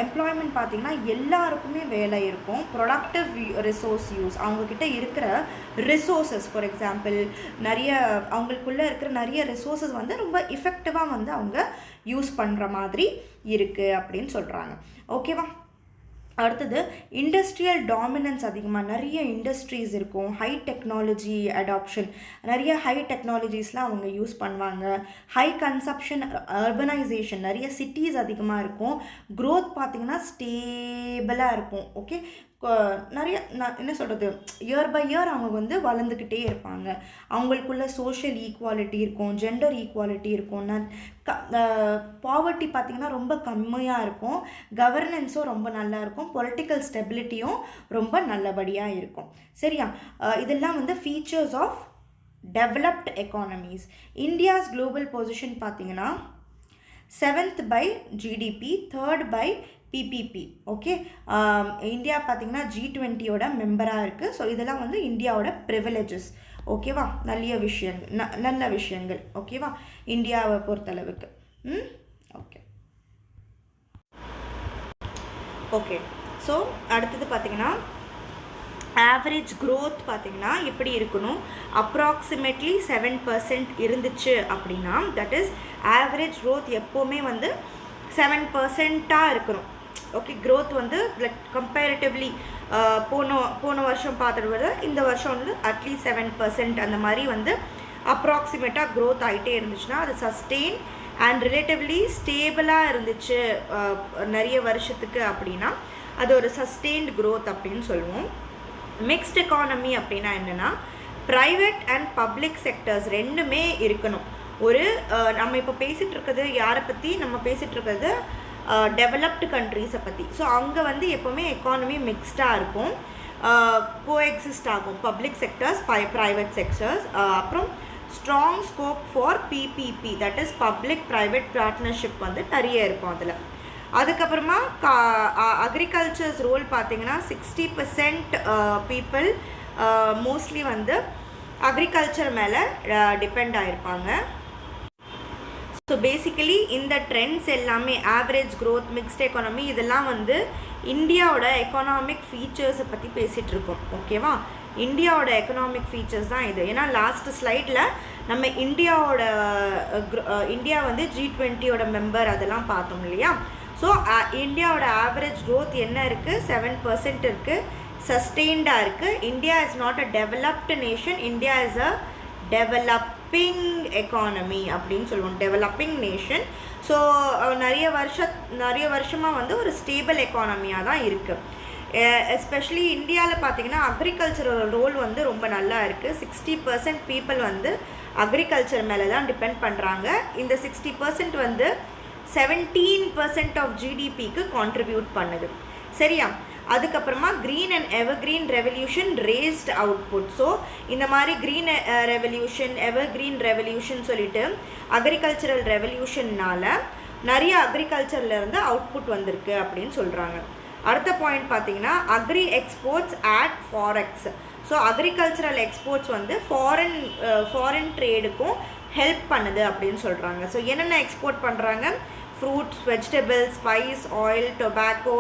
Speaker 1: எம்ப்ளாய்மெண்ட் பார்த்திங்கன்னா எல்லாருக்குமே வேலை இருக்கும், ப்ரொடக்டிவ் ரிசோர்ஸ் யூஸ், அவங்கக்கிட்ட இருக்கிற ரிசோர்ஸஸ், ஃபார் எக்ஸாம்பிள் நிறைய அவங்களுக்குள்ளே இருக்கிற நிறைய ரிசோர்ஸஸ் வந்து ரொம்ப எஃபெக்டிவாக வந்து அவங்க யூஸ் பண்ணுற மாதிரி இருக்குது அப்படின்னு சொல்கிறாங்க. ஓகேவா? அடுத்தது இண்டஸ்ட்ரியல் டாமினன்ஸ் அதிகமாக, நிறைய இண்டஸ்ட்ரீஸ் இருக்கும், ஹை டெக்னாலஜி அடாப்ஷன், நிறைய ஹை டெக்னாலஜிஸ்லாம் அவங்க யூஸ் பண்ணுவாங்க, ஹை கன்சப்ஷன், அர்பனைசேஷன், நிறைய சிட்டிஸ் அதிகமாக இருக்கும், க்ரோத் பார்த்திங்கன்னா ஸ்டேபிளாக இருக்கும். ஓகே, நிறைய என்ன சொல்கிறது, இயர் பை இயர் அவங்க வந்து வளர்ந்துக்கிட்டே இருப்பாங்க. அவங்களுக்குள்ள சோஷியல் ஈக்குவாலிட்டி இருக்கும், ஜெண்டர் ஈக்குவாலிட்டி இருக்கும், பாவர்ட்டி பார்த்திங்கன்னா ரொம்ப கம்மியாக இருக்கும், கவர்னன்ஸும் ரொம்ப நல்லா இருக்கும், பொலிட்டிக்கல் ஸ்டெபிலிட்டியும் ரொம்ப நல்லபடியாக இருக்கும். சரியா, இதெல்லாம் வந்து features of developed economies. India's global position பார்த்திங்கன்னா 7th by GDP, 3rd by PPP. Okay, India பார்த்திங்கன்னா G20யோட மெம்பராக இருக்குது. ஸோ இதெல்லாம் வந்து இந்தியாவோட ப்ரிவிலேஜஸ். ஓகேவா, நல்ல விஷயங்கள். ஓகேவா, இந்தியாவை பொறுத்தளவுக்கு. ஓகே ஓகே ஸோ அடுத்தது பார்த்திங்கன்னா ஆவரேஜ் க்ரோத் பார்த்திங்கன்னா எப்படி இருக்கணும், அப்ராக்சிமேட்லி 7% இருந்துச்சு அப்படின்னா, தட் இஸ் ஆவரேஜ் க்ரோத் எப்போவுமே வந்து 7%-ஆக இருக்கணும். ஓகே, க்ரோத் வந்து கம்பேரிட்டிவ்லி போன வருஷம் பார்த்துட்டு வருது, இந்த வருஷம் வந்து அட்லீஸ்ட் 7% அந்த மாதிரி வந்து அப்ராக்சிமேட்டாக க்ரோத் ஆகிட்டே இருந்துச்சுன்னா அது சஸ்டெயின் அண்ட் ரிலேட்டிவ்லி ஸ்டேபிளாக இருந்துச்சு நிறைய வருஷத்துக்கு அப்படின்னா அது ஒரு சஸ்டெயின்டு க்ரோத் அப்படின்னு சொல்லுவோம். மிக்ஸ்ட் எக்கானமி அப்படின்னா என்னென்னா ப்ரைவேட் அண்ட் பப்ளிக் செக்டர்ஸ் ரெண்டுமே இருக்கணும். ஒரு நம்ம இப்போ பேசிகிட்டு இருக்கிறது யாரை பற்றி, நம்ம பேசிகிட்டு இருக்கிறது டெவலப்டு கண்ட்ரீஸை பற்றி. ஸோ அங்கே வந்து எப்போவுமே எக்கானமி மிக்ஸ்டாக இருக்கும், கோஎக்ஸிஸ்ட் ஆகும், பப்ளிக் செக்டர்ஸ், ப்ரைவேட் செக்டர்ஸ். அப்புறம் strong scope for PPP, that is public private partnership வந்து நிறைய இருக்கும் அதில். அதுக்கப்புறமா அக்ரிகல்ச்சர்ஸ் ரோல் பார்த்திங்கன்னா 60% பீப்புள் மோஸ்ட்லி வந்து அக்ரிகல்ச்சர் மேலே டிபெண்ட் ஆகிருப்பாங்க. ஸோ பேசிக்கலி இந்த ட்ரெண்ட்ஸ் எல்லாமே ஆவரேஜ் க்ரோத், மிக்ஸ்ட் எக்கானமி, இதெல்லாம் வந்து இந்தியாவோட எக்கனாமிக் ஃபீச்சர்ஸை பற்றி பேசிகிட்டு இருக்கோம். ஓகேவா, இந்தியாவோட எக்கனாமிக் ஃபீச்சர்ஸ் தான் இது. ஏன்னா லாஸ்ட் ஸ்லைடில் நம்ம இந்தியா வந்து G20யோட மெம்பர் அதெல்லாம் பார்த்தோம் இல்லையா. ஸோ இந்தியாவோட ஆவரேஜ் க்ரோத் என்ன இருக்குது, 7% இருக்குது, சஸ்டெயின்டாக இருக்குது. India is not a developed nation, India is a developing economy அப்படின்னு சொல்லுவோம், டெவலப்பிங் நேஷன். ஸோ நிறைய வருஷமாக வந்து ஒரு ஸ்டேபிள் எக்கானமியாக தான் இருக்குது. எஸ்பெஷலி இந்தியாவில் பார்த்திங்கன்னா அக்ரிகல்ச்சரோட ரோல் வந்து ரொம்ப நல்லா இருக்குது. 60% பீப்புள் வந்து அக்ரிகல்ச்சர் மேலே தான் டிபெண்ட் பண்ணுறாங்க. இந்த 60% வந்து 17% ஆஃப் ஜிடிபிக்கு கான்ட்ரிபியூட் பண்ணுது. சரியா, அதுக்கப்புறமா green and evergreen revolution raised output. So இந்த மாதிரி க்ரீன் ரெவல்யூஷன், எவர்க்ரீன் ரெவல்யூஷன் சொல்லிட்டு அக்ரிகல்ச்சரல் ரெவல்யூஷன்னால் நிறைய அக்ரிகல்ச்சர்லேருந்து அவுட்புட் வந்திருக்கு அப்படின்னு சொல்கிறாங்க. அடுத்த பாயிண்ட் பார்த்திங்கன்னா agri exports add forex. So agricultural exports வந்து ஃபாரின் ட்ரேடுக்கும் ஹெல்ப் பண்ணுது அப்படின்னு சொல்கிறாங்க. ஸோ என்னென்ன எக்ஸ்போர்ட் பண்ணுறாங்க, fruits, vegetables, spice, oil, tobacco,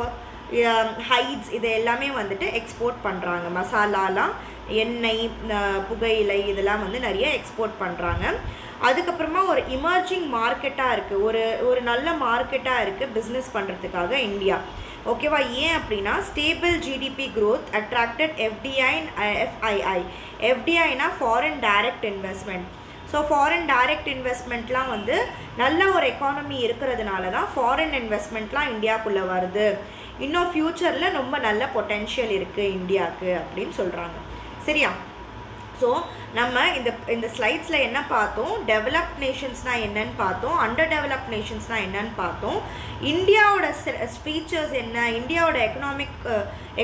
Speaker 1: hides, இது எல்லாமே வந்துட்டு எக்ஸ்போர்ட் பண்ணுறாங்க. மசாலாலாம், எண்ணெய், புகையிலை, இதெல்லாம் வந்து நிறைய எக்ஸ்போர்ட் பண்ணுறாங்க. அதுக்கப்புறமா ஒரு இமர்ஜிங் மார்க்கெட்டாக இருக்குது, ஒரு நல்ல மார்க்கெட்டாக இருக்குது பிஸ்னஸ் பண்ணுறதுக்காக இந்தியா. ஓகேவா, ஏன் அப்படின்னா stable GDP growth attracted FDI and FII. எஃப்டிஐனா foreign direct investment. So foreign direct இன்வெஸ்ட்மெண்ட்லாம் வந்து நல்ல ஒரு எக்கானமி இருக்கிறதுனால தான் ஃபாரின் இன்வெஸ்ட்மெண்ட்லாம் இந்தியாவுக்குள்ளே வருது. இன்னும் ஃப்யூச்சரில் ரொம்ப நல்ல பொட்டென்ஷியல் இருக்குது இந்தியாவுக்கு அப்படின்னு சொல்கிறாங்க. சரியா, ஸோ நம்ம இந்த ஸ்லைட்ஸில் என்ன பார்த்தோம், டெவலப்ட் நேஷன்ஸ்னால் என்னன்னு பார்த்தோம், அண்டர் டெவலப்ட் நேஷன்ஸ்னால் என்னன்னு பார்த்தோம், இந்தியாவோட ஃபீச்சர்ஸ் என்ன, இந்தியாவோட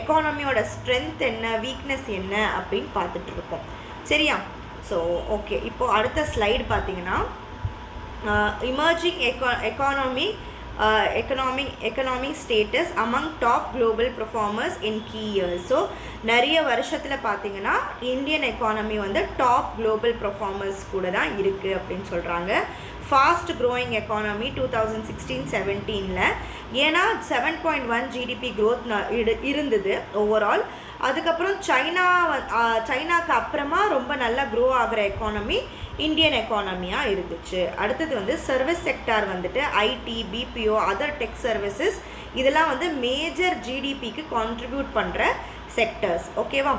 Speaker 1: எக்கானமியோட ஸ்ட்ரென்த் என்ன, வீக்னஸ் என்ன அப்படின்னு பார்த்துட்டு இருக்கோம். சரியா, ஸோ ஓகே, இப்போது அடுத்த ஸ்லைடு பார்த்தீங்கன்னா emerging economy status among top global performers in key years. So நிறைய வருஷத்தில் பார்த்தீங்கன்னா இந்தியன் எக்கானமி வந்து டாப் குளோபல் பர்ஃபார்மர்ஸ் கூட தான் இருக்குது அப்படின்னு சொல்கிறாங்க. ஃபாஸ்ட் க்ரோயிங் எக்கானமி 2016-17 ஏன்னா 7.1 ஜிடிபி க்ரோத் இருந்தது ஓவரால். அதுக்கப்புறம் சைனாக்கு அப்புறமா ரொம்ப நல்லா க்ரோ ஆகிற எக்கானமி இந்தியன் எக்கானமியாக இருந்துச்சு. அடுத்தது வந்து சர்வீஸ் செக்டார் வந்துட்டு IT, BPO, other tech services இதெல்லாம் வந்து மேஜர் ஜிடிபிக்கு கான்ட்ரிபியூட் பண்ணுற செக்டர்ஸ். ஓகேவா?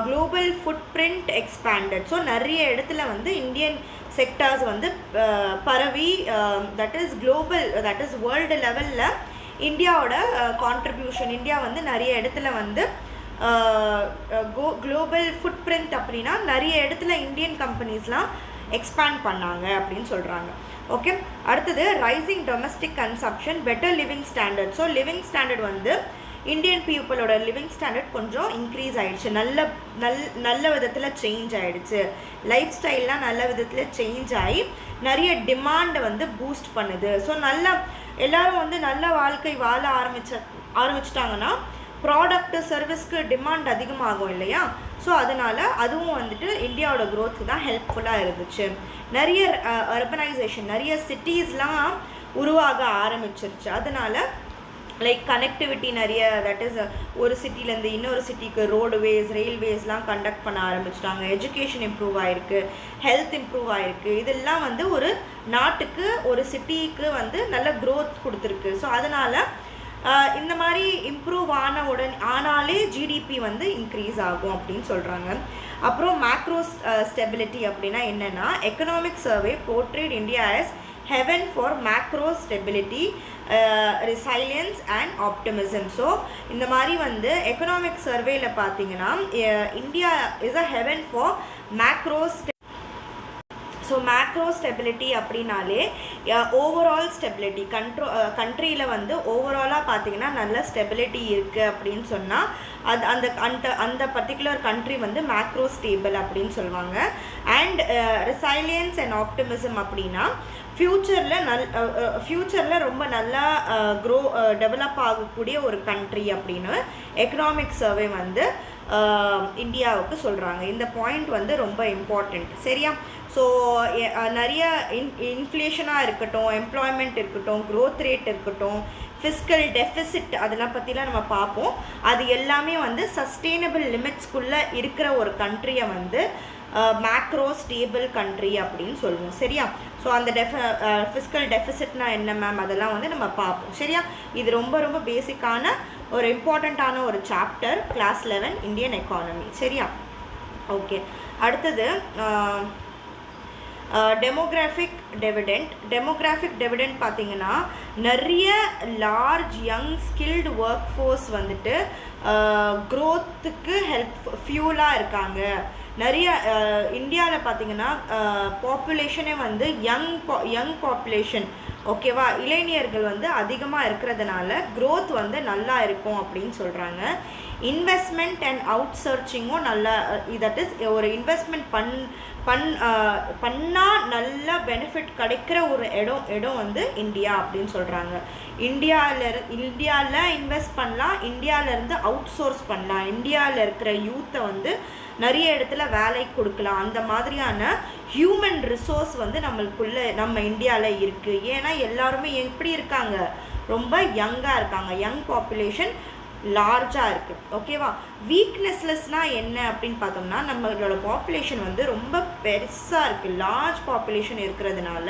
Speaker 1: Global footprint expanded. So நிறைய இடத்துல வந்து இந்தியன் செக்டார்ஸ் வந்து பரவி that is global, that is world லெவலில் இந்தியாவோட கான்ட்ரிபியூஷன், இந்தியா வந்து நிறைய இடத்துல வந்து குளோபல் ஃபுட் பிரிண்ட் அப்படின்னா நிறைய இடத்துல இந்தியன் கம்பெனிஸ்லாம் எக்ஸ்பேண்ட் பண்ணாங்க அப்படின்னு சொல்கிறாங்க. ஓகே, அடுத்தது rising domestic consumption, better living standard. So living standard வந்து இந்தியன் பீப்புளோட லிவிங் ஸ்டாண்டர்ட் கொஞ்சம் இன்க்ரீஸ் ஆகிடுச்சு, நல்ல விதத்தில் சேஞ்ச் ஆகிடுச்சு, லைஃப் ஸ்டைல்லாம் நல்ல விதத்தில் சேஞ்ச் ஆகி நிறைய டிமாண்டை வந்து பூஸ்ட் பண்ணுது. ஸோ எல்லோரும் வந்து நல்ல வாழ்க்கை வாழ ஆரம்பிச்சிட்டாங்கன்னா ப்ராடக்ட் சர்வீஸ்க்கு டிமாண்ட் அதிகமாகும் இல்லையா? ஸோ அதனால் அதுவும் வந்துட்டு இந்தியாவோட க்ரோத்துக்கு தான் ஹெல்ப்ஃபுல்லாக இருந்துச்சு. நிறைய அர்பனைசேஷன், நிறைய சிட்டிஸ்லாம் உருவாக ஆரம்பிச்சிருச்சு. அதனால் லைக் கனெக்டிவிட்டி நிறைய, தட் இஸ் ஒரு சிட்டிலேருந்து இன்னொரு சிட்டிக்கு ரோடுவேஸ், ரயில்வேஸ்லாம் கண்டக்ட் பண்ண ஆரம்பிச்சிட்டாங்க. எஜுகேஷன் இம்ப்ரூவ் ஆகிருக்கு, ஹெல்த் இம்ப்ரூவ் ஆகிருக்கு. இதெல்லாம் வந்து ஒரு நாட்டுக்கு, ஒரு சிட்டிக்கு வந்து நல்ல க்ரோத் கொடுத்துருக்கு. ஸோ அதனால் இந்த மாதிரி இம்ப்ரூவ் ஆனாலே ஜிடிபி வந்து இன்க்ரீஸ் ஆகும் அப்படின்னு சொல்கிறாங்க. அப்புறம் மேக்ரோ ஸ்டெபிலிட்டி அப்படின்னா என்னென்னா, economic survey portrait India as heaven for macro stability, resilience and optimism. So இந்த மாதிரி வந்து எக்கனாமிக் சர்வேல பார்த்தீங்கன்னா India is a heaven for macro. So macro stability அப்படின்னாலே ஓவரால் ஸ்டெபிலிட்டி, கண்ட்ரியில் வந்து ஓவராலாக பார்த்தீங்கன்னா நல்ல ஸ்டெபிலிட்டி இருக்குது அப்படின்னு சொன்னால் அந்த பர்டிகுலர் கண்ட்ரி வந்து மேக்ரோ ஸ்டேபிள் அப்படின்னு சொல்லுவாங்க. அண்ட் ரெசைலியன்ஸ் அண்ட் ஆப்டிமிசம் அப்படின்னா ஃப்யூச்சரில் ரொம்ப நல்லா டெவலப் ஆகக்கூடிய ஒரு கண்ட்ரி அப்படின்னு எக்கனாமிக் சர்வே வந்து இந்தியாவுக்கு சொல்கிறாங்க. இந்த பாயிண்ட் வந்து ரொம்ப இம்பார்ட்டண்ட். சரியா? ஸோ நிறைய இன்ஃப்ளேஷனாக இருக்கட்டும், எம்ப்ளாய்மெண்ட் இருக்கட்டும், க்ரோத் ரேட் இருக்கட்டும், ஃபிஸ்கல் டெஃபிசிட், அதெல்லாம் பற்றிலாம் நம்ம பார்ப்போம். அது எல்லாமே வந்து சஸ்டெயினபிள் லிமிட்ஸ்குள்ளே இருக்கிற ஒரு கண்ட்ரியை வந்து மேக்ரோ ஸ்டேபிள் கண்ட்ரி அப்படின்னு சொல்லுவோம். சரியா? ஸோ அந்த ஃபிஸ்கல் டெஃபிசிட்னா என்ன மேம், அதெல்லாம் வந்து நம்ம பார்ப்போம். சரியா? இது ரொம்ப ரொம்ப பேசிக்கான ஒரு இம்பார்ட்டண்ட்டான ஒரு சாப்டர், கிளாஸ் 11 இந்தியன் எக்கானமி. சரியா? ஓகே, அடுத்தது டெமோகிராஃபிக் டெவிடெண்ட் பார்த்தீங்கன்னா நிறைய large young skilled work force வந்துட்டு க்ரோத்துக்கு ஃபியூலாக இருக்காங்க. நிறைய இந்தியாவில் பார்த்தீங்கன்னா பாப்புலேஷனே வந்து யங் பாப்புலேஷன், ஓகேவா, இளைஞர்கள் வந்து அதிகமாக இருக்கிறதுனால க்ரோத் வந்து நல்லா இருக்கும் அப்படின்னு சொல்கிறாங்க. இன்வெஸ்ட்மெண்ட் அண்ட் அவுட் சோர்சிங்கும் நல்லா, தட் இஸ் ஒரு இன்வெஸ்ட்மெண்ட் பண்ணால் நல்ல பெனிஃபிட் கிடைக்கிற ஒரு இடம் வந்து இந்தியா அப்படின்னு சொல்கிறாங்க. இந்தியாவில் இன்வெஸ்ட் பண்ணலாம், இந்தியாவிலேருந்து அவுட் சோர்ஸ் பண்ணலாம், இந்தியாவில் இருக்கிற யூத்தை வந்து நிறைய இடத்துல வேலைக்கு கொடுக்கலாம். அந்த மாதிரியான ஹியூமன் ரிசோர்ஸ் வந்து நம்ம இந்தியாவில் இருக்குது. ஏன்னா எல்லாருமே எப்படி இருக்காங்க, ரொம்ப யங்காக இருக்காங்க, யங் பாப்புலேஷன் லார்ஜாக இருக்குது. ஓகேவா? வீக்னஸ்லெஸ்னால் என்ன அப்படின்னு பார்த்தோம்னா, நம்மளோட பாப்புலேஷன் வந்து ரொம்ப பெருசாக இருக்குது, லார்ஜ் பாப்புலேஷன் இருக்கிறதுனால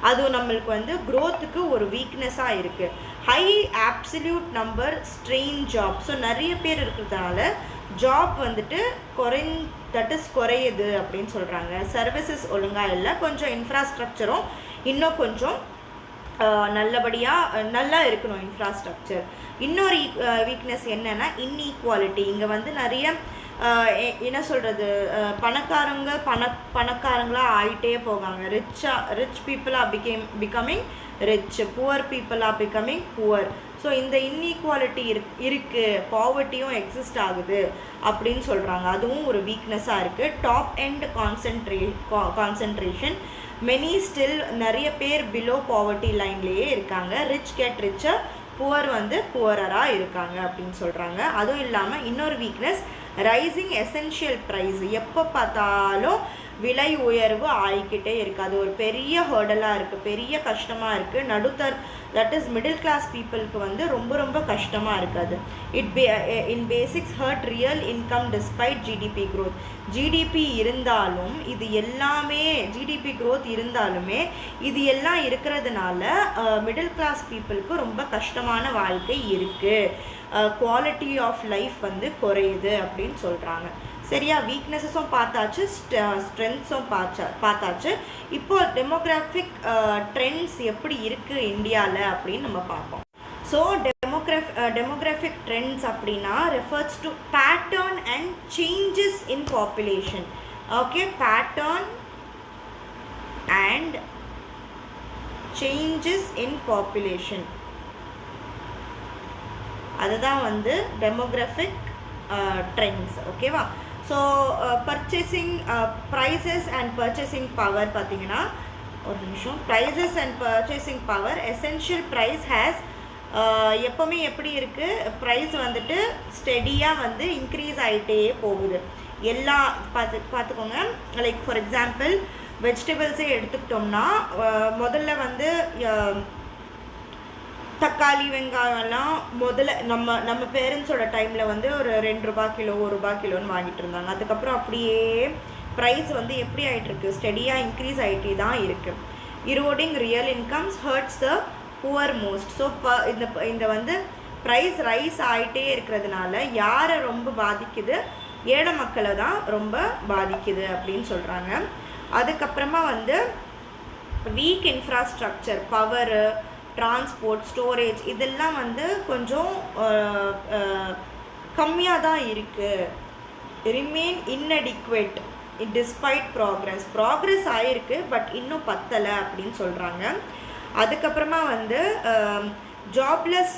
Speaker 1: அது நம்மளுக்கு வந்து க்ரோத்துக்கு ஒரு வீக்னஸாக இருக்குது. High absolute number strain job. So நிறைய பேர் இருக்கிறதுனால ஜாப் வந்துட்டு குறையுது அப்படின்னு சொல்கிறாங்க. சர்வீசஸ் ஒழுங்காக இல்லை, கொஞ்சம் இன்ஃப்ராஸ்ட்ரக்சரும் இன்னும் கொஞ்சம் நல்லா இருக்கணும் இன்ஃப்ராஸ்ட்ரக்சர். இன்னொரு வீக்னஸ் என்னென்னா இன்இக்வாலிட்டி. இங்கே வந்து நிறைய என்ன சொல்கிறது, பணக்காரங்களாக ஆகிட்டே போகாங்க. ரிச் பீப்புளாக பிகமிங் ரிச், புவர் பீப்புளாக பிகமிங் புவர். ஸோ இந்த இன்இக்வாலிட்டி இருக்குது, பாவர்ட்டியும் எக்ஸிஸ்ட் ஆகுது அப்படின்னு சொல்கிறாங்க. அதுவும் ஒரு வீக்னஸாக இருக்குது. Top end concentration, many still நிறைய பேர் பிலோ பாவர்ட்டி லைன்லேயே இருக்காங்க. ரிச் கெட் ரிச்சர், புவர் வந்து புவரராக இருக்காங்க அப்படின்னு சொல்கிறாங்க. அதுவும் இல்லாமல் இன்னொரு வீக்னஸ் ரைசிங் எசென்ஷியல் ப்ரைஸ், எப்போ பார்த்தாலும் விலை உயர்வு ஆகிக்கிட்டே இருக்குது. அது ஒரு பெரிய ஹர்டலாக இருக்குது, பெரிய கஷ்டமாக இருக்குது. நடுத்தர் தட் இஸ் மிடில் கிளாஸ் பீப்புளுக்கு வந்து ரொம்ப ரொம்ப கஷ்டமாக இருக்குது. In basics hurt real income despite GDP growth. GDP இருந்தாலும் இது எல்லாமே, ஜிடிபி க்ரோத் இருந்தாலுமே இது எல்லாம் இருக்கிறதுனால மிடில் கிளாஸ் பீப்புளுக்கு ரொம்ப கஷ்டமான வாழ்க்கை இருக்குது. குவாலிட்டி ஆஃப் லைஃப் வந்து குறையுது அப்படின்னு சொல்கிறாங்க. சரியா, வீக்னஸஸும் பார்த்தாச்சு, ஸ்ட்ரென்த்ஸும் பார்த்தாச்சு. இப்போ டெமோகிராஃபிக் ட்ரெண்ட்ஸ் எப்படி இருக்குது இந்தியாவில் அப்படின்னு நம்ம பார்ப்போம். ஸோ டெமோகிராஃபிக் ட்ரெண்ட்ஸ் அப்படின்னா refers to pattern and changes in population. Okay, pattern and changes in population, அதுதான் வந்து டெமோகிராஃபிக் ட்ரெண்ட்ஸ். ஓகேவா? So purchasing prices and purchasing power பார்த்தீங்கன்னா, ஒரு நிமிஷம், prices and purchasing power, essential price has எப்போவுமே எப்படி இருக்குது, ப்ரைஸ் வந்துட்டு ஸ்டெடியாக வந்து இன்க்ரீஸ் ஆகிட்டே போகுது. எல்லா பார்த்துக்கோங்க. லைக் ஃபார் எக்ஸாம்பிள் வெஜிடபிள்ஸே எடுத்துக்கிட்டோம்னா, முதல்ல வந்து தக்காளி வெங்காயம்லாம் முதல்ல நம்ம பேரண்ட்ஸோட டைமில் வந்து ஒரு 2 ரூபா கிலோ, 1 ரூபா கிலோன்னு வாங்கிட்டு இருந்தாங்க. அதுக்கப்புறம் அப்படியே ப்ரைஸ் வந்து எப்படி ஆகிட்டுருக்கு, ஸ்டெடியாக இன்க்ரீஸ் ஆகிட்டே தான் இருக்குது. Eroding real incomes hurts the poor most. So இந்த வந்து ப்ரைஸ் ரைஸ் ஆகிட்டே இருக்கிறதுனால யாரை ரொம்ப பாதிக்குது, ஏழை மக்களை தான் ரொம்ப பாதிக்குது அப்படின்னு சொல்கிறாங்க. அதுக்கப்புறமா வந்து week infrastructure, power, transport, storage இதெல்லாம் வந்து கொஞ்சம் கம்மியாக தான் இருக்குது. ரிமெயின் இன்அடிக்வேட் டிஸ்பைட் ப்ராக்ரெஸ் ஆகிருக்கு, பட் இன்னும் பத்தலை அப்படின்னு சொல்கிறாங்க. அதுக்கப்புறமா வந்து ஜாப்லெஸ்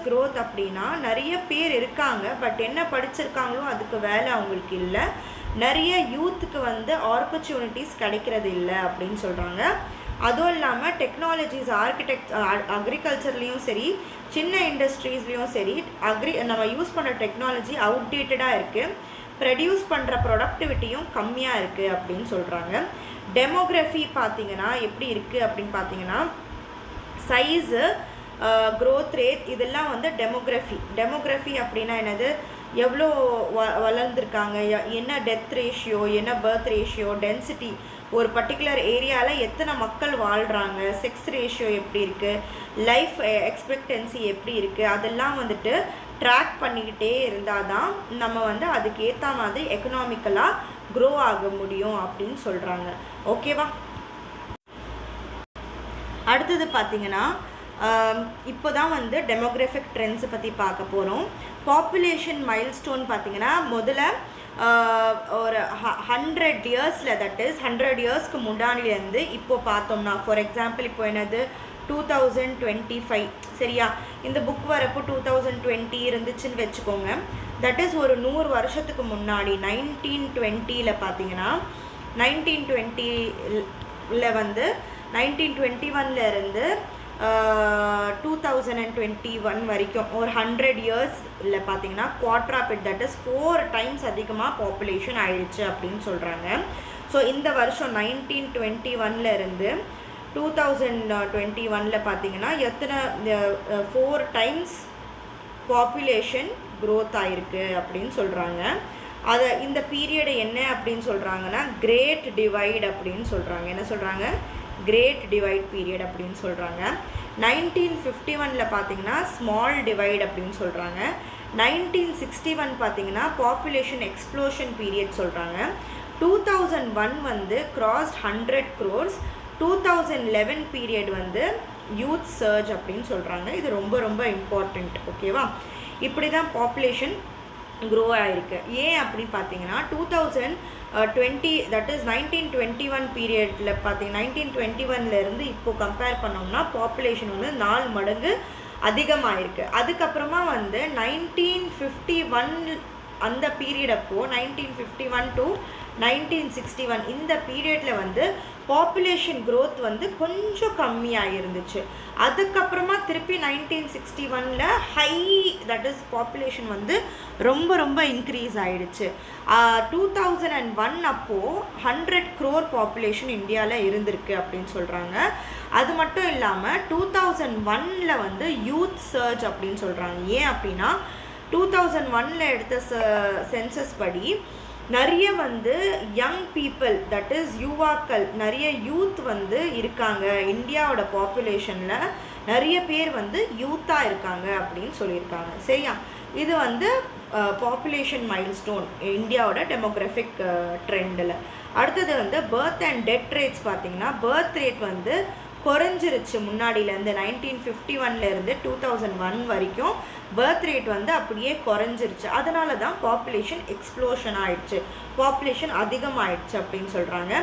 Speaker 1: க்ரோத் அப்படின்னா நிறைய பேர் இருக்காங்க, பட் என்ன படிச்சிருக்காங்களோ அதுக்கு வேலை அவங்களுக்கு இல்லை. நிறைய யூத்துக்கு வந்து ஆப்பர்ச்சுனிட்டிஸ் கிடைக்கிறது இல்லை அப்படின்னு சொல்கிறாங்க. அதுவும் இல்லாமல் டெக்னாலஜிஸ், அக்ரிகல்ச்சர்லேயும் சரி, சின்ன இண்டஸ்ட்ரீஸ்லேயும் சரி, நம்ம யூஸ் பண்ணுற டெக்னாலஜி அவுட்டேட்டடாக இருக்குது. ப்ரொடியூஸ் பண்ணுற ப்ரொடக்டிவிட்டியும் கம்மியாக இருக்குது அப்படின்னு சொல்கிறாங்க. டெமோகிராஃபி பார்த்திங்கன்னா எப்படி இருக்குது அப்படின்னு பார்த்தீங்கன்னா, சைஸு, க்ரோத் ரேட் இதெல்லாம் வந்து டெமோகிராஃபி அப்படின்னா என்னது, எவ்வளோ வளர்ந்துருக்காங்க, என்ன டெத் ரேஷியோ, என்ன பர்த் ரேஷியோ, டென்சிட்டி, ஒரு பர்டிகுலர் ஏரியாவில் எத்தனை மக்கள் வாழ்கிறாங்க, செக்ஸ் ரேஷியோ எப்படி இருக்குது, லைஃப் எக்ஸ்பெக்டன்சி எப்படி இருக்குது, அதெல்லாம் வந்துட்டு ட்ராக் பண்ணிக்கிட்டே இருந்தால் தான் நம்ம வந்து அதுக்கு ஏற்ற மாதிரி எக்கனாமிக்கலாக க்ரோ ஆக முடியும் அப்படின்னு சொல்கிறாங்க. ஓகேவா? அடுத்தது பார்த்திங்கன்னா, இப்போ தான் வந்து டெமோகிராஃபிக் ட்ரெண்ட்ஸை பற்றி பார்க்க போகிறோம். பாப்புலேஷன் மைல்ஸ்டோன் பார்த்திங்கன்னா, முதல்ல ஒரு 100 இயர்ஸில், தட் இஸ் 100 இயர்ஸ்க்கு முன்னாடிலேருந்து இப்போ பார்த்தோம்னா, ஃபார் எக்ஸாம்பிள் இப்போ என்னது 2025, சரியா, இந்த புக் வரப்போ 2020 இருந்துச்சுன்னு வச்சுக்கோங்க. தட் இஸ் ஒரு 100 வருஷத்துக்கு முன்னாடி 1920 பார்த்தீங்கன்னா, 1920 வந்து 1921 இருந்து 2021 வரைக்கும் ஒரு 100 இயர்ஸில் பார்த்தீங்கன்னா குவாட்ராபிட், தட் இஸ் 4 times அதிகமாக பாப்புலேஷன் ஆயிடுச்சு அப்படின்னு சொல்கிறாங்க. ஸோ இந்த வருஷம் 1921 இருந்து 2021 பார்த்தீங்கன்னா எத்தனை 4 times பாப்புலேஷன் க்ரோத் ஆகிருக்கு அப்படின்னு சொல்கிறாங்க. அதை இந்த பீரியடு என்ன அப்படின்னு சொல்கிறாங்கன்னா கிரேட் டிவைட் அப்படின்னு சொல்கிறாங்க. என்ன சொல்கிறாங்க? கிரேட் டிவைட் பீரியட் அப்படின்னு சொல்கிறாங்க. 1951 பார்த்தீங்கன்னா ஸ்மால் டிவைட் அப்படின்னு சொல்கிறாங்க. 1961 பார்த்தீங்கன்னா பாப்புலேஷன் எக்ஸ்ப்ளோஷன் பீரியட் சொல்கிறாங்க. 2001 வந்து கிராஸ்ட் 100 crores. 2011 பீரியட் வந்து யூத் சர்ஜ் அப்படின்னு சொல்கிறாங்க. இது ரொம்ப ரொம்ப இம்பார்ட்டண்ட். ஓகேவா? இப்படி தான் பாப்புலேஷன் க்ரோ ஆகிருக்கு. ஏன் அப்படின்னு பார்த்தீங்கன்னா 2020 தட் இஸ் 1921 பீரியடில் பார்த்தீங்கன்னா 1921 இப்போது கம்பேர் பண்ணோம்னா பாப்புலேஷன் வந்து 4 மடங்கு அதிகமாகிருக்கு. அதுக்கப்புறமா வந்து 1951 அந்த பீரியட் அப்போ 1951 to 1961 இந்த பீரியடில் வந்து பாப்புலேஷன் க்ரோத் வந்து கொஞ்சம் கம்மியாக இருந்துச்சு. அதுக்கப்புறமா திருப்பி 1961 ஹை தட் இஸ் பாப்புலேஷன் வந்து ரொம்ப ரொம்ப இன்க்ரீஸ் ஆகிடுச்சு. 2001 அப்போது 100 crore பாப்புலேஷன் இந்தியாவில் இருந்திருக்கு அப்படின்னு சொல்கிறாங்க. அது மட்டும் இல்லாமல் 2001 வந்து யூத் சர்ஜ் அப்படின்னு சொல்கிறாங்க. ஏன் அப்படின்னா 2001 எடுத்த சென்சஸ் படி நிறைய வந்து யங் பீப்புள் தட் இஸ் யுவாக்கள் நிறைய யூத் வந்து இருக்காங்க. இந்தியாவோட பாப்புலேஷனில் நிறைய பேர் வந்து யூத்தாக இருக்காங்க அப்படின்னு சொல்லியிருக்காங்க. சரியா, இது வந்து பாப்புலேஷன் மைல்ஸ்டோன் இந்தியாவோட டெமோக்ராஃபிக் ட்ரெண்டில். அடுத்தது வந்து பர்த் அண்ட் டெத் ரேட்ஸ் பார்த்திங்கன்னா பர்த் ரேட் வந்து குறைஞ்சிருச்சு. முன்னாடியிலேருந்து 1951 2001 வரைக்கும் பர்த் ரேட் வந்து அப்படியே குறைஞ்சிருச்சு. அதனால தான் பாப்புலேஷன் எக்ஸ்ப்ளோஷன் ஆகிடுச்சு, பாப்புலேஷன் அதிகமாகிடுச்சு அப்படின்னு சொல்கிறாங்க.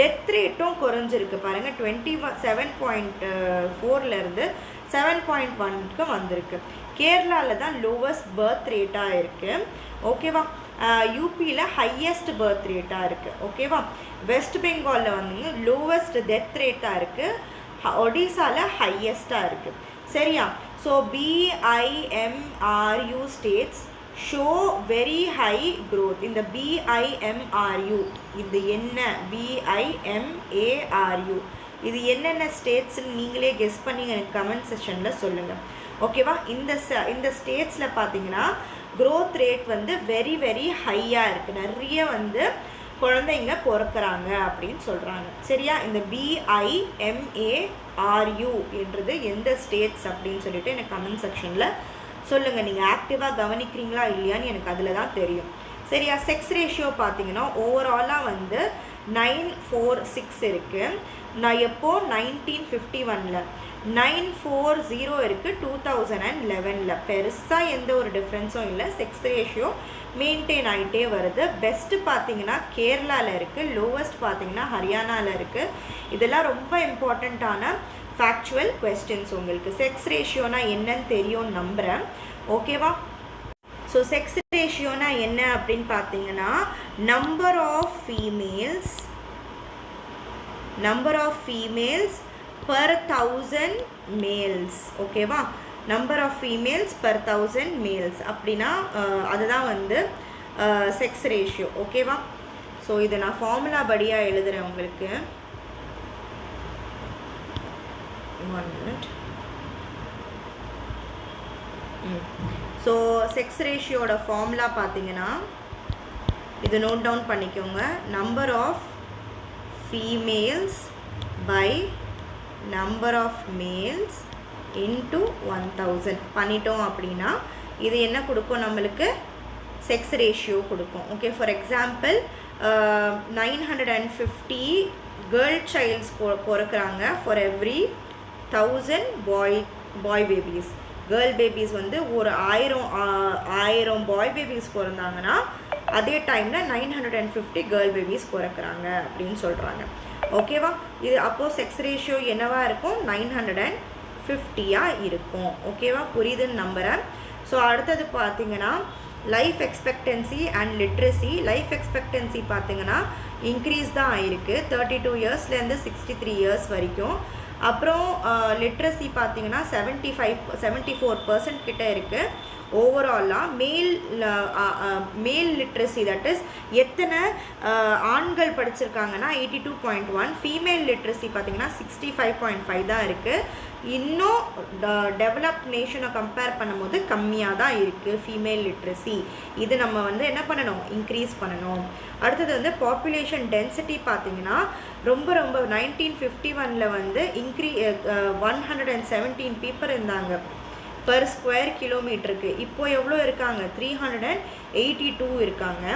Speaker 1: டெத் ரேட்டும் குறைஞ்சிருக்கு பாருங்கள், 27.4 7.1 வந்திருக்கு. கேரளாவில் தான் லோவஸ்ட் பர்த் ரேட்டாக இருக்குது. ஓகேவா, யூபியில் ஹையஸ்ட் பர்த் ரேட்டாக இருக்குது. ஓகேவா, வெஸ்ட் பெங்காலில் வந்து லோவஸ்ட் டெத் ரேட்டாக இருக்குது. ஒடிசாவில் ஹையஸ்ட்டாக இருக்குது. சரியா, so BIMRU states show very high growth. இந்த BIMRU இது என்ன, BIMARU இது என்னென்ன ஸ்டேட்ஸ்ன்னு நீங்களே கெஸ் பண்ணி எனக்கு கமெண்ட் செக்ஷனில் சொல்லுங்கள். ஓகேவா, இந்த ஸ்டேட்ஸில் பார்த்தீங்கன்னா க்ரோத் ரேட் வந்து வெரி வெரி ஹையாக இருக்குது. நிறைய வந்து குழந்தைங்க பிறக்கிறாங்க அப்படின்னு சொல்கிறாங்க. சரியா, இந்த BIMARU என்றது எந்த ஸ்டேட்ஸ் அப்படின்னு சொல்லிட்டு எனக்கு கமெண்ட் செக்ஷனில் சொல்லுங்கள். நீங்கள் ஆக்டிவாக கவனிக்கிறீங்களா இல்லையான்னு எனக்கு அதில் தான் தெரியும். சரியா, செக்ஸ் ரேஷியோ பார்த்தீங்கன்னா ஓவராலாக வந்து 946 இருக்குது. நான் எப்போது 1951 940 இருக்குது 2011. பெருசாக எந்த ஒரு டிஃப்ரென்ஸும் இல்லை. செக்ஸ் ரேஷியோ மெயின்டைன் ஆகிட்டே வருது. பெஸ்ட்டு பார்த்தீங்கன்னா கேரளாவில் இருக்குது, லோவஸ்ட் பார்த்தீங்கன்னா ஹரியானாவில் இருக்குது. இதெல்லாம் ரொம்ப இம்பார்ட்டண்ட்டான ஃபேக்சுவல் கொஸ்டின்ஸ். உங்களுக்கு செக்ஸ் ரேஷியோனா என்னன்னு தெரியும்னு நம்புகிறேன். ஓகேவா, ஸோ செக்ஸ் ரேஷியோனா என்ன அப்படின்னு பார்த்தீங்கன்னா number of females per 1000 males. ஓகேவா, number of females per 1000 males அப்படின்னா அதுதான் வந்து செக்ஸ் ரேஷியோ. ஓகேவா, ஸோ இதை நான் ஃபார்முலா படியாக எழுதுகிறேன் உங்களுக்கு. 1 minute. ஸோ செக்ஸ் ரேஷியோட ஃபார்முலா பார்த்தீங்கன்னா இது நோட் டவுன் பண்ணிக்கோங்க. Number of females by number of males into 1000 பண்ணிட்டோம் அப்படின்னா இது என்ன கொடுக்கும், நம்மளுக்கு செக்ஸ் ரேஷியோ கொடுக்கும். Okay, for example 950 girl childs பிறக்கிறாங்க for every 1000 boy babies. Girl babies வந்து ஒரு 1000 பாய் பேபிஸ் பிறந்தாங்கன்னா அதே டைமில் 950 கேர்ள் பேபிஸ் பிறக்கிறாங்க அப்படின்னு சொல்கிறாங்க. ஓகேவா, இது அப்போது செக்ஸ் ரேஷியோ என்னவா இருக்கும், 950 இருக்கும். ஓகேவா, புரியுதுன்னு நம்புகிறேன். ஸோ அடுத்தது பார்த்தீங்கன்னா life expectancy and literacy. Life expectancy பார்த்தீங்கன்னா இன்க்ரீஸ் தான் ஆகிருக்கு 32 இயர்ஸ்லேருந்து 63 இயர்ஸ் வரைக்கும். அப்புறம் லிட்ரஸி பார்த்தீங்கன்னா 74% கிட்ட இருக்குது. ஓவராலாக மேல் லிட்ரஸி தட் இஸ் எத்தனை ஆண்கள் படிச்சிருக்காங்கன்னா 82.1. ஃபீமேல் லிட்ரஸி பார்த்திங்கன்னா 65.5 தான் இருக்குது. இன்னும் டெவலப்ட் நேஷனை கம்பேர் பண்ணும்போது கம்மியாக தான் இருக்குது ஃபீமேல் லிட்ரஸி. இது நம்ம வந்து என்ன பண்ணணும், இன்க்ரீஸ் பண்ணணும். அடுத்தது வந்து பாப்புலேஷன் டென்சிட்டி பார்த்திங்கன்னா ரொம்ப 1951 வந்து 117 பீப்புள் இருந்தாங்க பர் ஸ்கொயர் கிலோமீட்டருக்கு. இப்போ எவ்வளோ இருக்காங்க, 382 இருக்காங்க.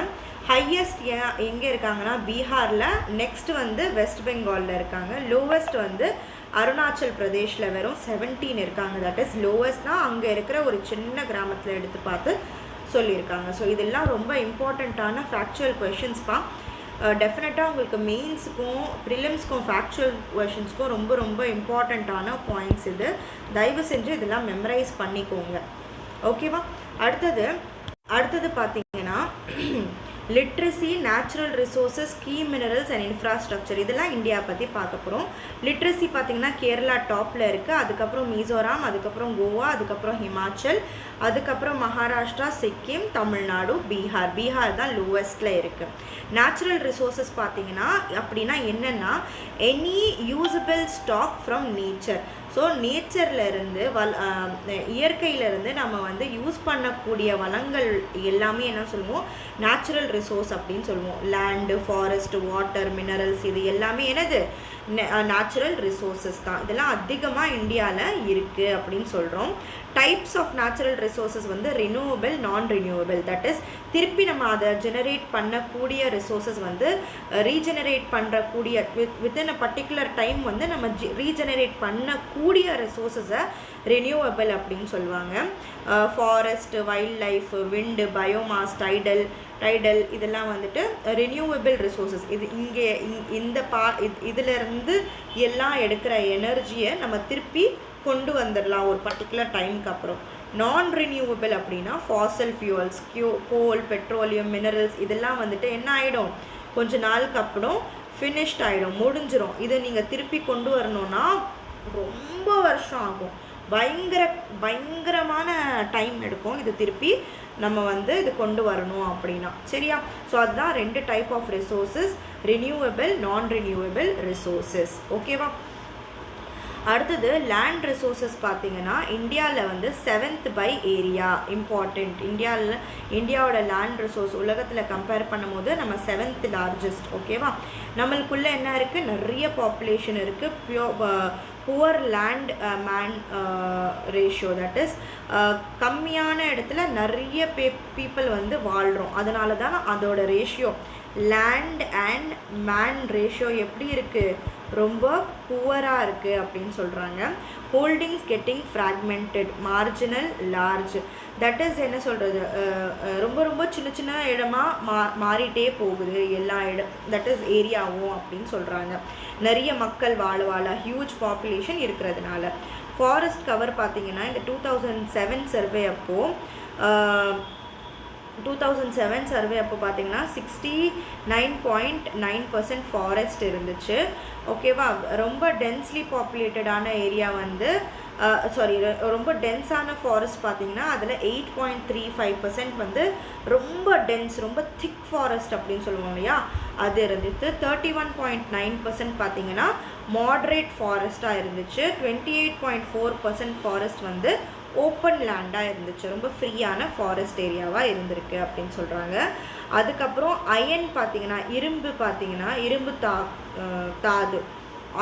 Speaker 1: ஹையஸ்ட் எங்கே இருக்காங்கன்னா பீகாரில், நெக்ஸ்ட் வந்து வெஸ்ட் பெங்காலில் இருக்காங்க. லோவஸ்ட் வந்து அருணாச்சல் பிரதேஷில் வெறும் 17 இருக்காங்க. தட் இஸ் லோவஸ்ட்னால் அங்கே இருக்கிற ஒரு சின்ன கிராமத்தில் எடுத்து பார்த்து சொல்லியிருக்காங்க. ஸோ இதெல்லாம் ரொம்ப இம்பார்ட்டண்ட்டான ஃபேக்சுவல் கொஷின்ஸ்ப்பா. டெஃபினட்டாக உங்களுக்கு மெயின்ஸுக்கும் ப்ரிலிம்ஸ்க்கும் ஃபேக்சுவல் கொஷின்ஸ்க்கும் ரொம்ப இம்பார்ட்டண்ட்டான பாயிண்ட்ஸ் இது. தயவு செஞ்சு இதெல்லாம் மெமரைஸ் பண்ணிக்கோங்க. ஓகேவா, அடுத்தது பார்த்தீங்கன்னா பார்த்தீங்கன்னா literacy, natural resources, key minerals and infrastructure, இதெல்லாம் இந்தியா பற்றி பார்க்க போகிறோம். லிட்ரஸி பார்த்திங்கன்னா கேரளா டாப்பில் இருக்குது, அதுக்கப்புறம் மிசோராம், அதுக்கப்புறம் கோவா, அதுக்கப்புறம் ஹிமாச்சல், அதுக்கப்புறம் மகாராஷ்டிரா, சிக்கிம், தமிழ்நாடு, பீகார் தான் லோவஸ்ட்டில் இருக்குது. நேச்சுரல் ரிசோர்ஸஸ் பார்த்திங்கன்னா அப்படின்னா என்னென்னா any usable stock from nature. So நேச்சர்லேருந்து இயற்கையிலேருந்து நம்ம வந்து யூஸ் பண்ணக்கூடிய வளங்கள் எல்லாமே என்ன சொல்லுவோம், நேச்சுரல் ரிசோர்ஸ் அப்படின்னு சொல்லுவோம். லேண்டு, ஃபாரஸ்ட், வாட்டர், மினரல்ஸ், இது எல்லாமே என்னது நேச்சுரல் ரிசோர்ஸஸ் தான். இதெல்லாம் அதிகமாக இந்தியாவில் இருக்குது அப்படின்னு சொல்கிறோம். டைப்ஸ் ஆஃப் நேச்சுரல் ரிசோர்ஸஸ் வந்து renewable, non renewable. That is திருப்பி நம்ம அதை ஜெனரேட் பண்ணக்கூடிய ரிசோர்ஸஸ் வந்து ரீஜெனரேட் பண்ணுறக்கூடிய வித்தின் அ பர்டிகுலர் டைம் வந்து நம்ம ரீஜெனரேட் பண்ணக்கூடிய ரிசோர்ஸஸை ரினியூவபிள் அப்படின்னு சொல்லுவாங்க. Forest, wildlife, wind, biomass, tidal இதெல்லாம் வந்துட்டு ரினியூவபிள் ரிசோர்ஸஸ். இது இங்கே இதிலேருந்து எல்லாம் எடுக்கிற எனர்ஜியை நம்ம திருப்பி கொண்டு வந்துடலாம் ஒரு பர்டிகுலர் டைமுக்கு அப்புறம். நான் ரினியூவபிள் அப்படின்னா ஃபாசல் ஃபியூவல்ஸ், கோல், பெட்ரோலியம், மினரல்ஸ் இதெல்லாம் வந்துட்டு என்ன ஆகிடும், கொஞ்ச நாளுக்கு அப்புறம் ஃபினிஷ்ட் ஆகிடும், முடிஞ்சிடும். இதை நீங்கள் திருப்பி கொண்டு வரணுன்னா ரொம்ப வருஷம் ஆகும், பயங்கரமான டைம் எடுக்கும் இது திருப்பி நம்ம வந்து இது கொண்டு வரணும் அப்படின்னா. சரியா? ஸோ அதுதான் 2 type of resources, renewable, non renewable resources. ஓகேவா? அடுத்தது லேண்ட் ரிசோர்ஸஸ் பார்த்திங்கன்னா இந்தியாவில் வந்து 7th பை ஏரியா இம்பார்ட்டண்ட். இந்தியாவோட லேண்ட் ரிசோர்ஸ் உலகத்தில் கம்பேர் பண்ணும்போது நம்ம 7th லார்ஜஸ்ட். ஓகேவா? நம்மளுக்குள்ளே என்ன இருக்குது, நிறைய பாப்புலேஷன் இருக்குது. Poor land man ratio, that is கம்மியான இடத்துல நிறைய பீப்புள் வந்து வாழ்கிறோம். அதனால தான் அதோட ratio land and man ratio எப்படி இருக்குது, ரொம்ப புவராக இருக்குது அப்படின்னு சொல்கிறாங்க. Holdings getting fragmented, marginal, large. That is என்ன சொல்கிறது, ரொம்ப சின்ன இடமா மாறிட்டே போகுது எல்லா இடம், தட் இஸ் ஏரியாவும் அப்படின்னு சொல்கிறாங்க. நிறைய மக்கள் வாழ ஹியூஜ் பாப்புலேஷன் இருக்கிறதுனால. ஃபாரஸ்ட் கவர் பார்த்திங்கன்னா இந்த 2007 சர்வே அப்போ பார்த்திங்கன்னா 69.9% ஃபாரஸ்ட் இருந்துச்சு. ஓகேவா? ரொம்ப டென்ஸ்லி பாப்புலேட்டடான ஏரியா வந்து ரொம்ப டென்ஸான ஃபாரஸ்ட் பார்த்திங்கன்னா அதில் 8.35% வந்து ரொம்ப டென்ஸ், ரொம்ப திக் ஃபாரஸ்ட் அப்படின்னு சொல்லுவோம் இல்லையா, அது இருந்துச்சு. 31.9% பார்த்திங்கன்னா மாட்ரேட் ஃபாரஸ்ட்டாக இருந்துச்சு. 28.4% ஃபாரஸ்ட் வந்து ஓப்பன் லேண்டாக இருந்துச்சு, ரொம்ப ஃப்ரீயான ஃபாரஸ்ட் ஏரியாவாக இருந்திருக்கு அப்படின்னு சொல்கிறாங்க. அதுக்கப்புறம் அயன் பார்த்திங்கன்னா இரும்பு தாது,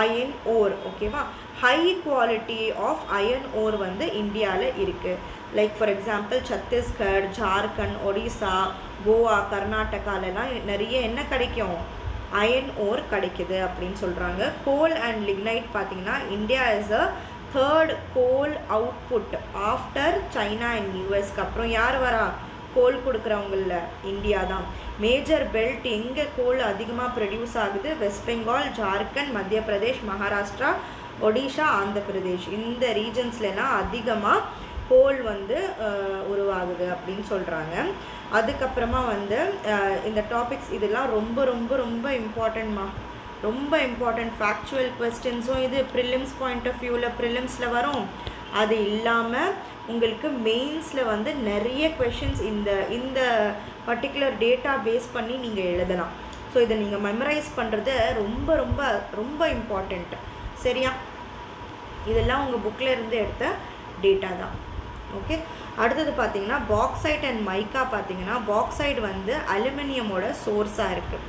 Speaker 1: அயன் ஓர். ஓகேவா? High quality of iron ore வந்து இந்தியாவில் இருக்குது. Like for example Chhattisgarh, Jharkhand, Odisha, Goa, கர்நாடகாலெலாம் நிறைய என்ன கிடைக்கும், அயன் ஓர் கிடைக்குது அப்படின்னு சொல்கிறாங்க. கோல் அண்ட் லிக்னைட் பார்த்திங்கன்னா India is a 3rd coal output after China and யூஎஸ்க்கு அப்புறம் யார் வரா, கோல் கொடுக்குறவங்கள இந்தியா தான். மேஜர் பெல்ட் எங்கே கோல் அதிகமாக ப்ரொடியூஸ் ஆகுது, வெஸ்ட் பெங்கால், ஜார்க்கண்ட், மத்திய பிரதேஷ், மகாராஷ்டிரா, ஒடிஷா, ஆந்திர பிரதேஷ், இந்த ரீஜன்ஸ்லாம் அதிகமாக கோல் வந்து உருவாகுது அப்படின்னு சொல்கிறாங்க. அதுக்கப்புறமா வந்து இந்த டாபிக்ஸ் இதெல்லாம் ரொம்ப இம்பார்ட்டன்ட்மா, ரொம்ப இம்பார்ட்டண்ட். ஃபேக்சுவல் கொஸ்டின்ஸும் இது ப்ரிலிம்ஸ் பாயிண்ட் ஆஃப் வியூவில் ப்ரிலிம்ஸில் வரும். அது இல்லாமல் உங்களுக்கு மெயின்ஸில் வந்து நிறைய கொஷின்ஸ் இந்த பர்டிகுலர் டேட்டா பேஸ் பண்ணி நீங்கள் எழுதலாம். ஸோ இதை நீங்கள் மெமரைஸ் பண்ணுறது ரொம்ப இம்பார்ட்டண்ட்டு. சரியா? இதெல்லாம் உங்கள் புக்கில் இருந்து எடுத்த டேட்டா தான். ஓகே. அடுத்தது பார்த்திங்கன்னா பாக்சைட் அண்ட் மைக்கா பார்த்திங்கன்னா பாக்சைட் வந்து அலுமினியமோட சோர்ஸாக இருக்குது.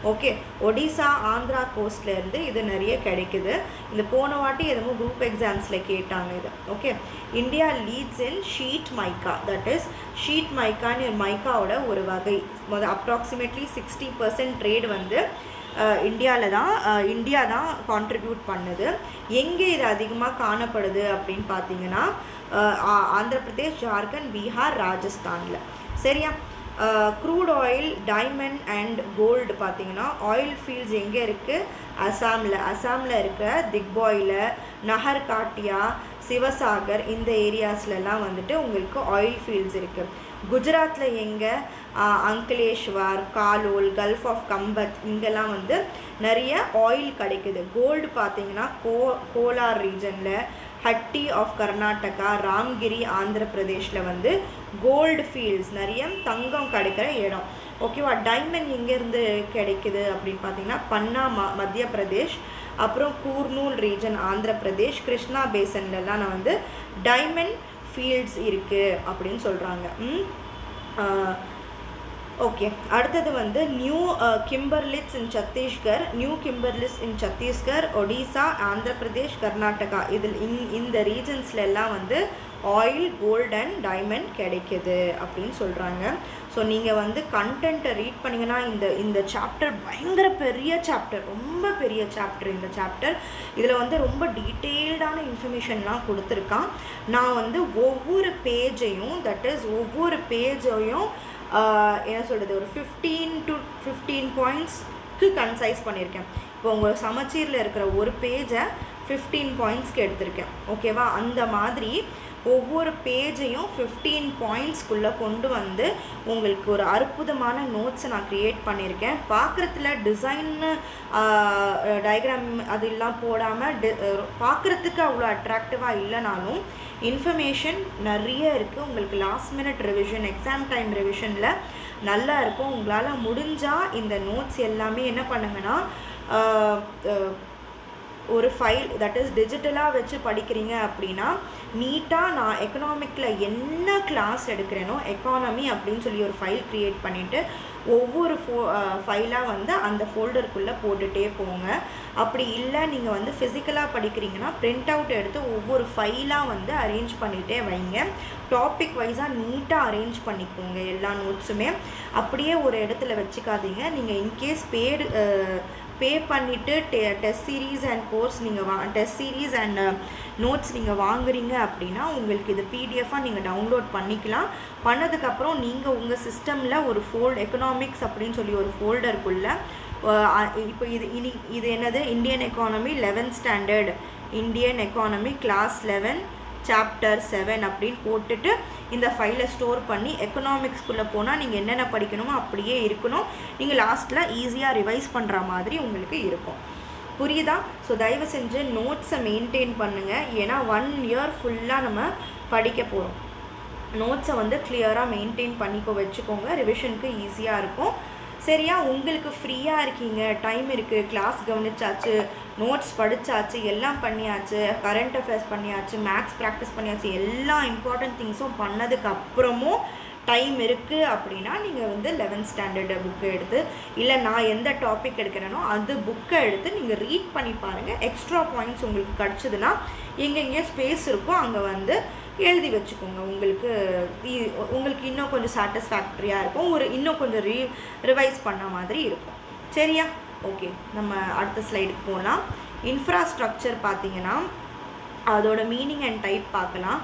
Speaker 1: ஓகே. ஒடிசா, ஆந்திரா கோஸ்ட்லேருந்து இது நிறைய கிடைக்குது. இந்த போன வாட்டி எதுவும் குரூப் எக்ஸாம்ஸில் கேட்டாங்க இது. Okay. India leads in sheet mica, that is sheet மைக்கான்னு மைக்காவோட ஒரு வகை. அப்ராக்சிமேட்லி 60% ட்ரேட் வந்து இந்தியா தான் கான்ட்ரிபியூட் பண்ணுது. எங்கே இது அதிகமாக காணப்படுது அப்படின்னு பார்த்தீங்கன்னா ஆந்திர பிரதேஷ், ஜார்க்கண்ட், பீகார், ராஜஸ்தானில். சரியா? Crude oil, diamond and gold பார்த்திங்கன்னா ஆயில் ஃபீல்ட்ஸ் எங்கே இருக்குது, அசாமில் இருக்கிற திக்பாயில், நஹர் காட்டியா, சிவசாகர் இந்த ஏரியாஸ்லலாம் வந்துட்டு உங்களுக்கு ஆயில் ஃபீல்ட்ஸ் இருக்குது. குஜராத்தில் எங்கே அங்கலேஷ்வர், காலோல், கல்ஃப் ஆஃப் கம்பத் இங்கெல்லாம் வந்து நிறைய ஆயில் கிடைக்குது. கோல்டு பார்த்தீங்கன்னா கோலார் ரீஜனில், ஹட்டி ஆஃப் கர்நாடகா, ராம்கிரி ஆந்திர பிரதேஷில் வந்து கோல்டு ஃபீல்ட்ஸ் நிறைய தங்கம் கிடைக்கிற இடம். ஓகேவா. டைமண்ட் எங்கேருந்து கிடைக்குது அப்படின்னு பார்த்தீங்கன்னா பன்னா மத்திய பிரதேஷ், அப்புறம் கூர்னூல் ரீஜன் ஆந்திர பிரதேஷ், கிருஷ்ணா பேசன்லலாம் நான் வந்து டைமண்ட் ஃபீல்ட்ஸ் இருக்குது அப்படின்னு சொல்கிறாங்க. ஓகே. அடுத்தது வந்து நியூ கிம்பர்லிட்ஸ் இன் சத்தீஸ்கர், நியூ கிம்பர்லிட்ஸ் இன் சத்தீஸ்கர், ஒடிசா, ஆந்திர பிரதேஷ், கர்நாடகா இதில் இந்த ரீஜன்ஸில் எல்லாம் வந்து ஆயில், கோல்டு அண்ட் டைமண்ட் கிடைக்கிது அப்படின்னு சொல்கிறாங்க. ஸோ நீங்கள் வந்து கண்டென்ட்டை ரீட் பண்ணிங்கன்னா இந்த சாப்டர் பயங்கர பெரிய சாப்டர், ரொம்ப பெரிய சாப்டர் இந்த சாப்டர். இதில் வந்து ரொம்ப டீட்டெயில்டான இன்ஃபர்மேஷன்லாம் கொடுத்துருக்கான். நான் வந்து ஒவ்வொரு பேஜையும் ஒவ்வொரு பேஜையும் என்ன சொல்கிறது ஒரு 15 to 15 பாயிண்ட்ஸ்க்கு கன்சைஸ் பண்ணியிருக்கேன். இப்போ உங்கள் சமச்சீரில் இருக்கிற ஒரு பேஜை 15 பாயிண்ட்ஸ்க்கு எடுத்திருக்கேன். ஓகேவா. அந்த மாதிரி ஒவ்வொரு பேஜையும் 15 பாயிண்ட்ஸ்குள்ளே கொண்டு வந்து உங்களுக்கு ஒரு அற்புதமான நோட்ஸை நான் க்ரியேட் பண்ணியிருக்கேன். பார்க்குறதுல டிசைன்னு டயக்ராம் அதெல்லாம் போடாமல் பார்க்குறதுக்கு அவ்வளோ அட்ராக்டிவாக இல்லைனாலும் இன்ஃபர்மேஷன் நிறைய இருக்குது. உங்களுக்கு last minute revision, exam time ரிவிஷனில் நல்லா இருக்கும். உங்களால் முடிஞ்சால் இந்த நோட்ஸ் எல்லாமே என்ன பண்ணுங்கன்னா ஒரு ஃபைல் தட் இஸ் டிஜிட்டலாக வச்சு படிக்கிறீங்க அப்படின்னா நீட்டாக நான் எக்கனாமிக்கில் என்ன கிளாஸ் எடுக்கிறேனோ எக்கானமி அப்படின்னு சொல்லி ஒரு ஃபைல் க்ரியேட் பண்ணிவிட்டு ஒவ்வொரு ஃபைலாக வந்து அந்த ஃபோல்டருக்குள்ளே போட்டுகிட்டே போங்க. அப்படி இல்லை நீங்கள் வந்து ஃபிசிக்கலாக படிக்கிறீங்கன்னா பிரிண்ட் அவுட் எடுத்து ஒவ்வொரு ஃபைலாக வந்து அரேஞ்ச் பண்ணிகிட்டே வைங்க. டாபிக் வைஸாக நீட்டாக அரேஞ்ச் பண்ணிக்கோங்க எல்லா நோட்ஸுமே. அப்படியே ஒரு இடத்துல வச்சுக்காதீங்க. நீங்கள் இன்கேஸ் பே பண்ணிவிட்டு டெஸ்ட் சீரீஸ் அண்ட் கோர்ஸ் நீங்கள் டெஸ்ட் சீரீஸ் அண்ட் நோட்ஸ் நீங்கள் வாங்குறீங்க அப்படின்னா உங்களுக்கு இது பிடிஎஃபாக நீங்கள் டவுன்லோட் பண்ணிக்கலாம். பண்ணதுக்கப்புறம் நீங்கள் உங்கள் சிஸ்டமில் ஒரு எக்கனாமிக்ஸ் அப்படின்னு சொல்லி ஒரு ஃபோல்டருக்குள்ளே இப்போ இது என்னது Indian economy 11th standard, Indian economy class 11 chapter 7 அப்படின்னு போட்டுட்டு இந்த ஃபைலை ஸ்டோர் பண்ணி எக்கனாமிக்ஸ்குள்ளே போனால் நீங்கள் என்னென்ன படிக்கணுமோ அப்படியே இருக்கணும். நீங்கள் லாஸ்ட்டில் ஈஸியாக ரிவைஸ் பண்ணுற மாதிரி உங்களுக்கு இருக்கும். புரியுதா? ஸோ தயவு செஞ்சு நோட்ஸை மெயின்டைன் பண்ணுங்கள். ஏன்னா 1 year ஃபுல்லாக நம்ம படிக்க போகிறோம். நோட்ஸை வந்து கிளியராக மெயின்டைன் வச்சுக்கோங்க. ரிவிஷனுக்கு ஈஸியாக இருக்கும். சரியா? உங்களுக்கு ஃப்ரீயாக இருக்கீங்க, டைம் இருக்குது, கிளாஸ் கவனிச்சாச்சு, நோட்ஸ் படித்தாச்சு, எல்லாம் பண்ணியாச்சு, கரண்ட் அஃபேர்ஸ் பண்ணியாச்சு, மேக்ஸ் ப்ராக்டிஸ் பண்ணியாச்சு, எல்லா இம்பார்ட்டண்ட் திங்ஸும் பண்ணதுக்கப்புறமும் டைம் இருக்குது அப்படின்னா நீங்கள் வந்து 11th ஸ்டாண்டர்டு புக்கு எடுத்து இல்லை நான் எந்த டாபிக் எடுக்கிறேனோ அது புக்கை எடுத்து நீங்கள் ரீட் பண்ணி பாருங்கள். எக்ஸ்ட்ரா பாயிண்ட்ஸ் உங்களுக்கு கிடச்சிதுன்னா எங்கெங்கே ஸ்பேஸ் இருக்கோ அங்கே வந்து எழுதி வச்சுக்கோங்க. உங்களுக்கு இன்னும் கொஞ்சம் சாட்டிஸ்ஃபேக்டரியாக இருக்கும், இன்னும் கொஞ்சம் ரிவைஸ் பண்ண மாதிரி இருக்கும். சரியா? ஓகே, நம்ம அடுத்த ஸ்லைடுக்கு போகலாம். இன்ஃப்ராஸ்ட்ரக்சர் பார்த்தீங்கன்னா அதோட மீனிங் அண்ட் டைப் பார்க்கலாம்.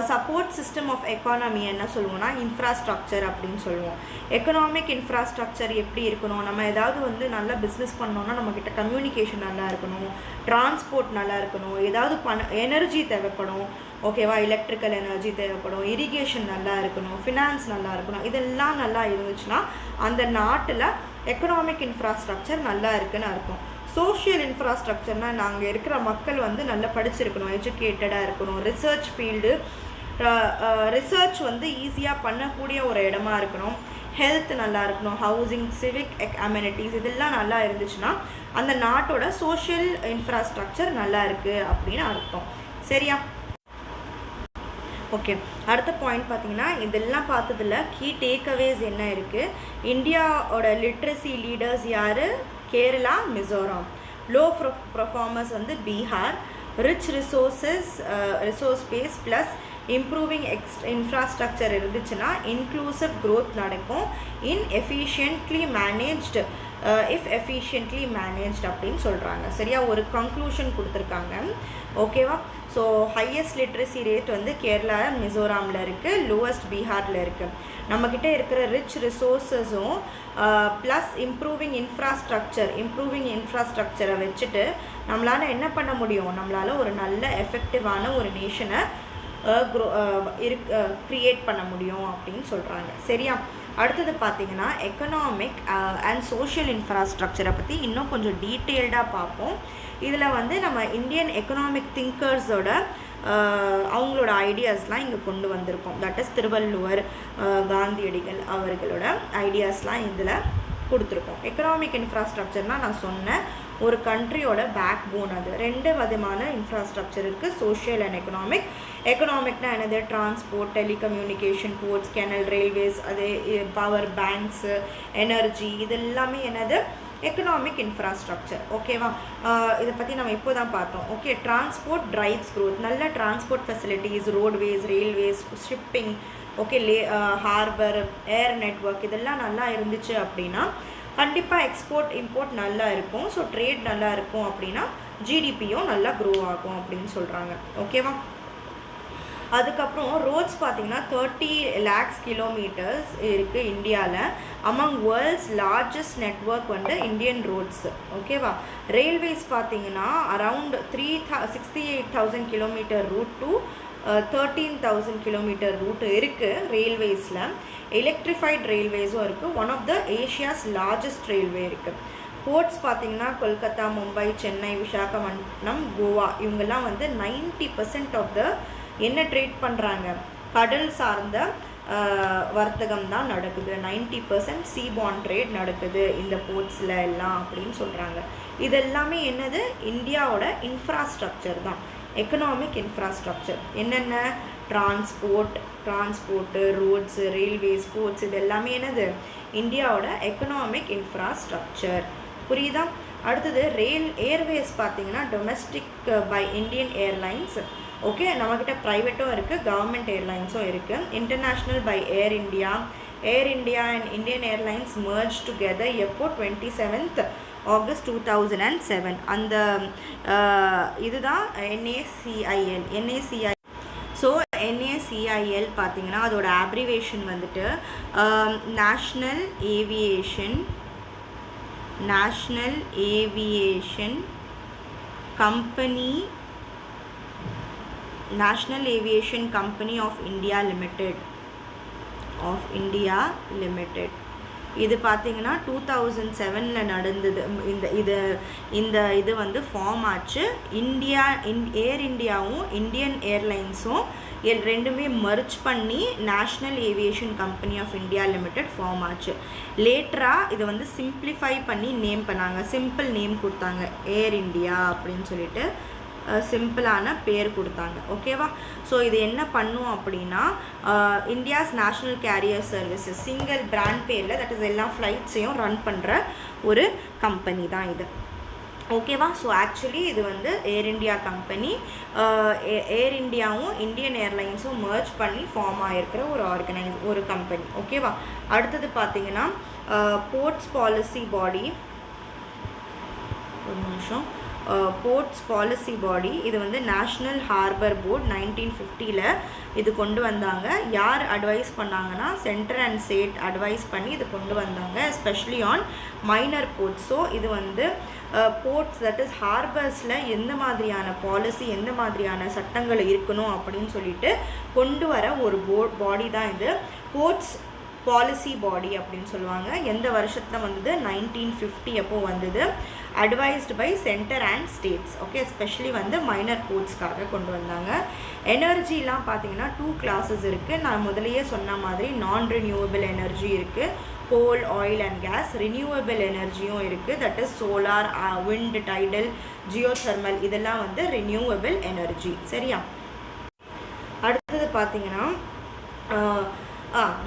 Speaker 1: சப்போர்ட் சிஸ்டம் ஆஃப் எக்கானமி என்ன சொல்லுவோம்னா இன்ஃப்ராஸ்ட்ரக்சர் அப்படின்னு சொல்லுவோம். எக்கனாமிக் இன்ஃப்ராஸ்ட்ரக்சர் எப்படி இருக்கணும்? நம்ம ஏதாவது வந்து நல்லா பிஸ்னஸ் பண்ணோன்னா நம்மக்கிட்ட கம்யூனிகேஷன் நல்லா இருக்கணும், டிரான்ஸ்போர்ட் நல்லா இருக்கணும், ஏதாவது எனர்ஜி தேவைப்படும். ஓகேவா? எலக்ட்ரிக்கல் எனர்ஜி தேவைப்படும், இரிகேஷன் நல்லா இருக்கணும், ஃபினான்ஸ் நல்லா இருக்கணும். இதெல்லாம் நல்லா இருந்துச்சுன்னா அந்த நாட்டில் எக்கனாமிக் இன்ஃப்ராஸ்ட்ரக்சர் நல்லா இருக்குன்னு அர்த்தம். சோஷியல் இன்ஃப்ராஸ்ட்ரக்சர்னால் நாங்கள் இருக்கிற மக்கள் வந்து நல்லா படிச்சிருக்கணும், எஜுகேட்டடாக இருக்கணும், ரிசர்ச் ஃபீல்டு ரிசர்ச் வந்து ஈஸியாக பண்ணக்கூடிய ஒரு இடமா இருக்கணும், ஹெல்த் நல்லா இருக்கணும், ஹவுசிங், சிவிக் அமெனிட்டிஸ் இதெல்லாம் நல்லா இருந்துச்சுன்னா அந்த நாட்டோட சோஷியல் இன்ஃப்ராஸ்ட்ரக்சர் நல்லா இருக்குது அப்படின்னு அர்த்தம். சரியா? ஓகே, அடுத்த பாயிண்ட் பார்த்தீங்கன்னா இதெல்லாம் பார்த்ததில் கீ டேக்அவேஸ் என்ன இருக்குது? இந்தியாவோட லிட்ரஸி லீடர்ஸ் யார்? கேரளா, மிசோரம். லோ பர்ஃபார்மர்ஸ் வந்து Bihar. Rich resource base plus improving infrastructure இருந்துச்சுன்னா இன்க்ளூசிவ் க்ரோத் நடக்கும். எஃபிஷியன்ட்லி மேனேஜ்ட் அப்படின்னு சொல்கிறாங்க. சரியா? ஒரு கன்க்ளூஷன் கொடுத்துருக்காங்க. ஓகேவா? ஸோ ஹையஸ்ட் லிட்ரஸி ரேட் வந்து கேரளா, மிசோராமில் இருக்குது, லோவஸ்ட் பீகாரில் இருக்குது. நம்மக்கிட்ட இருக்கிற ரிச் ரிசோர்ஸஸும் ப்ளஸ் இம்ப்ரூவிங் இன்ஃப்ராஸ்ட்ரக்சரை வச்சுட்டு நம்மளால் என்ன பண்ண முடியும்? நம்மளால் ஒரு நல்ல எஃபெக்டிவான ஒரு நேஷனை க்ரியேட் பண்ண முடியும் அப்படின்னு சொல்கிறாங்க. சரியா? அடுத்தது பார்த்திங்கன்னா எக்கனாமிக் அண்ட் சோஷியல் இன்ஃப்ராஸ்ட்ரக்சரை பற்றி இன்னும் கொஞ்சம் டீட்டெயில்டாக பார்ப்போம். இதில் வந்து நம்ம இந்தியன் எக்கனாமிக் திங்கர்ஸோட அவங்களோட ஐடியாஸ்லாம் இங்கே கொண்டு வந்திருக்கோம். தட் இஸ் திருவள்ளுவர், காந்தியடிகள் அவர்களோட ஐடியாஸ்லாம் இதில் கொடுத்துருக்கோம். எக்கனாமிக் இன்ஃப்ராஸ்ட்ரக்சர்னால் நான் சொன்னேன், ஒரு கண்ட்ரியோட பேக் போன். அது 2 விதமான இன்ஃப்ராஸ்ட்ரக்சர் இருக்குது, சோஷியல் அண்ட் எக்கனாமிக். எக்கனாமிக்னா என்னது? Transport, telecommunication, ports, canal, railways, அது பவர், பேங்க்ஸு, எனர்ஜி, இதெல்லாமே என்னது? Economic infrastructure. ஓகேவா? இதை பற்றி நம்ம இப்போ தான் பார்த்தோம். Okay, transport drives growth. நல்ல transport facilities, roadways, railways, shipping, okay, harbour, air network, இதெல்லாம் நல்லா இருந்துச்சு அப்படின்னா கண்டிப்பாக எக்ஸ்போர்ட் இம்போர்ட் நல்லா இருக்கும். ஸோ ட்ரேட் நல்லா இருக்கும் அப்படின்னா ஜிடிபியும் நல்லா க்ரோ ஆகும் அப்படின்னு சொல்கிறாங்க. ஓகேவா? அதுக்கப்புறம் ரோட்ஸ் பார்த்திங்கன்னா 30 lakhs கிலோமீட்டர்ஸ் இருக்குது இந்தியாவில். அமங் வேர்ல்ட்ஸ் லார்ஜஸ்ட் நெட்வொர்க் வந்து இந்தியன் ரோட்ஸு. ஓகேவா? ரயில்வேஸ் பார்த்திங்கன்னா around 68,000 kilometre route to 13,000 kilometre route இருக்குது ரயில்வேஸில். எலக்ட்ரிஃபைட் ரயில்வேஸும் இருக்குது. One of the Asia's largest railway இருக்குது. போர்ட்ஸ் பார்த்திங்கன்னா கொல்கத்தா, மும்பை, சென்னை, விசாகப்பட்டினம், கோவா, இவங்கெல்லாம் வந்து 90% ஆஃப் த என்ன ட்ரேட் பண்ணுறாங்க? கடல் சார்ந்த வர்த்தகம் தான் நடக்குது. 90% சீபாண்ட் ட்ரேட் நடக்குது இந்த போர்ட்ஸில் எல்லாம் அப்படின்னு சொல்கிறாங்க. இதெல்லாமே என்னது? இந்தியாவோட இன்ஃப்ராஸ்ட்ரக்சர் தான், எக்கனாமிக் இன்ஃப்ராஸ்ட்ரக்சர். என்னென்ன? டிரான்ஸ்போர்ட்டு, ரோட்ஸு, ரயில்வேஸ், போர்ட்ஸ், இது எல்லாமே என்னது? இந்தியாவோட எக்கனாமிக் இன்ஃப்ராஸ்ட்ரக்சர். புரியுதா? அடுத்தது ஏர்வேஸ் பார்த்திங்கன்னா domestic by Indian Airlines. Okay, நம்மக்கிட்ட ப்ரைவேட்டும் இருக்குது, கவர்மெண்ட் ஏர்லைன்ஸும் இருக்குது. International by Air India and Indian Airlines merge together எப்போ? 27th August 2007. அந்த இதுதான் NACIL. ஸோ NACIL பார்த்திங்கன்னா அதோட ஆப்ரிவேஷன் வந்துட்டு National Aviation Company of India Limited. இது பார்த்திங்கன்னா 2007 நடந்தது. இது வந்து ஃபார்ம் ஆச்சு. ஏர் இண்டியாவும் இந்தியன் ஏர்லைன்ஸும் ரெண்டுமே மர்ஜ் பண்ணி National Aviation Company of India Limited form ஆச்சு. லேட்டராக இதை வந்து சிம்பிளிஃபை பண்ணி நேம் பண்ணாங்க, சிம்பிள் நேம் கொடுத்தாங்க, ஏர் இண்டியா அப்படின்னு சொல்லிட்டு சிம்பிளான பேர் கொடுத்தாங்க. ஓகேவா? ஸோ இது என்ன பண்ணும் அப்படின்னா India's national carrier services single brand பேரில், தட் இஸ் எல்லா ஃப்ளைட்ஸையும் ரன் பண்ணுற ஒரு கம்பெனி தான் இது. ஓகேவா? ஸோ ஆக்சுவலி இது வந்து ஏர் இண்டியா கம்பெனி, ஏர் இண்டியாவும் இந்தியன் ஏர்லைன்ஸும் மர்ஜ் பண்ணி ஃபார்ம் ஆகிருக்கிற ஒரு கம்பெனி. ஓகேவா? அடுத்தது பார்த்திங்கன்னா போர்ட்ஸ் பாலிசி பாடி. ஒரு நிமிஷம். போர்ட்ஸ் பாலிசி பாடி இது வந்து நேஷ்னல் ஹார்பர் போர்ட் 1950 இது கொண்டு வந்தாங்க. யார் அட்வைஸ் பண்ணாங்கன்னா சென்டர் அண்ட் ஸ்டேட் அட்வைஸ் பண்ணி இது கொண்டு வந்தாங்க, especially on minor ports. So இது வந்து போர்ட்ஸ் தட் இஸ் ஹார்பர்ஸில் எந்த மாதிரியான பாலிசி, எந்த மாதிரியான சட்டங்கள் இருக்கணும் அப்படின்னு சொல்லிட்டு கொண்டு வர ஒரு பாடி தான் இது, போர்ட்ஸ் பாலிசி பாடி அப்படின்னு சொல்லுவாங்க. எந்த வருஷத்தில் வந்தது? 1950 அப்போ வந்தது. Advised by centre and states. Okay, especially வந்து மைனர் போர்ட்ஸ்க்காக கொண்டு வந்தாங்க. எனர்ஜிலாம் பார்த்தீங்கன்னா 2 classes இருக்குது. நான் முதலையே சொன்ன மாதிரி நான் ரினியூவபிள் எனர்ஜி இருக்குது, coal, oil and gas. Renewable எனர்ஜியும் இருக்குது, that is solar, wind, tidal, geothermal, இதெல்லாம் வந்து ரினியூவபிள் எனர்ஜி. சரியா? அடுத்தது பார்த்தீங்கன்னா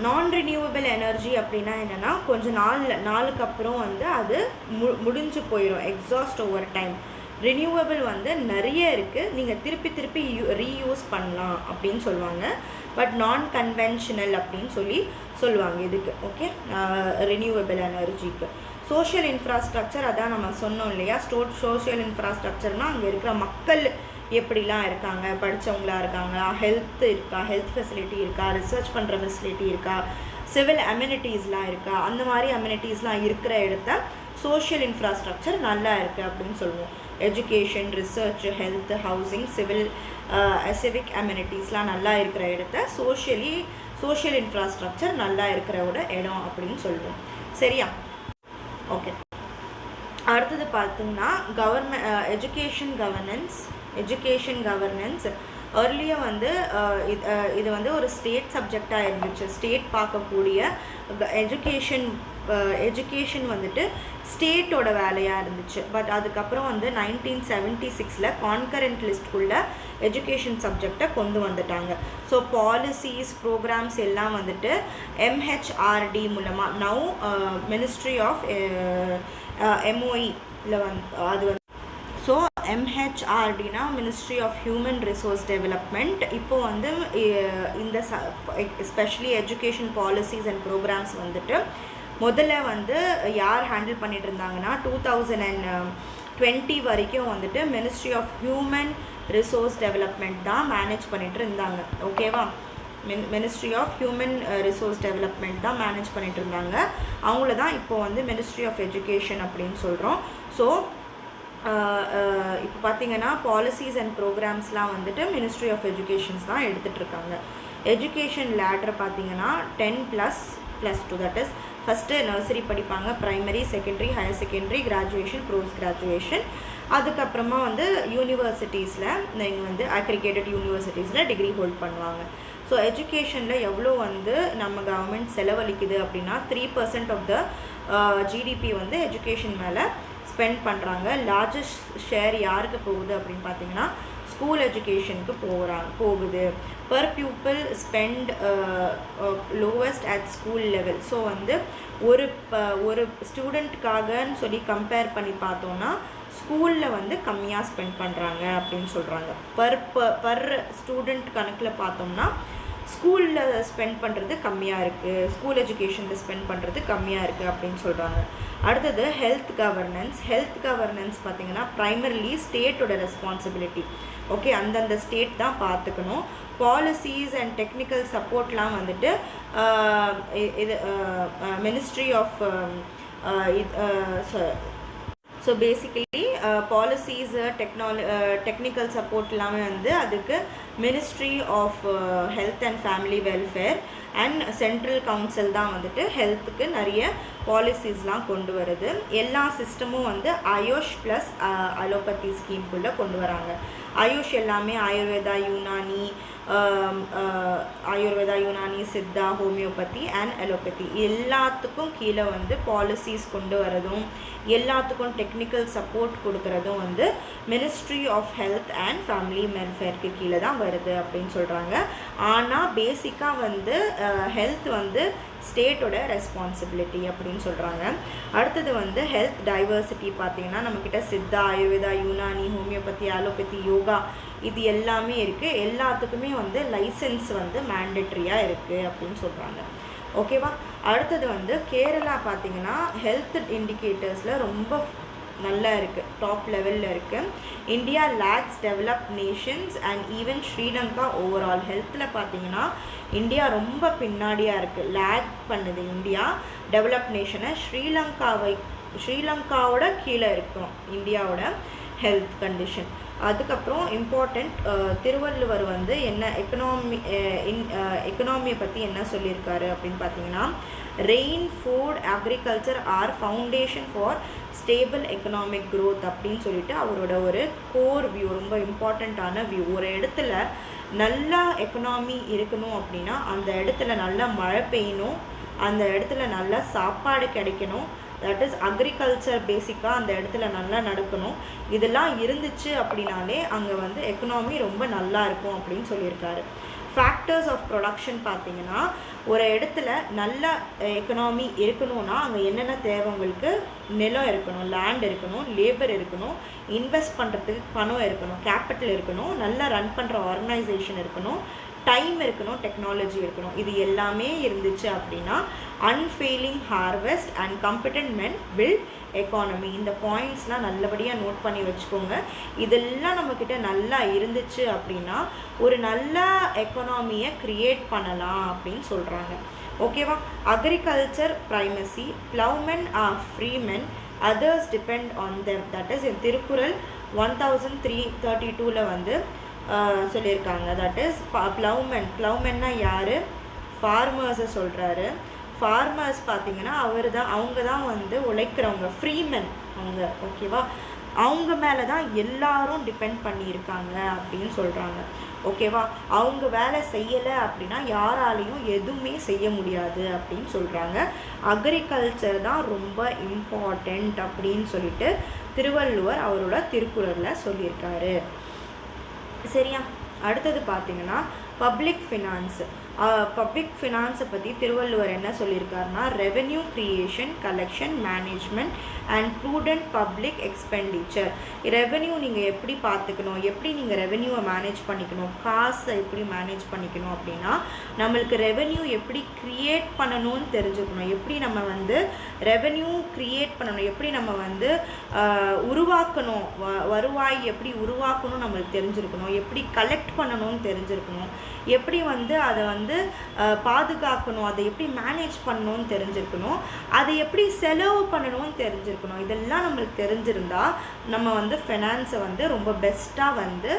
Speaker 1: நான் ரினியூவபிள் எனர்ஜி அப்படின்னா என்னென்னா கொஞ்சம் நாளுக்கு அப்புறம் வந்து அது முடிஞ்சு போயிடும், எக்ஸாஸ்ட் ஓவர் டைம். ரினியூவபிள் வந்து நிறைய இருக்குது, நீங்கள் திருப்பி ரீயூஸ் பண்ணலாம் அப்படின்னு சொல்லுவாங்க. பட் நான் கன்வென்ஷனல் அப்படின்னு சொல்லுவாங்க இதுக்கு. ஓகே, ரினியூவபிள் எனர்ஜிக்கு. சோஷியல் இன்ஃப்ராஸ்ட்ரக்சர் அதான் நம்ம சொன்னோம் இல்லையா, சோஷியல் இன்ஃப்ராஸ்ட்ரக்சர்னால் அங்கே இருக்கிற மக்கள் எப்படிலாம் இருக்காங்க, படித்தவங்களா இருக்காங்க, ஹெல்த் இருக்கா, ஹெல்த் ஃபெசிலிட்டி இருக்கா, ரிசர்ச் பண்ணுற ஃபெசிலிட்டி இருக்கா, சிவில் அம்யூனிட்டிஸ்லாம் இருக்கா, அந்த மாதிரி அம்யூனிட்டிஸ்லாம் இருக்கிற இடத்த சோஷியல் இன்ஃப்ராஸ்ட்ரக்சர் நல்லா இருக்குது அப்படின்னு சொல்லுவோம். Education, research, health, housing, civil civic அம்யூனிட்டிஸ்லாம் நல்லா இருக்கிற இடத்த சோஷியல் இன்ஃப்ராஸ்ட்ரக்சர் நல்லா இருக்கிறோட இடம் அப்படின்னு சொல்லுவோம். சரியா? ஓகே. அடுத்தது பார்த்திங்கன்னா எஜுகேஷன் கவர்னன்ஸ் ஏர்லியாக வந்து இது வந்து ஒரு ஸ்டேட் சப்ஜெக்டாக இருந்துச்சு. ஸ்டேட் பார்க்கக்கூடிய எஜுகேஷன் வந்துட்டு ஸ்டேட்டோட வேலையாக இருந்துச்சு. பட் அதுக்கப்புறம் வந்து 1976 கான்கரண்ட் லிஸ்ட்குள்ளே எஜுகேஷன் சப்ஜெக்டை கொண்டு வந்துட்டாங்க. ஸோ பாலிசிஸ் ப்ரோக்ராம்ஸ் எல்லாம் வந்துட்டு MHRD மூலமாக நவ் மினிஸ்ட்ரி ஆஃப் MOEல அது வந்து ஸோ MHRDனா ministry of human resource development. இப்போது வந்து இந்த especially education policies and programmes வந்துட்டு முதல்ல வந்து யார் ஹேண்டில் பண்ணிட்டு இருந்தாங்கன்னா 2020 வரைக்கும் வந்துட்டு ministry of human resource development தான் மேனேஜ் பண்ணிட்டு இருந்தாங்க. ஓகேவா? Ministry of human resource development தான் மேனேஜ் பண்ணிட்டு இருந்தாங்க. அவங்கள தான் இப்போது வந்து மினிஸ்ட்ரி ஆஃப் எஜுகேஷன் அப்படின்னு சொல்கிறோம். ஸோ இப்போ பார்த்திங்கன்னா பாலிசிஸ் அண்ட் ப்ரோக்ராம்ஸ்லாம் வந்துட்டு மினிஸ்ட்ரி ஆஃப் எஜுகேஷன்ஸ் தான் எடுத்துகிட்ருக்காங்க. எஜுகேஷன் லேட்ரு பார்த்திங்கன்னா 10++2 தட் இஸ் ஃபஸ்ட்டு நர்சரி படிப்பாங்க, primary, secondary, higher secondary, graduation, post graduation. அதுக்கப்புறமா வந்து யூனிவர்சிட்டிஸில் நீங்கள் வந்து அக்ரிகேட்டட் யூனிவர்சிட்டிஸில் டிகிரி ஹோல்ட் பண்ணுவாங்க. ஸோ எஜுகேஷனில் எவ்வளோ வந்து நம்ம கவர்மெண்ட் செலவழிக்குது அப்படின்னா 3% ஆஃப் த ஜிடிபி வந்து எஜுகேஷன் மேலே ஸ்பெண்ட் பண்ணுறாங்க. லார்ஜஸ்ட் ஷேர் யாருக்கு போகுது அப்படின்னு பார்த்தீங்கன்னா ஸ்கூல் எஜுகேஷனுக்கு போகுது. Per pupil spend lowest at school level. So வந்து ஒரு ஸ்டூடெண்ட்டுக்காகன்னு சொல்லி கம்பேர் பண்ணி பார்த்தோன்னா ஸ்கூலில் வந்து கம்மியாக ஸ்பெண்ட் பண்ணுறாங்க அப்படின்னு சொல்கிறாங்க. பர் ஸ்டூடெண்ட் கணக்கில் பார்த்தோம்னா ஸ்கூலில் ஸ்பெண்ட் பண்ணுறது கம்மியாக இருக்குது, ஸ்கூல் எஜுகேஷனில் ஸ்பெண்ட் பண்ணுறது கம்மியாக இருக்குது அப்படின்னு சொல்கிறாங்க. அடுத்தது ஹெல்த் கவர்னன்ஸ் பார்த்திங்கன்னா ப்ரைமரிலி ஸ்டேட்டோட ரெஸ்பான்சிபிலிட்டி. ஓகே, அந்தந்த ஸ்டேட் தான் பார்த்துக்கணும். பாலிசிஸ் அண்ட் டெக்னிக்கல் சப்போர்ட்லாம் வந்துட்டு இது ministry of so basically policies technical support எல்லாமே வந்து அதுக்கு ministry of health and family welfare and central council தான் வந்துட்டு ஹெல்த்துக்கு நிறைய பாலிசிஸ்லாம் கொண்டு வருது. எல்லா சிஸ்டமும் வந்து ஆயுஷ் ப்ளஸ் அலோபதி ஸ்கீம்குள்ளே கொண்டு வராங்க. ஆயுஷ் எல்லாமே Ayurveda, Unani, Siddha, homeopathy and allopathy எல்லாத்துக்கும் கீழே வந்து பாலிசிஸ் கொண்டு வரதும் எல்லாத்துக்கும் டெக்னிக்கல் சப்போர்ட் கொடுக்குறதும் வந்து ministry of health and family வெல்ஃபேருக்கு கீழே தான் வருது அப்படின்னு சொல்கிறாங்க. ஆனால் பேசிக்காக வந்து ஹெல்த் வந்து ஸ்டேட்டோட ரெஸ்பான்சிபிலிட்டி அப்படின்னு சொல்கிறாங்க. அடுத்தது வந்து ஹெல்த் டைவர்சிட்டி பார்த்திங்கன்னா நம்மக்கிட்ட சித்தா, ஆயுர்வேதா, யுனானி, ஹோமியோபதி, அலோபதி, யோகா இது எல்லாமே இருக்குது. எல்லாத்துக்குமே வந்து லைசன்ஸ் வந்து மேண்டேட்ரியாக இருக்குது அப்படின்னு சொல்கிறாங்க. ஓகேவா? அடுத்தது வந்து கேரளா பார்த்திங்கன்னா ஹெல்த் இண்டிகேட்டர்ஸில் ரொம்ப நல்லா இருக்குது, டாப் லெவலில் இருக்குது. India lags developed nations and even Sri Lanka overall ஹெல்த்தில் பார்த்திங்கன்னா இந்தியா ரொம்ப பின்னாடியாக இருக்குது, லேக் பண்ணுது இந்தியா டெவலப்ட் நேஷனை. ஸ்ரீலங்காவோட கீழே இருக்கும் இந்தியாவோட ஹெல்த் கண்டிஷன். அதுக்கப்புறம் இம்பார்ட்டண்ட் திருவள்ளுவர் வந்து என்ன எக்கனாமியை பற்றி என்ன சொல்லியிருக்காரு அப்படின்னு பார்த்தீங்கன்னா rain, food, agriculture R foundation for stable economic growth அப்படின்னு சொல்லிட்டு அவரோட ஒரு கோர் வியூ, ரொம்ப இம்பார்ட்டண்ட்டான வியூ. ஒரு இடத்துல நல்லா எக்கனாமி இருக்கணும் அப்படின்னா அந்த இடத்துல நல்லா மழை பெய்யணும், அந்த இடத்துல நல்லா சாப்பாடு கிடைக்கணும், தட் இஸ் அக்ரிகல்ச்சர் பேசிக்காக அந்த இடத்துல நல்லா நடக்கணும். இதெல்லாம் இருந்துச்சு அப்படின்னாலே அங்கே வந்து எக்கனாமி ரொம்ப நல்லா இருக்கும் அப்படின்னு சொல்லியிருக்காரு. ஃபேக்டர்ஸ் ஆஃப் ப்ரொடக்ஷன் பார்த்திங்கன்னா ஒரு இடத்துல நல்ல எக்கனாமி இருக்கணும்னா அங்கே என்னென்ன தேவை, உங்களுக்கு நிலம் இருக்கணும், லேண்ட் இருக்கணும், லேபர் இருக்கணும், இன்வெஸ்ட் பண்ணுறதுக்கு பணம் இருக்கணும், கேபிட்டல் இருக்கணும், நல்லா ரன் பண்ணுற ஆர்கனைசேஷன் இருக்கணும், டைம் இருக்கணும், டெக்னாலஜி இருக்கணும். இது எல்லாமே இருந்துச்சு அப்படின்னா unfailing harvest and competent men build economy. இந்த பாயிண்ட்ஸ்லாம் நல்லபடியாக நோட் பண்ணி வச்சுக்கோங்க. இதெல்லாம் நம்மக்கிட்ட நல்லா இருந்துச்சு அப்படின்னா ஒரு நல்ல எக்கானமியை க்ரியேட் பண்ணலாம் அப்படின்னு சொல்கிறாங்க. ஓகேவா? Agriculture primacy, ploughmen are freemen, others depend on them. That is Thirukkural 1332 வந்து சொல்லியிருக்காங்க. தட் இஸ் ப்ளவுமென்னா யார்? ஃபார்மர்ஸை சொல்கிறாரு. ஃபார்மர்ஸ் பார்த்திங்கன்னா அவங்க தான் வந்து உழைக்கிறவங்க, ஃப்ரீமென் அவங்க. ஓகேவா? அவங்க மேலே தான் எல்லாரும் டிபெண்ட் பண்ணியிருக்காங்க அப்படின்னு சொல்கிறாங்க. ஓகேவா? அவங்க வேலை செய்யலை அப்படின்னா யாராலையும் எதுவுமே செய்ய முடியாது அப்படின்னு சொல்கிறாங்க. அக்ரிகல்ச்சர் தான் ரொம்ப இம்பார்ட்டண்ட் அப்படின்னு சொல்லிட்டு திருவள்ளுவர் அவரோட திருக்குறளில் சொல்லியிருக்காரு. சரியா? அடுத்தது பார்த்திங்கன்னா பப்ளிக் ஃபினான்ஸை பற்றி திருவள்ளுவர் என்ன சொல்லியிருக்காருன்னா, revenue creation, collection, management and prudent public expenditure. Revenue நீங்கள் எப்படி பார்த்துக்கணும், எப்படி நீங்கள் ரெவென்யூவை மேனேஜ் பண்ணிக்கணும், காசை எப்படி மேனேஜ் பண்ணிக்கணும் அப்படின்னா நம்மளுக்கு ரெவென்யூ எப்படி க்ரியேட் பண்ணணும்னு தெரிஞ்சுக்கணும். எப்படி நம்ம வந்து ரெவென்யூ க்ரியேட் பண்ணணும், எப்படி நம்ம வந்து உருவாக்கணும், வருவாய் எப்படி உருவாக்கணும் நம்மளுக்கு தெரிஞ்சிருக்கணும், எப்படி கலெக்ட் பண்ணணும்னு தெரிஞ்சிருக்கணும், எப்படி வந்து அதை வந்து பாதுகாக்கணும், அதை எப்படி மேனேஜ் பண்ணணும்னு தெரிஞ்சிருக்கணும், அதை எப்படி செலவு பண்ணணும்னு தெரிஞ்சிருக்கணும். இதெல்லாம் நம்மளுக்கு தெரிஞ்சிருந்தா நம்ம வந்து ஃபினான்ஸை வந்து ரொம்ப பெஸ்ட்டாக வந்து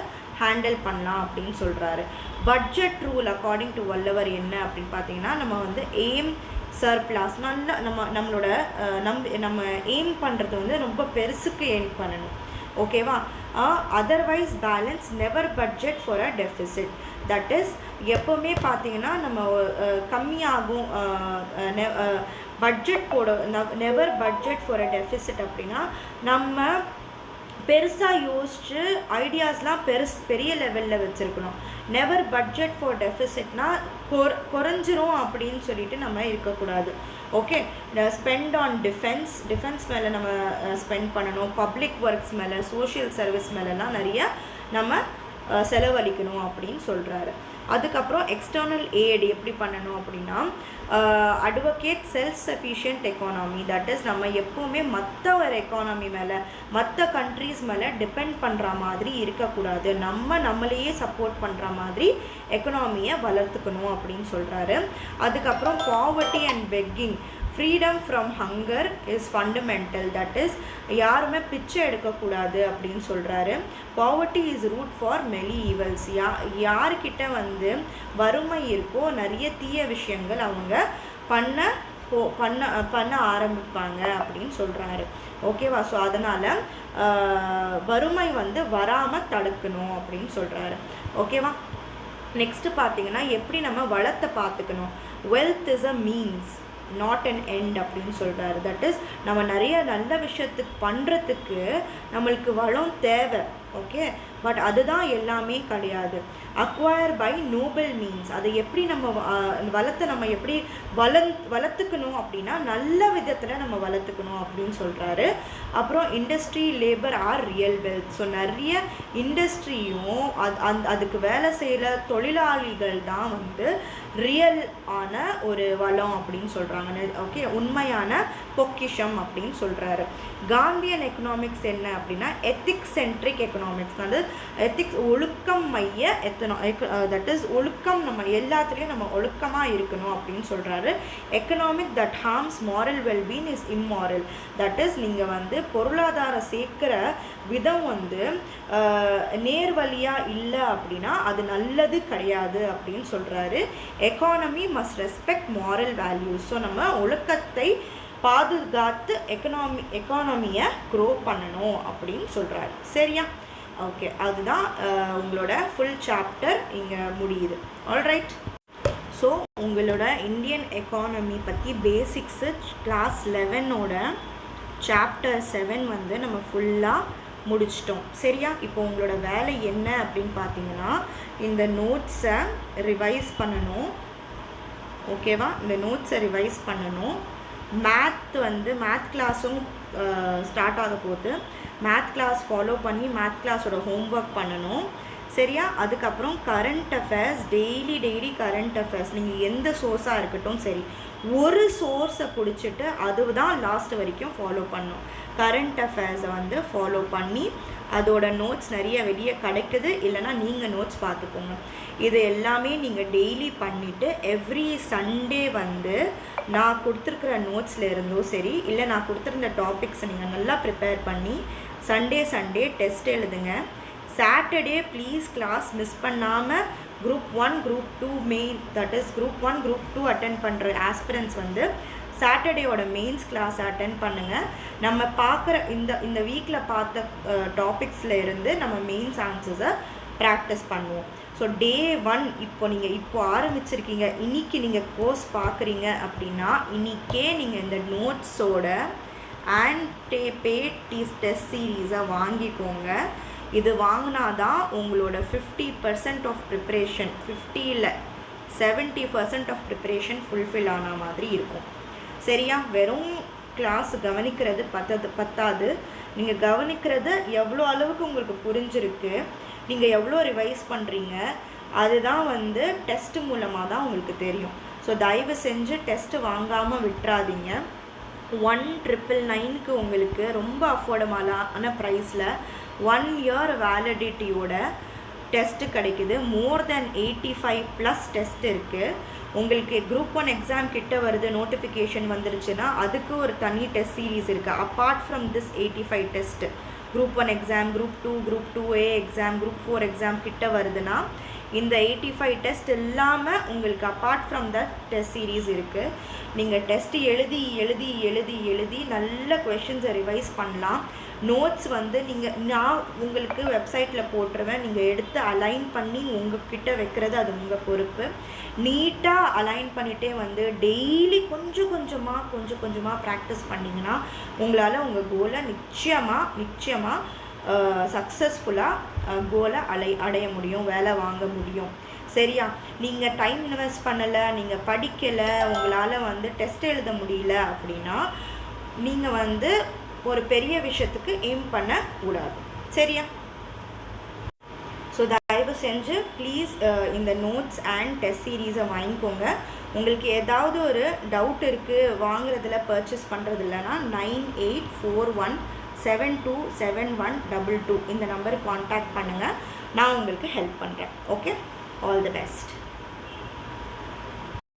Speaker 1: ஹேண்டில் பண்ணலாம் அப்படின்னு சொல்கிறாரு. Budget rule according to Valluvar என்ன அப்படின்னு பார்த்தீங்கன்னா, நம்ம வந்து எய்ம் சர்ப்ளாஸ் நல்லா நம்ம எய்ம் பண்ணுறது வந்து ரொம்ப பெருசுக்கு எய்ம் பண்ணணும். ஓகேவா? Otherwise balance, never budget for a deficit. That is எப்போவுமே பார்த்தீங்கன்னா நம்ம கம்மியாகும் budget never budget for a deficit அப்படின்னா நம்ம பெருசாக யோசித்து ஐடியாஸ்லாம் பெரிய லெவலில் வச்சுருக்கணும். நெவர் பட்ஜெட் ஃபார் டெஃபிசிட்னா குறைஞ்சிரும் அப்படின்னு சொல்லிட்டு நம்ம இருக்கக்கூடாது. ஓகே, ஸ்பெண்ட் ஆன் டிஃபென்ஸ் மேலே நம்ம ஸ்பெண்ட் பண்ணணும். பப்ளிக் ஒர்க்ஸ் மேலே, சோஷியல் சர்வீஸ் மேலெலாம் நிறைய நம்ம செலவழிக்கணும் அப்படின்னு சொல்கிறாரு. அதுக்கப்புறம் எக்ஸ்டர்னல் எய்ட் எப்படி பண்ணணும் அப்படின்னா, advocate self sufficient economy. That is நம்ம எப்போவுமே மற்ற ஒரு எக்கானமி மேலே, மற்ற கண்ட்ரீஸ் மேலே டிபெண்ட் பண்ணுற மாதிரி இருக்கக்கூடாது. நம்மளையே சப்போர்ட் பண்ணுற மாதிரி எக்கனாமியை வளர்த்துக்கணும் அப்படின்னு சொல்கிறாரு. அதுக்கப்புறம் poverty and begging, freedom from hunger is fundamental. That is யாருமே பிச்சை எடுக்கக்கூடாது அப்படின்னு சொல்கிறாரு. Poverty is root for many evils. யார்கிட்ட வந்து வறுமை இருக்கோ நிறைய தீய விஷயங்கள் அவங்க பண்ண ஆரம்பிப்பாங்க அப்படின்னு சொல்கிறாரு. ஓகேவா? ஸோ அதனால் வறுமை வந்து வராமல் தடுக்கணும் அப்படின்னு சொல்கிறாரு. ஓகேவா? நெக்ஸ்ட்டு பார்த்தீங்கன்னா எப்படி நம்ம வளத்தை பார்த்துக்கணும். Wealth is a means not an end அப்படின்னு சொல்கிறாரு. தட் இஸ் நம்ம நிறைய நல்ல விஷயத்துக்கு பண்ணுறதுக்கு நம்மளுக்கு வளம் தேவை. ஓகே, பட் அதுதான் எல்லாமே கிடையாது. அக்வயர் பை நோபல் மீன்ஸ், அதை எப்படி நம்ம வளத்தை நம்ம எப்படி வளர்த்துக்கணும் அப்படின்னா நல்ல விதத்தில் நம்ம வளர்த்துக்கணும் அப்படின்னு சொல்கிறாரு. அப்புறம் industry, labour are real wealth. So நிறைய இண்டஸ்ட்ரியும் அதுக்கு வேலை செய்கிற தொழிலாளிகள் தான் வந்து ரியல் ஆன ஒரு வளம் அப்படின்னு சொல்கிறாங்க. ஓகே, உண்மையான பொக்கிஷம் அப்படின்னு சொல்கிறாரு. காந்தியன் எக்கனாமிக்ஸ் என்ன அப்படின்னா எத்திக்ஸ் சென்ட்ரிக் எக்கனாமிக்ஸ். வந்து எத்திக்ஸ் ஒழுக்கம் மைய தட் இஸ் ஒழுக்கம், நம்ம எல்லாத்துலேயும் நம்ம ஒழுக்கமாக இருக்கணும் அப்படின்னு சொல்கிறாரு. Economic that harms moral wellbeing is immoral. That is நீங்கள் வந்து பொருளாதாரம் சேர்க்குற விதம் வந்து நேர்வழியாக இல்லை அப்படின்னா அது நல்லது கிடையாது அப்படின்னு சொல்கிறாரு. Economy must respect moral values. So நம்ம ஒழுக்கத்தை பாதுகாத்து எக்கானமியை க்ரோ பண்ணணும் அப்படின்னு சொல்கிறாரு. சரியா? ஓகே, அதுதான் உங்களோட ஃபுல் சாப்டர் இங்கே முடியுது. ஆல்ரைட். ஸோ உங்களோட இந்தியன் எக்கானமி பற்றி பேசிக்ஸு கிளாஸ் 11ஓட சாப்டர் 7 வந்து நம்ம ஃபுல்லாக முடிச்சிட்டோம். சரியா? இப்போ உங்களோட வேலை என்ன அப்படின்னு பார்த்தீங்கன்னா இந்த நோட்ஸை ரிவைஸ் பண்ணணும். ஓகேவா? இந்த நோட்ஸை ரிவைஸ் பண்ணணும். மேத் கிளாஸும் ஸ்டார்ட் ஆக போகுது. மேத் கிளாஸ் ஃபாலோ பண்ணி மேத் கிளாஸோட ஹோம்ஒர்க் பண்ணணும். சரியா? அதுக்கப்புறம் current affairs, daily current affairs நீங்கள் எந்த சோர்ஸாக இருக்கட்டும் சரி, ஒரு சோர்ஸை பிடிச்சிட்டு அதுதான் லாஸ்ட் வரைக்கும் ஃபாலோ பண்ணணும். கரண்ட் அஃபேர்ஸை வந்து ஃபாலோ பண்ணி அதோட நோட்ஸ் நிறைய வெளியே கிடைக்குது, இல்லைனா நீங்கள் நோட்ஸ் பார்த்துக்கோங்க. இது எல்லாமே நீங்கள் டெய்லி பண்ணிவிட்டு எவ்ரி சண்டே வந்து நான் கொடுத்துருக்குற நோட்ஸில் இருந்தோ சரி, இல்லை நான் கொடுத்துருந்த டாபிக்ஸை நீங்கள் நல்லா ப்ரிப்பேர் பண்ணி சண்டே டெஸ்ட் எழுதுங்க. சாட்டர்டே ப்ளீஸ் கிளாஸ் மிஸ் பண்ணாமல் group 1 group 2 main, that is group 1 group 2 attend பண்ணுற ஆஸ்பிரன்ஸ் வந்து சாட்டர்டேயோட மெயின்ஸ் கிளாஸ் அட்டென்ட் பண்ணுங்கள். நம்ம பார்க்குற இந்த வீக்கில் பார்த்த டாபிக்ஸில் இருந்து நம்ம மெயின்ஸ் ஆன்சர்ஸை ப்ராக்டிஸ் பண்ணுவோம். ஸோ டே 1 இப்போ ஆரம்பிச்சிருக்கீங்க, இன்றைக்கி நீங்கள் கோர்ஸ் பார்க்குறீங்க அப்படின்னா இன்றைக்கே நீங்கள் இந்த நோட்ஸோட பேட் டெஸ்ட் சீரீஸை வாங்கிக்கோங்க. இது வாங்கினா தான் உங்களோட 50% ஆஃப் ப்ரிப்ரேஷன், 50 இல்லை 70% ஆஃப் ப்ரிப்ரேஷன் ஃபுல்ஃபில் ஆன மாதிரி இருக்கும். சரியா? வெறும் கிளாஸ் கவனிக்கிறது பத்தாது. நீங்கள் கவனிக்கிறது எவ்வளோ அளவுக்கு உங்களுக்கு புரிஞ்சிருக்கு, நீங்கள் எவ்வளோ ரிவைஸ் பண்ணுறீங்க, அதுதான் வந்து டெஸ்ட் மூலமாக தான் உங்களுக்கு தெரியும். ஸோ தயவு செஞ்சு டெஸ்ட்டு வாங்காமல் விட்டுறாதீங்க. 1999க்கு உங்களுக்கு ரொம்ப அஃபோர்டபுளான ப்ரைஸில் 1 இயர் வேலிடிட்டியோட டெஸ்ட்டு கிடைக்குது. மோர் தென் 85+ டெஸ்ட் இருக்குது. உங்களுக்கு குரூப் 1 எக்ஸாம் கிட்ட வருது, நோட்டிஃபிகேஷன் வந்துருச்சுன்னா அதுக்கு ஒரு தனி டெஸ்ட் சீரீஸ் இருக்குது. Apart from this 85 test, group 1 exam, group 2, group 2A exam, group 4 exam கிட்ட வருதுன்னா இந்த 85 டெஸ்ட் இல்லாமல் உங்களுக்கு apart from the test series இருக்குது. நீங்கள் டெஸ்ட் எழுதி நல்ல கொஷின்ஸை ரிவைஸ் பண்ணலாம். நோட்ஸ் வந்து நான் உங்களுக்கு வெப்சைட்டில் போட்டுருவேன். நீங்கள் எடுத்து அலைன் பண்ணி உங்கள்கிட்ட வைக்கிறது அது உங்கள் பொறுப்பு. நீட்டாக அலைன் பண்ணிகிட்டே வந்து டெய்லி கொஞ்சம் கொஞ்சமாக ப்ராக்டிஸ் பண்ணிங்கன்னா உங்களால் உங்கள் கோலை நிச்சயமாக சக்ஸஸ்ஃபுல்லாக கோலை அடைய முடியும், வேலை வாங்க முடியும். சரியா? நீங்கள் டைம் இன்வெஸ்ட் பண்ணலை, நீங்கள் படிக்கலை, உங்களால் வந்து டெஸ்ட் எழுத முடியல அப்படின்னா நீங்கள் வந்து ஒரு பெரிய விஷயத்துக்கு எய்ம் பண்ணக்கூடாது. சரியா? ஸோ தயவு செஞ்சு ப்ளீஸ் இந்த நோட்ஸ் அண்ட் டெஸ்ட் சீரீஸை வாங்கிக்கோங்க. உங்களுக்கு ஏதாவது ஒரு டவுட் இருக்குது வாங்குறதுல, பர்ச்சேஸ் பண்ணுறது இல்லைன்னா 9841727122 இந்த நம்பருக்கு காண்டாக்ட் பண்ணுங்கள். நான் உங்களுக்கு ஹெல்ப் பண்ணுறேன். Okay, all the best.